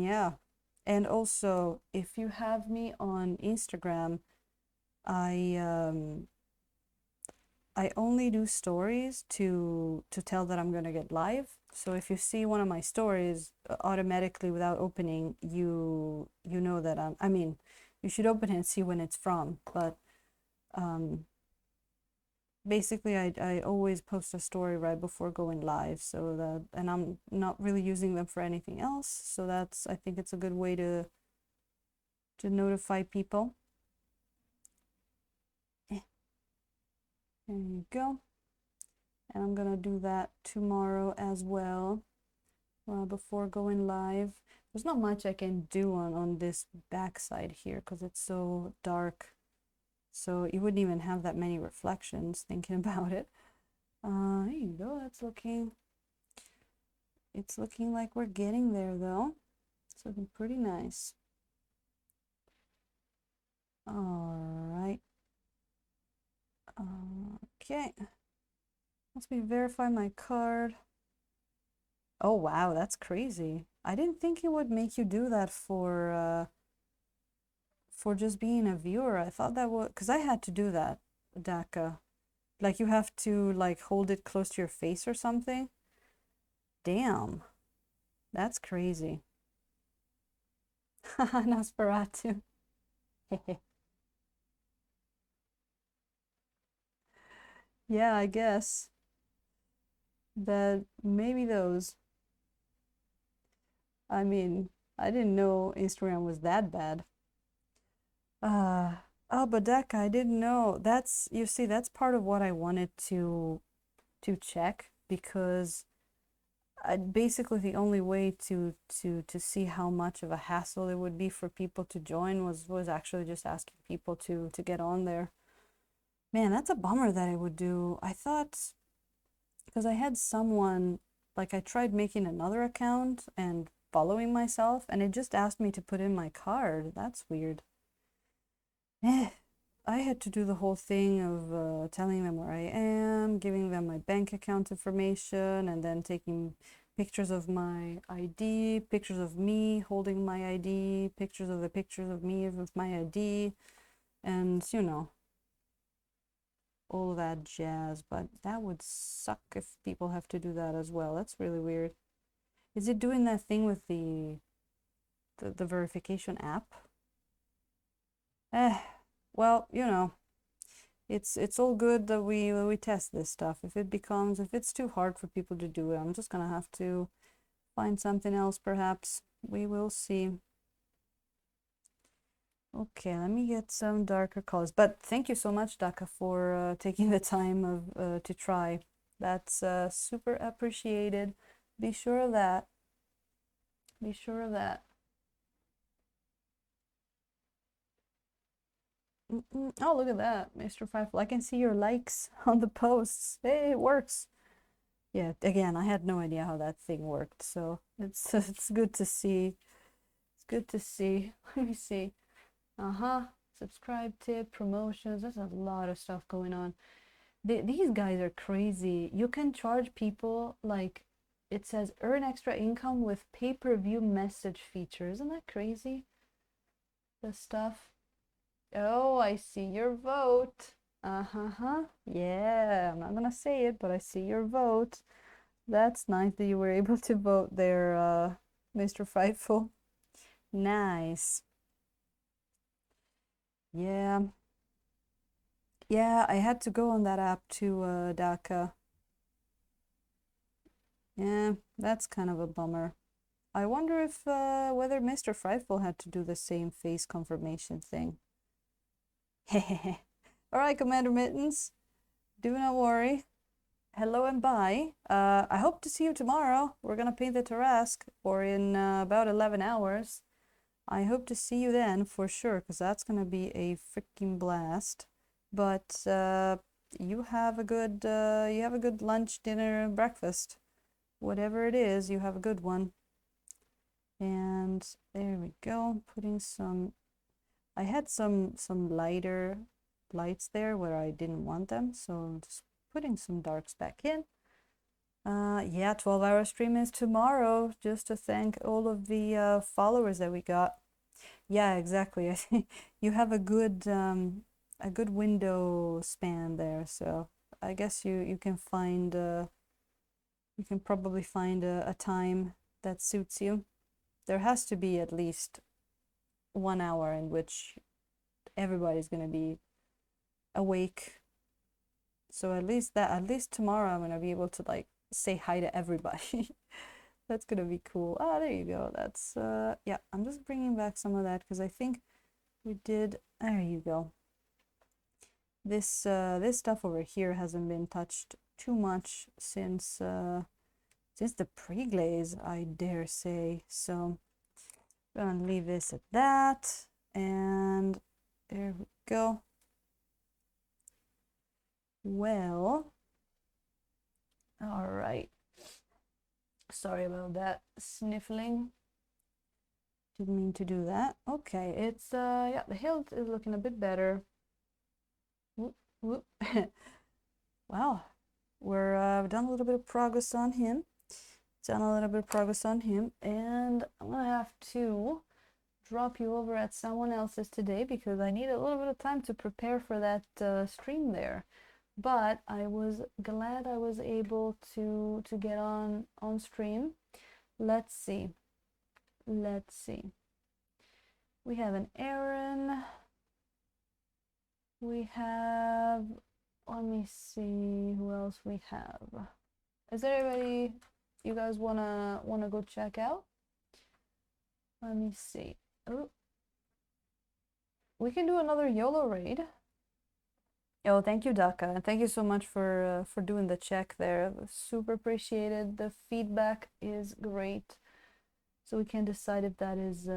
A: yeah. And also, if you have me on Instagram, I I only do stories to tell that I'm gonna get live. So if you see one of my stories automatically without opening, you know that I mean, you should open it and see when it's from. But basically, I always post a story right before going live, so that, and I'm not really using them for anything else. So that's, I think it's a good way to notify people. There you go. And I'm gonna do that tomorrow as well, before going live. There's not much I can do on this backside here because it's so dark. So you wouldn't even have that many reflections thinking about it. There you go. It's looking like we're getting there though. It's looking pretty nice. All right. Okay. Let me verify my card. Oh wow, that's crazy. I didn't think it would make you do that for just being a viewer. I thought that would, because I had to do that, DACA. Like you have to like hold it close to your face or something. Damn. That's crazy. Nosferatu. Yeah, I guess that maybe those. I mean, I didn't know Instagram was that bad. Oh, Badeka, I didn't know. That's, you see, that's part of what I wanted to check, because basically the only way to see how much of a hassle it would be for people to join was actually just asking people to get on there. Man, that's a bummer that I would do. I thought, because I had someone, like I tried making another account and following myself, and it just asked me to put in my card. That's weird. Eh, I had to do the whole thing of telling them where I am, giving them my bank account information, and then taking pictures of my ID, pictures of me holding my ID, pictures of me with my ID, and you know, all that jazz. But that would suck if people have to do that as well. That's really weird. Is it doing that thing with the verification app? Well, you know, it's all good that we test this stuff. If it's too hard for people to do it, I'm just gonna have to find something else perhaps. We will see. Okay, let me get some darker colors. But thank you so much, Daka, for taking the time of to try. That's super appreciated. Be sure of that. Be sure of that. Oh, look at that, Mr. Fifel. I can see your likes on the posts. Hey, it works. Yeah, again, I had no idea how that thing worked, so it's it's good to see. It's good to see. Let me see. Subscribe tip, promotions. There's a lot of stuff going on. These guys are crazy. You can charge people, like it says earn extra income with pay-per-view message feature. Isn't that crazy? The stuff. Oh, I see your vote. Yeah, I'm not gonna say it, but I see your vote. That's nice that you were able to vote there, Mr. Frightful. Nice. Yeah. Yeah, I had to go on that app too, Daka. Yeah, that's kind of a bummer. I wonder if whether Mr. Frightful had to do the same face confirmation thing. Hehehe. All right, Commander Mittens, do not worry. hello and bye. I hope to see you tomorrow. We're gonna paint the Tarrasque, or in about 11 hours. I hope to see you then for sure, because that's gonna be a freaking blast. But you have a good lunch, dinner, breakfast. Whatever it is, you have a good one. And there we go. Putting some, I had some lighter lights there where I didn't want them, so just putting some darks back in. Yeah, 12-hour stream is tomorrow, just to thank all of the followers that we got. Yeah, exactly. I think you have a good window span there, so I guess you can find you can probably find a time that suits you. There has to be at least 1 hour in which everybody's gonna be awake. So at least tomorrow I'm gonna be able to like say hi to everybody. That's gonna be cool. Ah, there you go. That's yeah, I'm just bringing back some of that because I think we did. There you go. This stuff over here hasn't been touched too much since the pre-glaze, I dare say. So I'm gonna leave this at that, and there we go. Well, all right. Sorry about that sniffling. Didn't mean to do that. Okay, it's yeah, the hilt is looking a bit better. Whoop, whoop. Wow, we're done a little bit of progress on him. Done a little bit of progress on him, and I'm gonna have to drop you over at someone else's today because I need a little bit of time to prepare for that stream there. But I was glad I was able to get on stream. Let's see. Let's see. We have an Aaron. We have, let me see who else we have. Is there anybody you guys wanna go check out? Let me see. Oh, we can do another YOLO raid. Oh, thank you, Daka, and thank you so much for doing the check there. Super appreciated. The feedback is great, so we can decide if that is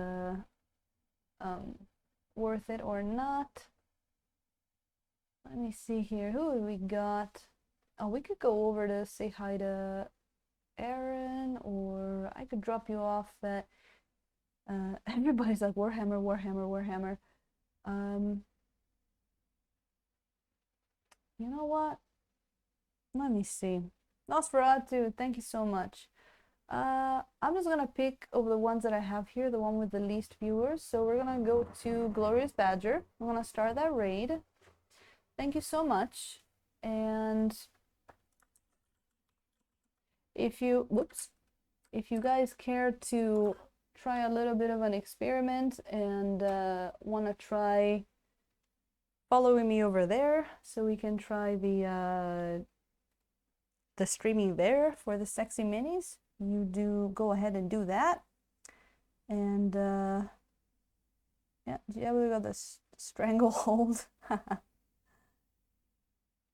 A: worth it or not. Let me see here. Who have we got? Oh, we could go over to say hi to Aaron, or I could drop you off at. Everybody's like Warhammer, Warhammer, Warhammer. You know what? Let me see. Nosferatu, thank you so much. I'm just gonna pick over the ones that I have here, the one with the least viewers. So we're gonna go to Glorious Badger. I'm gonna start that raid. Thank you so much. And if you guys care to try a little bit of an experiment and want to try following me over there, so we can try the streaming there for the sexy minis, you do go ahead and do that. And yeah, we got this stranglehold.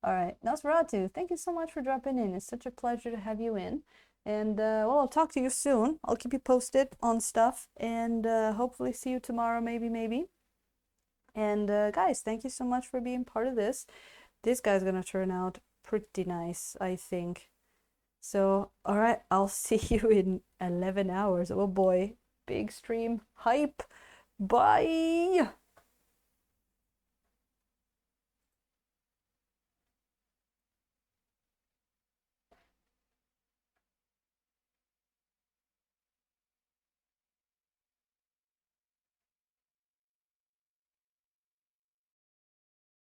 A: All right, Nosferatu, thank you so much for dropping in. It's such a pleasure to have you in. And well, I'll talk to you soon. I'll keep you posted on stuff, and hopefully see you tomorrow, maybe. And guys, thank you so much for being part of this. This guy's gonna turn out pretty nice, I think. So, all right, I'll see you in 11 hours. Oh boy, big stream hype. Bye.